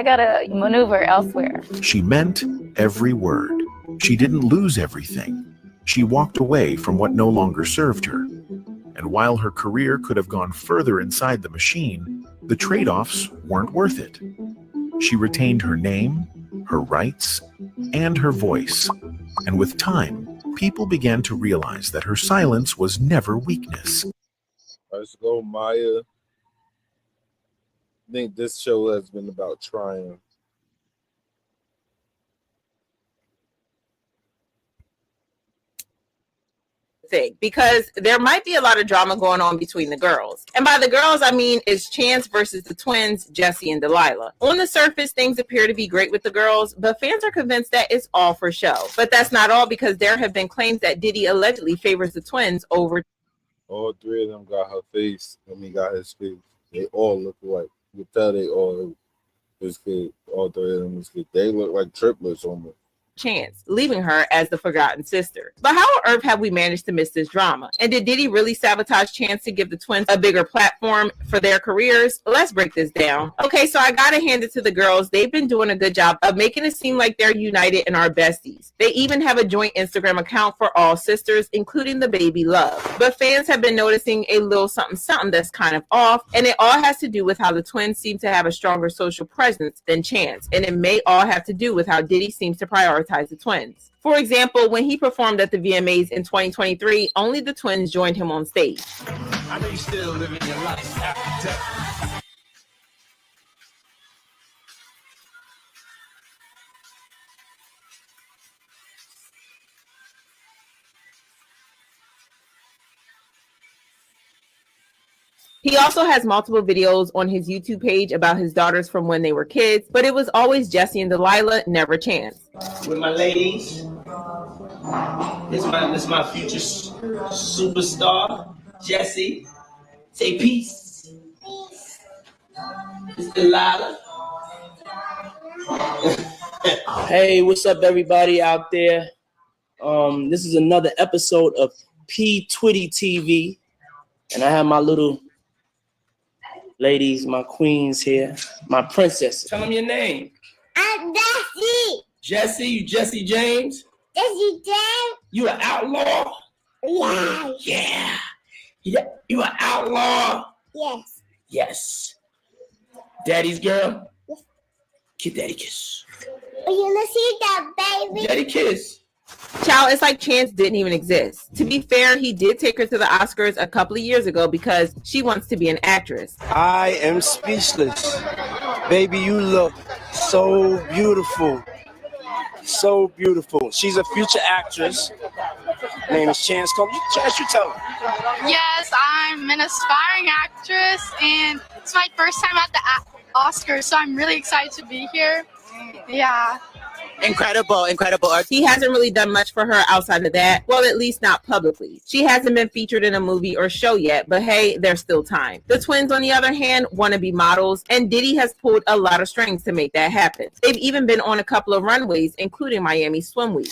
gotta maneuver elsewhere. She meant every word. She didn't lose everything. She walked away from what no longer served her. And while her career could have gone further inside the machine, the trade-offs weren't worth it. She retained her name, her rights, and her voice. And with time, people began to realize that her silence was never weakness. Let's go, Maya. I think this show has been about trying. Thing, because there might be a lot of drama going on between the girls. And by the girls, I mean it's Chance versus the twins, Jesse and Delilah. On the surface, things appear to be great with the girls, but fans are convinced that it's all for show. But that's not all, because there have been claims that Diddy allegedly favors the twins over. All three of them got her face. Got his face. They all look alike. You can tell they all his kid. All three of them is kid. They look like triplets almost. Chance, leaving her as the forgotten sister. But how on earth have we managed to miss this drama? And did Diddy really sabotage Chance to give the twins a bigger platform for their careers? Let's break this down. Okay, so I gotta hand it to the girls. They've been doing a good job of making it seem like they're united and are besties. They even have a joint Instagram account for all sisters, including the baby Love. But fans have been noticing a little something that's kind of off, and it all has to do with how the twins seem to have a stronger social presence than Chance, and it may all have to do with how Diddy seems to prioritize the twins. For example, when he performed at the VMAs in 2023, only the twins joined him on stage. I know you still living your life after death. He also has multiple videos on his YouTube page about his daughters from when they were kids, but it was always Jesse and Delilah, never Chance. With my ladies, this my future superstar, Jesse. Say peace. It's Delilah. Hey, what's up, everybody out there? This is another episode of P Twitty TV, and I have my little ladies, my queens here, my princess. Tell them your name. I'm Jesse. Jesse, you Jesse James? Jesse James. You an outlaw? Yeah. Yeah. You an outlaw? Yes. Yes. Daddy's girl? Yes. Give daddy kiss. You wanna see that, baby? Daddy kiss. Child, it's like Chance didn't even exist. To be fair, he did take her to the Oscars a couple of years ago because she wants to be an actress. I am speechless. Baby, you look so beautiful. So beautiful. She's a future actress. Her name is Chance. Chance, you tell her. Yes, I'm an aspiring actress, and it's my first time at the Oscars, so I'm really excited to be here. Yeah. Incredible art. He hasn't really done much for her outside of that. Well, at least not publicly. She hasn't been featured in a movie or show yet, but hey, there's still time. The twins, on the other hand, want to be models, and Diddy has pulled a lot of strings to make that happen. They've even been on a couple of runways, including Miami Swim Week.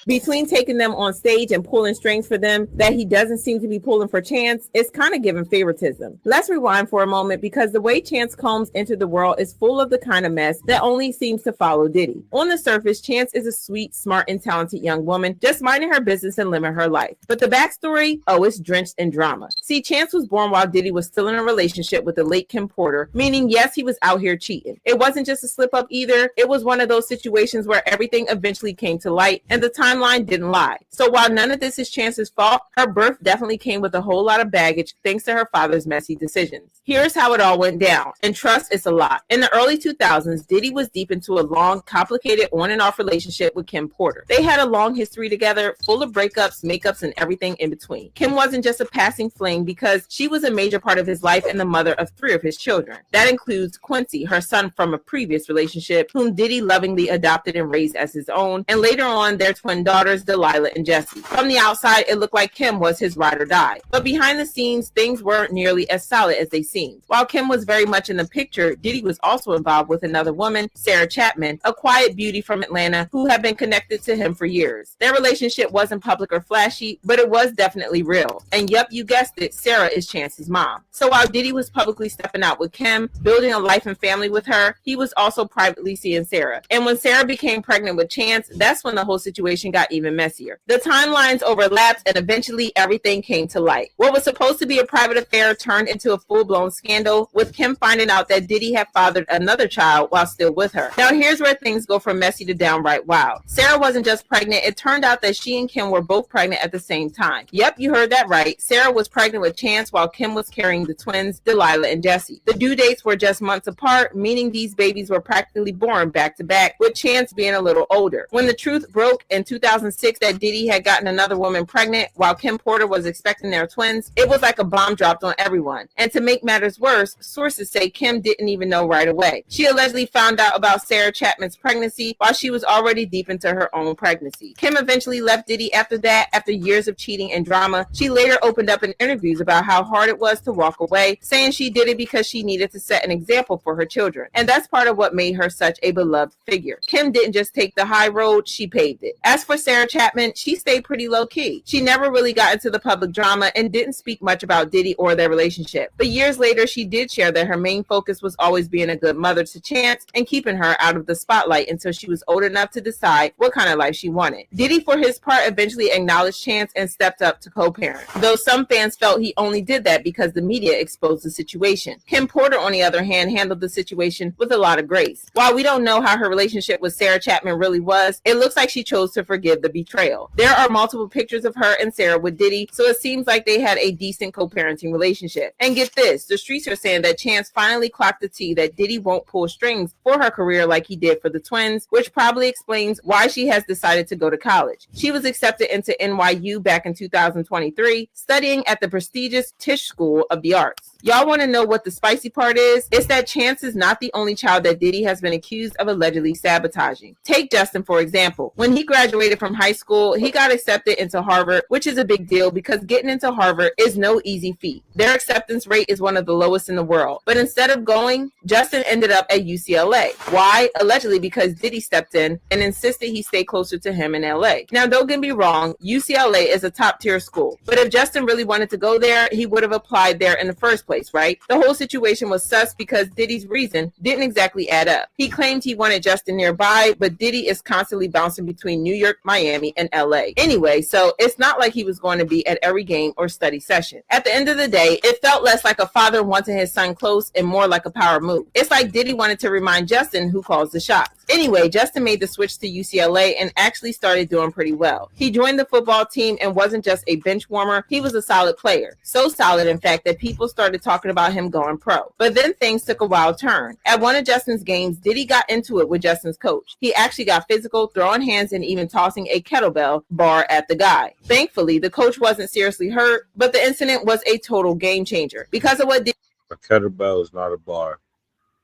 Between taking them on stage and pulling strings for them that he doesn't seem to be pulling for Chance, it's kind of giving favoritism. Let's rewind for a moment, because the way Chance Combs entered the world is full of the kind of mess that only seems to follow Diddy. On the surface, Chance is a sweet, smart, and talented young woman just minding her business and living her life. But the backstory, it's drenched in drama. See, Chance was born while Diddy was still in a relationship with the late Kim Porter, meaning yes, he was out here cheating. It wasn't just a slip up either. It was one of those situations where everything eventually came to light, and the time timeline didn't lie. So while none of this is Chance's fault, her birth definitely came with a whole lot of baggage thanks to her father's messy decisions. Here's how it all went down, and trust it's a lot. In the early 2000s, Diddy was deep into a long, complicated on and off relationship with Kim Porter. They had a long history together, full of breakups, makeups, and everything in between. Kim wasn't just a passing fling because she was a major part of his life and the mother of 3 of his children. That includes Quincy, her son from a previous relationship, whom Diddy lovingly adopted and raised as his own, and later on their twin daughters, Delilah and Jessie. From the outside, it looked like Kim was his ride or die. But behind the scenes, things weren't nearly as solid as they seemed. While Kim was very much in the picture, Diddy was also involved with another woman, Sarah Chapman, a quiet beauty from Atlanta who had been connected to him for years. Their relationship wasn't public or flashy, but it was definitely real. And yep, you guessed it, Sarah is Chance's mom. So while Diddy was publicly stepping out with Kim, building a life and family with her, he was also privately seeing Sarah. And when Sarah became pregnant with Chance, that's when the whole situation got even messier. The timelines overlapped and eventually everything came to light. What was supposed to be a private affair turned into a full-blown scandal, with Kim finding out that Diddy had fathered another child while still with her. Now here's where things go from messy to downright wild. Sarah wasn't just pregnant, it turned out that she and Kim were both pregnant at the same time. Yep, you heard that right. Sarah was pregnant with Chance while Kim was carrying the twins, Delilah and Jessie. The due dates were just months apart, meaning these babies were practically born back to back, with Chance being a little older. When the truth broke in 2006 that Diddy had gotten another woman pregnant while Kim Porter was expecting their twins, it was like a bomb dropped on everyone. And to make matters worse, sources say Kim didn't even know right away. She allegedly found out about Sarah Chapman's pregnancy while she was already deep into her own pregnancy. Kim eventually left Diddy after that, after years of cheating and drama. She later opened up in interviews about how hard it was to walk away, saying she did it because she needed to set an example for her children. And that's part of what made her such a beloved figure. Kim didn't just take the high road, she paved it. As for Sarah Chapman, she stayed pretty low-key. She never really got into the public drama and didn't speak much about Diddy or their relationship. But years later, she did share that her main focus was always being a good mother to Chance and keeping her out of the spotlight until she was old enough to decide what kind of life she wanted. Diddy, for his part, eventually acknowledged Chance and stepped up to co-parent, though some fans felt he only did that because the media exposed the situation. Kim Porter, on the other hand, handled the situation with a lot of grace. While we don't know how her relationship with Sarah Chapman really was, it looks like she chose to forgive the betrayal. There are multiple pictures of her and Sarah with Diddy, so it seems like they had a decent co-parenting relationship. And get this, the streets are saying that Chance finally clocked the tea that Diddy won't pull strings for her career like he did for the twins, which probably explains why she has decided to go to college. She was accepted into NYU back in 2023, studying at the prestigious Tisch School of the Arts. Y'all want to know what the spicy part is? It's that Chance is not the only child that Diddy has been accused of allegedly sabotaging. Take Justin, for example. When he graduated from high school, he got accepted into Harvard, which is a big deal because getting into Harvard is no easy feat. Their acceptance rate is one of the lowest in the world. But instead of going, Justin ended up at UCLA. Why? Allegedly because Diddy stepped in and insisted he stay closer to him in LA. Now, don't get me wrong, UCLA is a top tier school. But if Justin really wanted to go there, he would have applied there in the first place, right? The whole situation was sus because Diddy's reason didn't exactly add up. He claimed he wanted Justin nearby, but Diddy is constantly bouncing between New York, Miami, and LA. Anyway, so it's not like he was going to be at every game or study session. At the end of the day, it felt less like a father wanting his son close and more like a power move. It's like Diddy wanted to remind Justin who calls the shots. Anyway, Justin made the switch to UCLA and actually started doing pretty well. He joined the football team and wasn't just a bench warmer, he was a solid player. So solid, in fact, that people started talking about him going pro. But then things took a wild turn. At one of Justin's games, Diddy got into it with Justin's coach. He actually got physical, throwing hands and even tossing a kettlebell bar at the guy. Thankfully, the coach wasn't seriously hurt, but the incident was a total game changer. Because of what Diddy... A kettlebell is not a bar.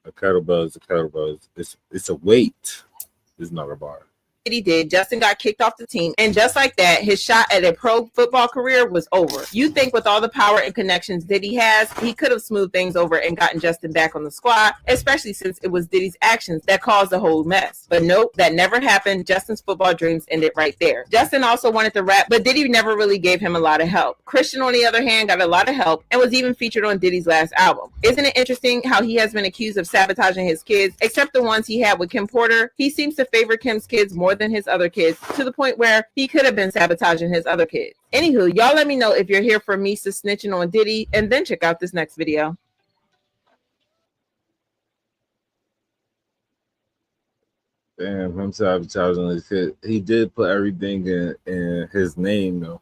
A kettlebell is a kettlebell. It's a weight. It's not a bar. He did, Justin got kicked off the team, and just like that, his shot at a pro football career was over. You think with all the power and connections Diddy has, he could have smoothed things over and gotten Justin back on the squad, especially since it was Diddy's actions that caused the whole mess. But nope, that never happened. Justin's football dreams ended right there. Justin also wanted to rap, but Diddy never really gave him a lot of help. Christian, on the other hand, got a lot of help and was even featured on Diddy's last album. Isn't it interesting how he has been accused of sabotaging his kids, except the ones he had with Kim Porter? He seems to favor Kim's kids more than his other kids, to the point where he could have been sabotaging his other kids. Anywho, y'all let me know if you're here for Misa snitching on Diddy, and then check out this next video. Damn, him sabotaging his kid. He did put everything in his name though.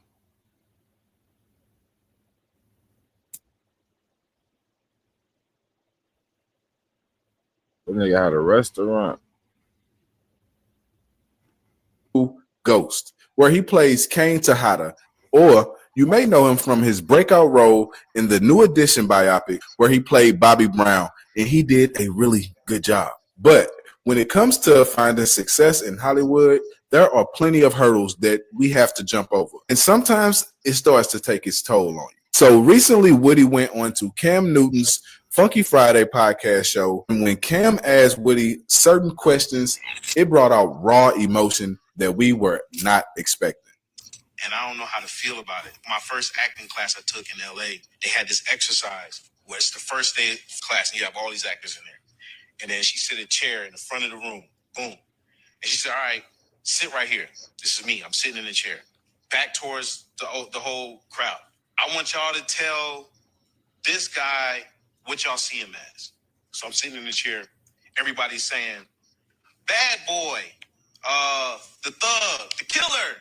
The nigga had a restaurant. Ghost, where he plays Kane Tejada, or you may know him from his breakout role in the New Edition biopic where he played Bobby Brown, and he did a really good job. But when it comes to finding success in Hollywood, there are plenty of hurdles that we have to jump over, and sometimes it starts to take its toll on you. So recently, Woody went on to Cam Newton's Funky Friday podcast show, and when Cam asked Woody certain questions, it brought out raw emotion that we were not expecting. And I don't know how to feel about it. My first acting class I took in LA, they had this exercise where it's the first day of class and you have all these actors in there. And then she sit in a chair in the front of the room, boom. And she said, all right, sit right here. This is me, I'm sitting in the chair. Back towards the whole crowd. I want y'all to tell this guy what y'all see him as. So I'm sitting in the chair. Everybody's saying, bad boy, the thug, the killer.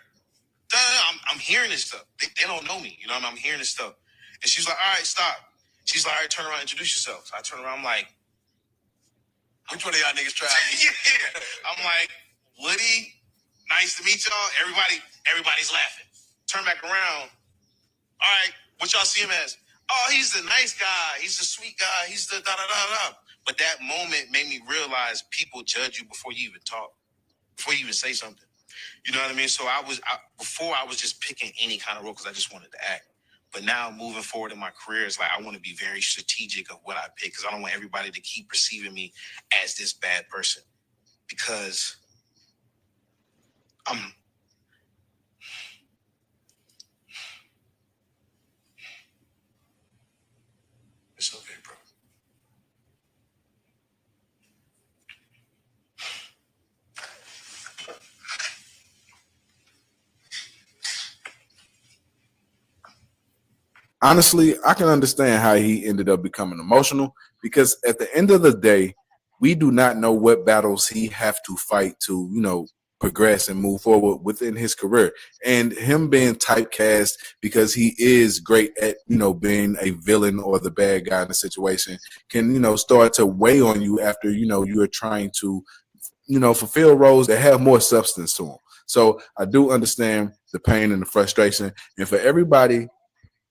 I'm hearing this stuff. They don't know me. You know what I mean? I'm hearing this stuff. And she's like, all right, stop. She's like, all right, turn around, introduce yourself. So I turn around, I'm like, which one of y'all niggas trying me? Yeah. I'm like, Woody, nice to meet y'all. Everybody's laughing. Turn back around. All right, what y'all see him as? Oh, he's the nice guy. He's the sweet guy. He's the da-da-da-da. But that moment made me realize people judge you before you even talk, before you even say something. You know what I mean? So before I was just picking any kind of role because I just wanted to act. But now moving forward in my career, it's like I want to be very strategic of what I pick because I don't want everybody to keep perceiving me as this bad person because it's okay, bro. Honestly, I can understand how he ended up becoming emotional because at the end of the day, we do not know what battles he have to fight to, progress and move forward within his career. And him being typecast because he is great at, being a villain or the bad guy in a situation can, start to weigh on you after, you're trying to, fulfill roles that have more substance to them. So I do understand the pain and the frustration. And for everybody,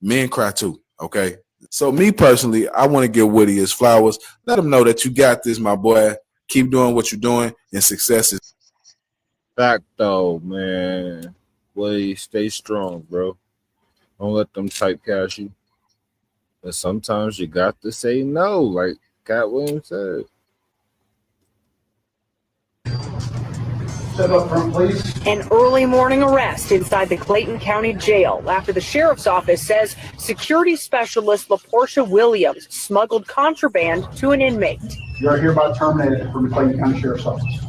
men cry too, okay? So me personally, I want to give Woody his flowers. Let him know that you got this, my boy. Keep doing what you're doing, and success is Fact though, man. Woody, stay strong, bro. Don't let them typecast you. And sometimes you got to say no, like Cat Williams said. Step up front, please. An early morning arrest inside the Clayton County Jail after the sheriff's office says security specialist LaPortia Williams smuggled contraband to an inmate. You are hereby terminated from the Clayton County Sheriff's Office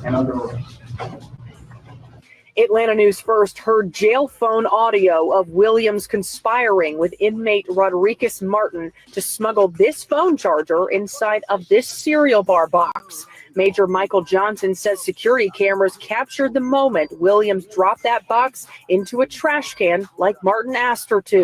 and under arrest. Atlanta News First heard jail phone audio of Williams conspiring with inmate Rodriguez Martin to smuggle this phone charger inside of this cereal bar box. Major Michael Johnson says security cameras captured the moment Williams dropped that box into a trash can like Martin asked her to.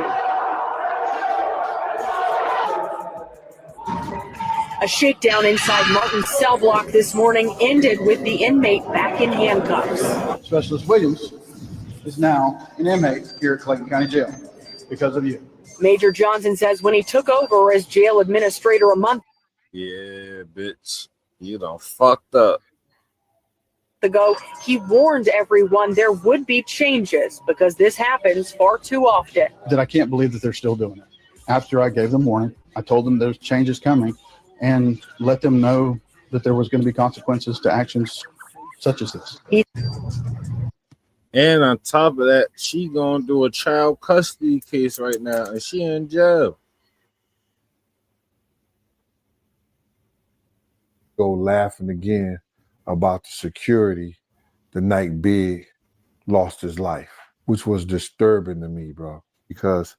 A shakedown inside Martin's cell block this morning ended with the inmate back in handcuffs. Specialist Williams is now an inmate here at Clayton County Jail because of you. Major Johnson says when he took over as jail administrator a month Yeah, bitch. You done fucked up. ago, he warned everyone there would be changes because this happens far too often. That I can't believe that they're still doing it. After I gave them warning, I told them there's changes coming and let them know that there was going to be consequences to actions such as this. And on top of that, she gonna do a child custody case right now, and she in jail. Go laughing again about the security the night Big lost his life, which was disturbing to me, bro, because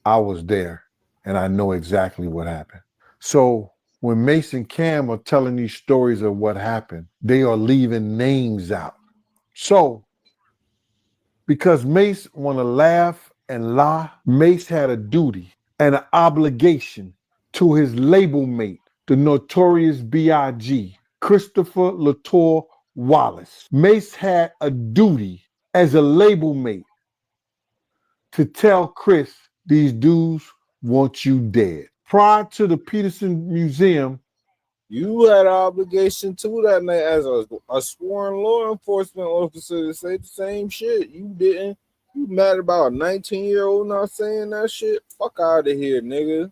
I was there and I know exactly what happened. So when Mace and Cam are telling these stories of what happened, they are leaving names out. So, because Mace want to laugh and lie, Mace had a duty and an obligation to his label mate, the notorious B.I.G., Christopher Latour Wallace. Mace had a duty as a label mate to tell Chris these dudes want you dead. Prior to the Peterson Museum, you had an obligation to that night as a sworn law enforcement officer to say the same shit. You didn't. You mad about a 19-year-old not saying that shit? Fuck out of here, nigga.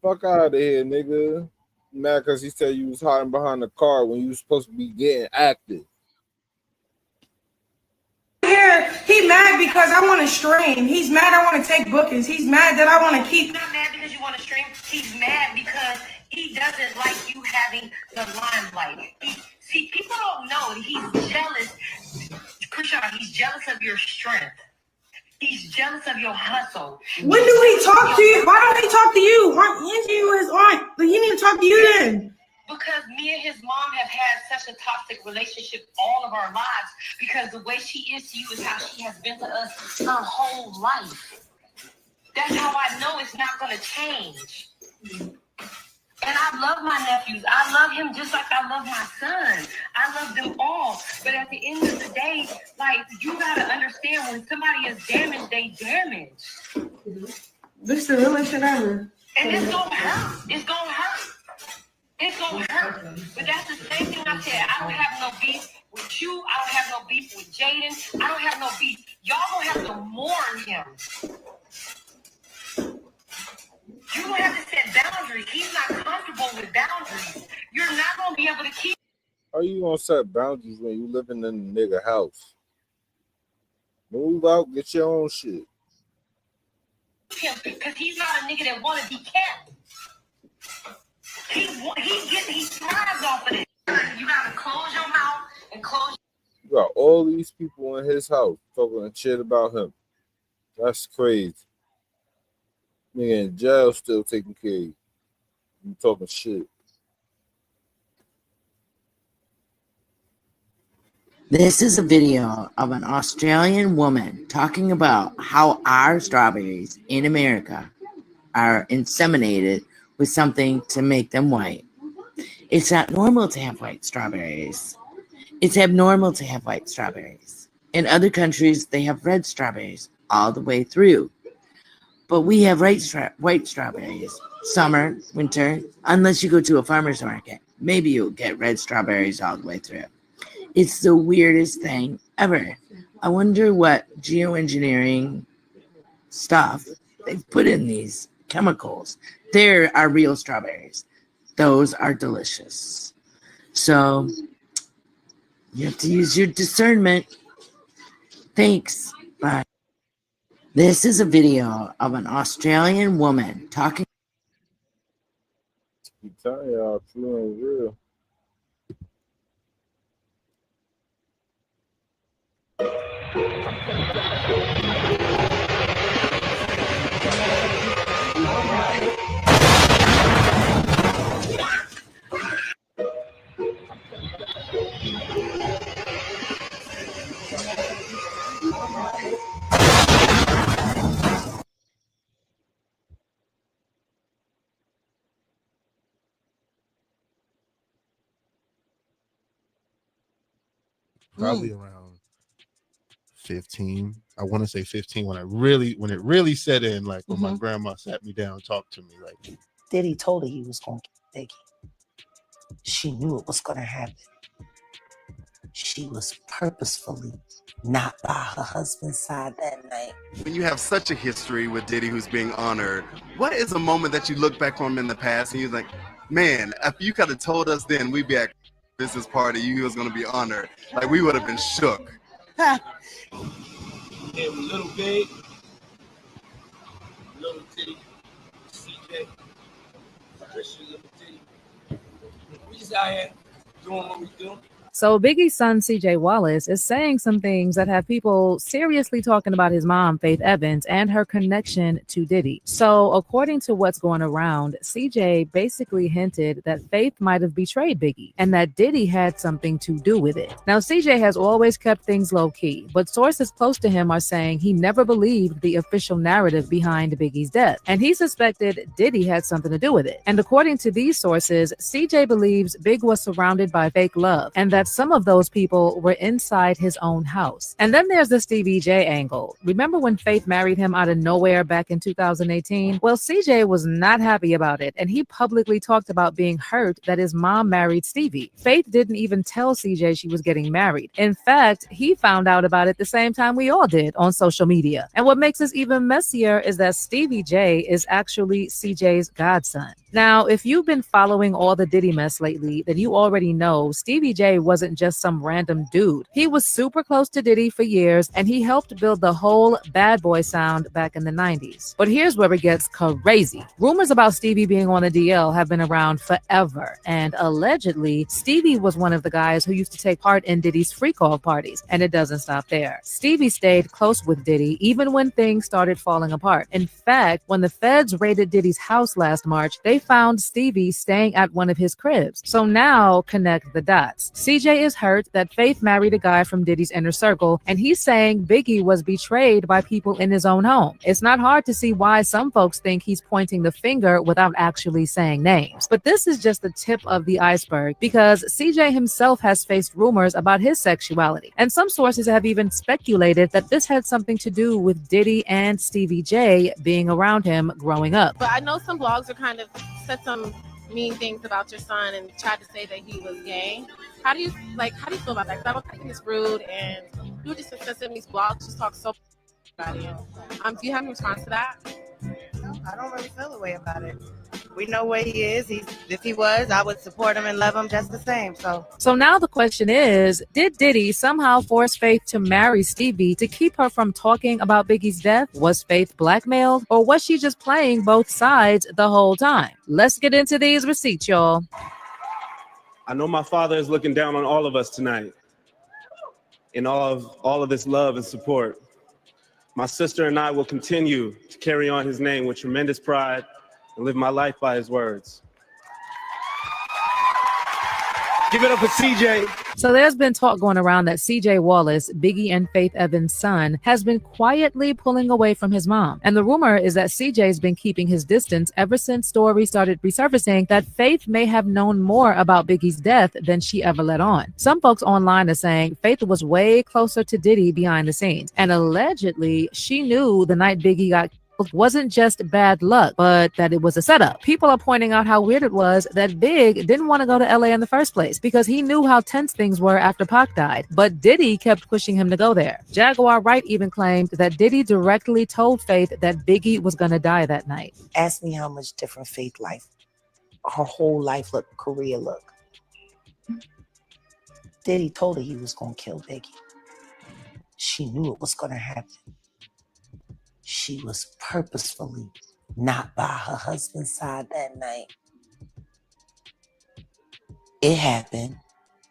Fuck out of here, nigga. Mad because he said you was hiding behind the car when you was supposed to be getting active. Here, he mad because I want to stream. He's mad I want to take bookings. He's mad that I want to keep. He's not mad because you want to stream. He's mad because he doesn't like you having the limelight. See, people don't know that he's jealous. Krishan, he's jealous of your strength. He's jealous of your hustle. When do he talk to you? Why don't he talk to you? Aunt Angie or his aunt? He need to talk to you then. Because me and his mom have had such a toxic relationship all of our lives, because the way she is to you is how she has been to us her whole life. That's how I know it's not going to change. And I love my nephews. I love him just like I love my son. I love them all. But at the end of the day, like, you got to understand, when somebody is damaged, they damaged. This is the realest shit ever. And it's going to hurt. It's going to hurt. It's going to hurt. But that's the same thing I said. I don't have no beef with you. I don't have no beef with Jaden. I don't have no beef. Y'all going to have to mourn him. You're going to have to set boundaries. He's not comfortable with boundaries. You're not going to be able to keep. How you going to set boundaries when you living in a nigga house? Move out, get your own shit. him because he's not a nigga that want to be kept. He thrives off of it. You gotta close your mouth and close. You got all these people in his house talking shit about him. That's crazy. Nigga in jail still taking care of you. You talking shit. This is a video of an Australian woman talking about how our strawberries in America are inseminated with something to make them white. It's not normal to have white strawberries. It's abnormal to have white strawberries. In other countries, they have red strawberries all the way through. But we have white strawberries, summer, winter, unless you go to a farmer's market. Maybe you'll get red strawberries all the way through. It's the weirdest thing ever. I wonder what geoengineering stuff they've put in these chemicals. There are real strawberries. Those are delicious. So you have to use your discernment. Thanks. Bye. This is a video of an Australian woman talking. I'm telling y'all, true and real. Probably around 15. I want to say 15 when it really set in, like when my grandma sat me down and talked to me. Like, Diddy told her he was going to get Biggie. She knew it was going to happen. She was purposefully not by her husband's side that night. When you have such a history with Diddy who's being honored, what is a moment that you look back from in the past and you're like, man, if you could have told us then we'd be at business party, you was going to be honored. Like, we would have been shook. It was Little Big, Little Titty, CJ, Christian Little Titty. We just out here doing what we do. So Biggie's son, CJ Wallace, is saying some things that have people seriously talking about his mom, Faith Evans, and her connection to Diddy. So according to what's going around, CJ basically hinted that Faith might have betrayed Biggie and that Diddy had something to do with it. Now, CJ has always kept things low key, but sources close to him are saying he never believed the official narrative behind Biggie's death, and he suspected Diddy had something to do with it. And according to these sources, CJ believes Big was surrounded by fake love and that some of those people were inside his own house. And then there's the Stevie J angle. Remember when Faith married him out of nowhere back in 2018? Well, CJ was not happy about it, and he publicly talked about being hurt that his mom married Stevie. Faith didn't even tell CJ she was getting married. In fact, he found out about it the same time we all did on social media. And what makes this even messier is that Stevie J is actually CJ's godson. Now, if you've been following all the Diddy mess lately, then you already know Stevie J wasn't just some random dude. He was super close to Diddy for years, and he helped build the whole bad boy sound back in the 90s. But here's where it gets crazy. Rumors about Stevie being on the DL have been around forever, and allegedly, Stevie was one of the guys who used to take part in Diddy's freak-off parties, and it doesn't stop there. Stevie stayed close with Diddy even when things started falling apart. In fact, when the feds raided Diddy's house last March, they found Stevie staying at one of his cribs. So now connect the dots. CJ is hurt that Faith married a guy from Diddy's inner circle, and he's saying Biggie was betrayed by people in his own home. It's not hard to see why some folks think he's pointing the finger without actually saying names. But this is just the tip of the iceberg, because CJ himself has faced rumors about his sexuality, and some sources have even speculated that this had something to do with Diddy and Stevie J being around him growing up. But I know some blogs are kind of said some mean things about your son and tried to say that he was gay. How do you feel about that? Because I think it's rude, and you just in these blogs just talk so about it. Do you have any response to that? I don't really feel the way about it. We know where he is. If he was, I would support him and love him just the same. So now the question is, did Diddy somehow force Faith to marry Stevie to keep her from talking about Biggie's death? Was Faith blackmailed, or was she just playing both sides the whole time? Let's get into these receipts, y'all. I know my father is looking down on all of us tonight in all of this love and support. My sister and I will continue to carry on his name with tremendous pride and live my life by his words. Give it up for CJ. So there's been talk going around that CJ Wallace, Biggie and Faith Evans' son, has been quietly pulling away from his mom. And the rumor is that CJ's been keeping his distance ever since stories started resurfacing that Faith may have known more about Biggie's death than she ever let on. Some folks online are saying Faith was way closer to Diddy behind the scenes, and allegedly she knew the night Biggie got wasn't just bad luck, but that it was a setup. People are pointing out how weird it was that Big didn't want to go to LA in the first place because he knew how tense things were after Pac died, but Diddy kept pushing him to go there. Jaguar Wright even claimed that Diddy directly told Faith that Biggie was going to die that night. Ask me how much different Faith life, her whole life career look. Diddy told her he was going to kill Biggie. She knew it was going to happen. She was purposefully not by her husband's side that night. It happened,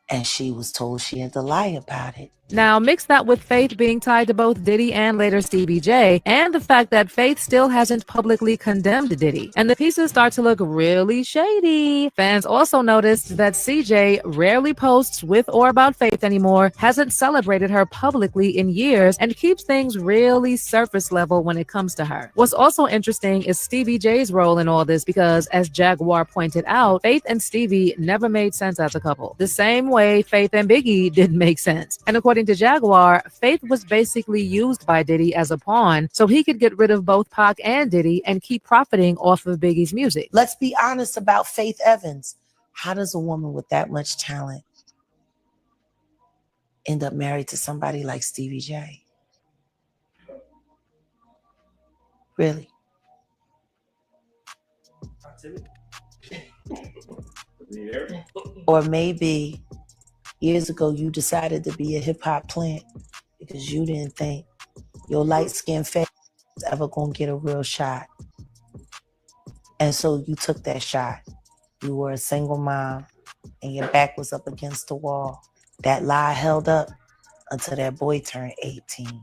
and she was told she had to lie about it. Now, mix that with Faith being tied to both Diddy and later Stevie J, and the fact that Faith still hasn't publicly condemned Diddy, and the pieces start to look really shady. Fans also noticed that CJ rarely posts with or about Faith anymore, hasn't celebrated her publicly in years, and keeps things really surface level when it comes to her. What's also interesting is Stevie J's role in all this, because as Jaguar pointed out, Faith and Stevie never made sense as a couple, the same way Faith and Biggie didn't make sense. And according to Jaguar, Faith was basically used by Diddy as a pawn so he could get rid of both Pac and Diddy and keep profiting off of Biggie's music. Let's be honest about Faith Evans. How does a woman with that much talent end up married to somebody like Stevie J? Really? Or maybe years ago you decided to be a hip-hop plant because you didn't think your light-skinned face was ever going to get a real shot. And so you took that shot. You were a single mom and your back was up against the wall. That lie held up until that boy turned 18 and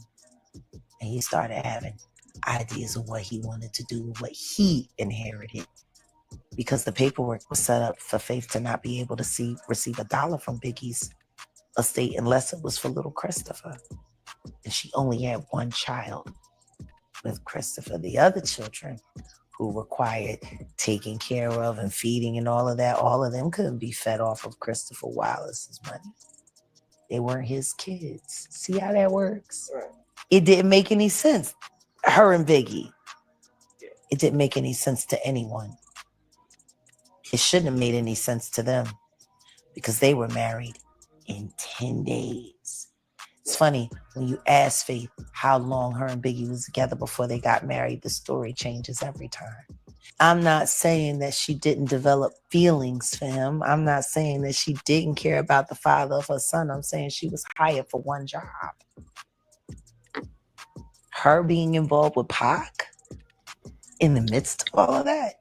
he started having ideas of what he wanted to do, what he inherited. Because the paperwork was set up for Faith to not be able to receive $1 from Biggie's estate unless it was for little Christopher. And she only had one child with Christopher. The other children who required taking care of and feeding and all of that, all of them couldn't be fed off of Christopher Wallace's money. They weren't his kids. See how that works? Right. It didn't make any sense. Her and Biggie. It didn't make any sense to anyone. It shouldn't have made any sense to them because they were married in 10 days. It's funny, when you ask Faith how long her and Biggie was together before they got married, the story changes every time. I'm not saying that she didn't develop feelings for him. I'm not saying that she didn't care about the father of her son. I'm saying she was hired for one job. Her being involved with Pac in the midst of all of that.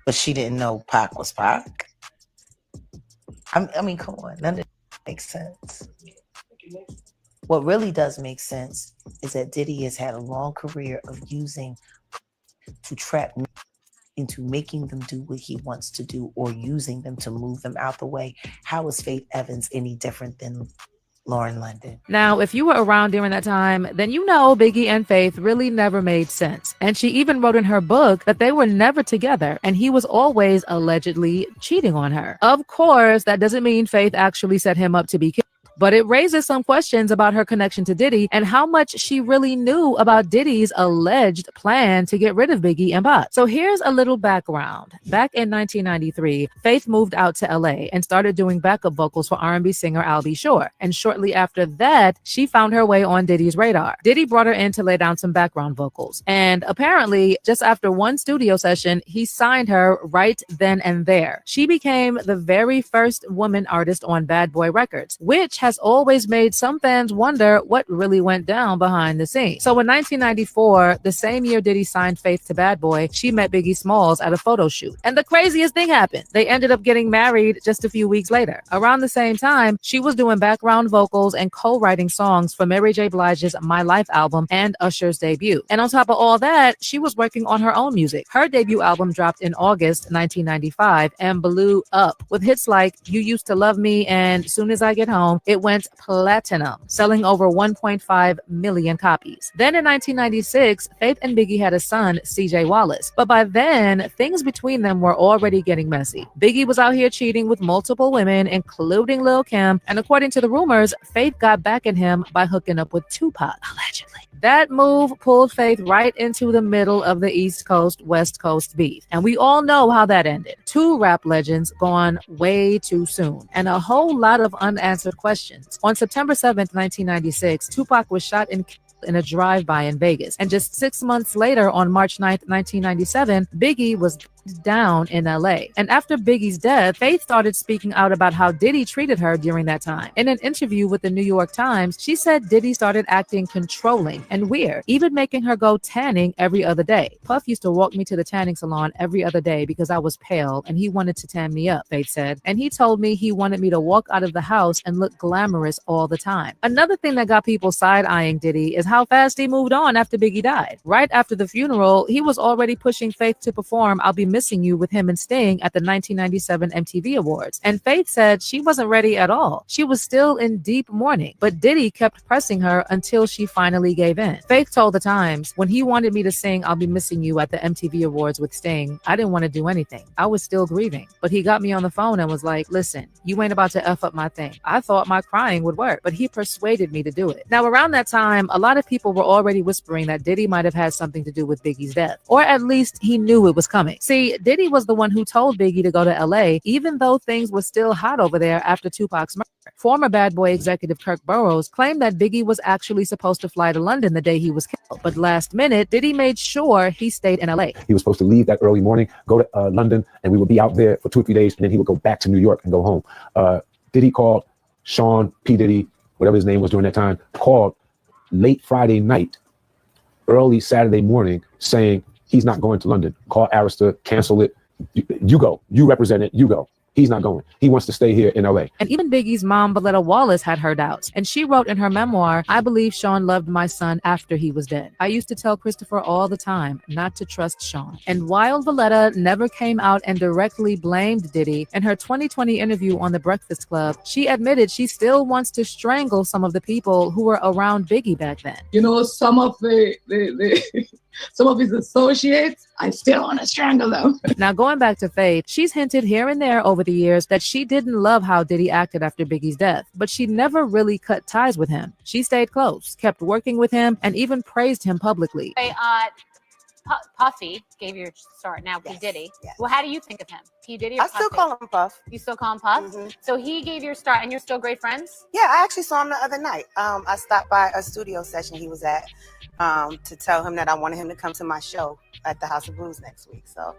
But she didn't know Pac was Pac. I mean, come on, none of it makes sense. What really does make sense is that Diddy has had a long career of using to trap into making them do what he wants to do or using them to move them out the way. How is Faith Evans any different than Lauren London? Now, if you were around during that time, then you know Biggie and Faith really never made sense. And she even wrote in her book that they were never together and he was always allegedly cheating on her. Of course, that doesn't mean Faith actually set him up to be killed. But it raises some questions about her connection to Diddy and how much she really knew about Diddy's alleged plan to get rid of Biggie and Pac. So here's a little background. Back in 1993, Faith moved out to LA and started doing backup vocals for R&B singer Al B. Sure. And shortly after that, she found her way on Diddy's radar. Diddy brought her in to lay down some background vocals. And apparently, just after one studio session, he signed her right then and there. She became the very first woman artist on Bad Boy Records, which has always made some fans wonder what really went down behind the scenes. So in 1994, the same year Diddy signed Faith to Bad Boy, she met Biggie Smalls at a photo shoot. And the craziest thing happened. They ended up getting married just a few weeks later. Around the same time, she was doing background vocals and co-writing songs for Mary J. Blige's My Life album and Usher's debut. And on top of all that, she was working on her own music. Her debut album dropped in August 1995 and blew up with hits like You Used to Love Me and Soon as I Get Home. It went platinum, selling over 1.5 million copies. Then in 1996, Faith and Biggie had a son, CJ Wallace. But by then, things between them were already getting messy. Biggie was out here cheating with multiple women, including Lil' Kim. And according to the rumors, Faith got back at him by hooking up with Tupac, allegedly. That move pulled Faith right into the middle of the East Coast, West Coast beef. And we all know how that ended. Two rap legends gone way too soon. And a whole lot of unanswered questions. On September 7th, 1996, Tupac was shot and killed in a drive-by in Vegas. And just 6 months later, on March 9th, 1997, Biggie was down in LA. And after Biggie's death, Faith started speaking out about how Diddy treated her during that time. In an interview with the New York Times, she said Diddy started acting controlling and weird, even making her go tanning every other day. Puff used to walk me to the tanning salon every other day because I was pale and he wanted to tan me up, Faith said. And he told me he wanted me to walk out of the house and look glamorous all the time. Another thing that got people side-eyeing Diddy is how fast he moved on after Biggie died. Right after the funeral, he was already pushing Faith to perform I'll Be Missing You with him and Sting at the 1997 MTV Awards. And Faith said she wasn't ready at all. She was still in deep mourning, but Diddy kept pressing her until she finally gave in. Faith told the Times, when he wanted me to sing I'll Be Missing You at the MTV Awards with Sting, I didn't want to do anything. I was still grieving. But he got me on the phone and was like, listen, you ain't about to F up my thing. I thought my crying would work, but he persuaded me to do it. Now, around that time, a lot of people were already whispering that Diddy might have had something to do with Biggie's death, or at least he knew it was coming. See, Diddy was the one who told Biggie to go to LA, even though things were still hot over there after Tupac's murder. Former Bad Boy executive Kirk Burrows claimed that Biggie was actually supposed to fly to London the day he was killed, but last minute, Diddy made sure he stayed in LA. He was supposed to leave that early morning, go to London, and we would be out there for 2 or 3 days, and then he would go back to New York and go home. Diddy called Sean P. Diddy, whatever his name was during that time, called late Friday night, early Saturday morning, saying he's not going to London. Call Arista, cancel it. You go. You represent it. You go. He's not going. He wants to stay here in LA. And even Biggie's mom, Valletta Wallace, had her doubts. And she wrote in her memoir, I believe Sean loved my son after he was dead. I used to tell Christopher all the time not to trust Sean. And while Valletta never came out and directly blamed Diddy, in her 2020 interview on The Breakfast Club, she admitted she still wants to strangle some of the people who were around Biggie back then. You know, some of some of his associates, I still want to strangle them. Now, going back to Faith, she's hinted here and there over the years that she didn't love how Diddy acted after Biggie's death, but she never really cut ties with him. She stayed close, kept working with him, and even praised him publicly. Puffy gave you your start. Now P. Diddy. Yes. Well, how do you think of him? P. Diddy or I still Puffy? call him Puff. You still call him Puff? So he gave your start, and you're still great friends? Yeah, I actually saw him the other night. I stopped by a studio session he was at to tell him that I wanted him to come to my show at the House of Blues next week. So,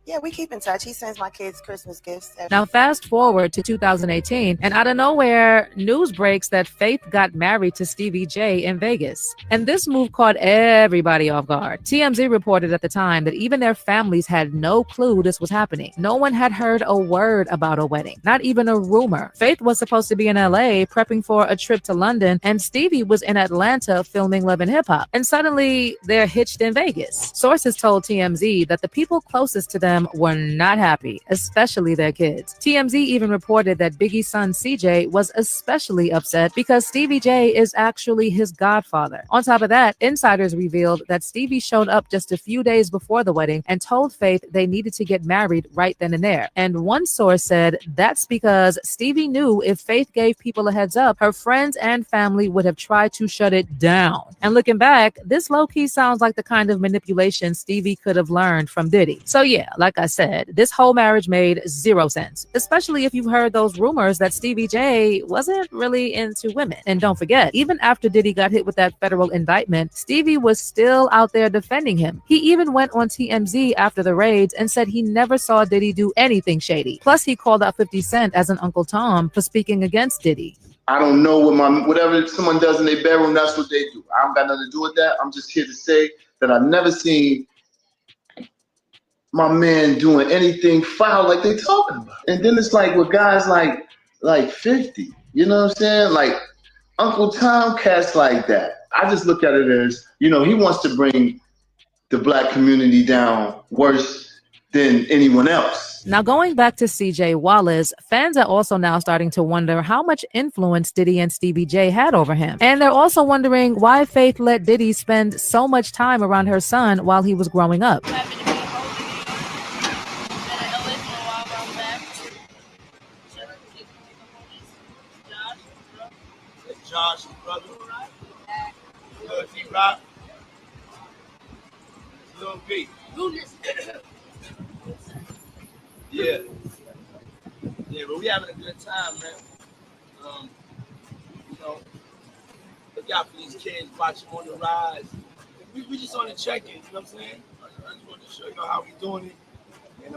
yeah, we keep in touch. He sends my kids Christmas gifts. Now, fast forward to 2018, and out of nowhere, news breaks that Faith got married to Stevie J in Vegas. And this move caught everybody off guard. TMZ reported at the time that even their families had no clue this was happening. No one had heard a word about a wedding, not even a rumor. Faith was supposed to be in LA prepping for a trip to London, and Stevie was in Atlanta filming Love and Hip Hop. And suddenly, they're hitched in Vegas. Sources told TMZ that the people closest to them were not happy, especially their kids. TMZ even reported that Biggie's son CJ was especially upset because Stevie J is actually his godfather. On top of that, insiders revealed that Stevie showed up just a few days before the wedding and told Faith they needed to get married right then and there. And one source said that's because Stevie knew if Faith gave people a heads up, her friends and family would have tried to shut it down. And looking back, this low-key sounds like the kind of manipulation Stevie could have learned from Diddy. So yeah, like I said, this whole marriage made zero sense, especially if you've heard those rumors that Stevie J wasn't really into women. And don't forget, even after Diddy got hit with that federal indictment, Stevie was still out there defending him. He even went on TMZ after the raids and said he never saw Diddy do anything shady. Plus, he called out 50 Cent as an Uncle Tom for speaking against Diddy. I don't know whatever someone does in their bedroom, that's what they do. I don't got nothing to do with that. I'm just here to say that I've never seen my man doing anything foul like they talking about. And then it's like with guys like 50, you know what I'm saying? Like Uncle Tom cats like that. I just look at it as, he wants to bring the black community down worse than anyone else. Now, going back to CJ Wallace, fans are also now starting to wonder how much influence Diddy and Stevie J had over him. And they're also wondering why Faith let Diddy spend so much time around her son while he was growing up. Josh, brother. T-Rock. Lil B. Yeah. Yeah, but we having a good time, man. Look out for these kids, watch them on the rise. We just on the check-in, you know what I'm saying? I just want to show you how we doing it. And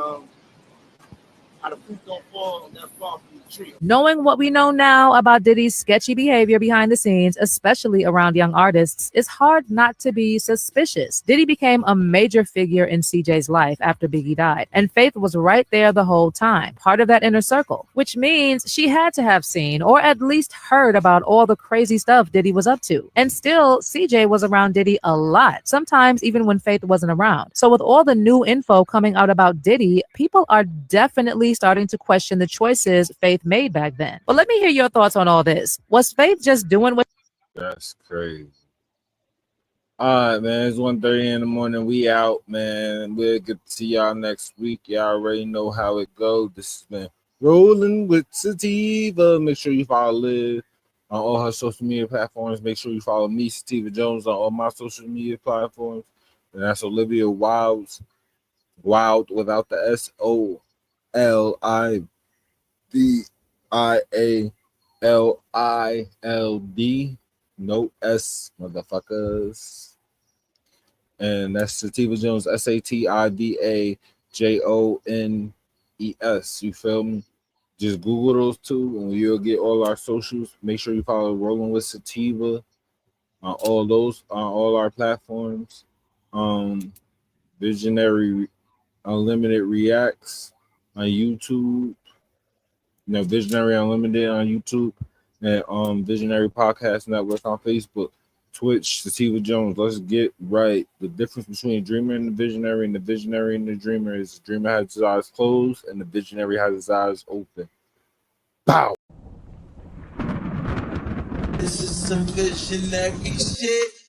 how the fruit don't fall that far from the tree. Knowing what we know now about Diddy's sketchy behavior behind the scenes, especially around young artists, it's hard not to be suspicious. Diddy became a major figure in CJ's life after Biggie died, and Faith was right there the whole time, part of that inner circle, which means she had to have seen or at least heard about all the crazy stuff Diddy was up to. And still, CJ was around Diddy a lot, sometimes even when Faith wasn't around. So with all the new info coming out about Diddy, people are definitely starting to question the choices Faith made back then. But let me hear your thoughts on all this. Was Faith just doing what? That's crazy. All right, man. It's 1:30 in the morning. We out, man. We'll get to see y'all next week. Y'all already know how it goes. This has been Rolling with Sativa. Make sure you follow Liv on all her social media platforms. Make sure you follow me, Sativa Jones, on all my social media platforms. And that's Olivia Wilds. Wild without the SOLIVIALILD. No S, motherfuckers. And that's Sativa Jones, SATIVAJONES. You feel me? Just Google those two and you'll get all our socials. Make sure you follow Rolling with Sativa on all our platforms. Visionary Unlimited Reacts on YouTube. Visionary Unlimited on YouTube, and Visionary Podcast Network on Facebook, Twitch, Sativa Jones. Let's get right. The difference between a dreamer and the visionary and the dreamer is the dreamer has his eyes closed and the visionary has his eyes open. Bow. This is some visionary shit.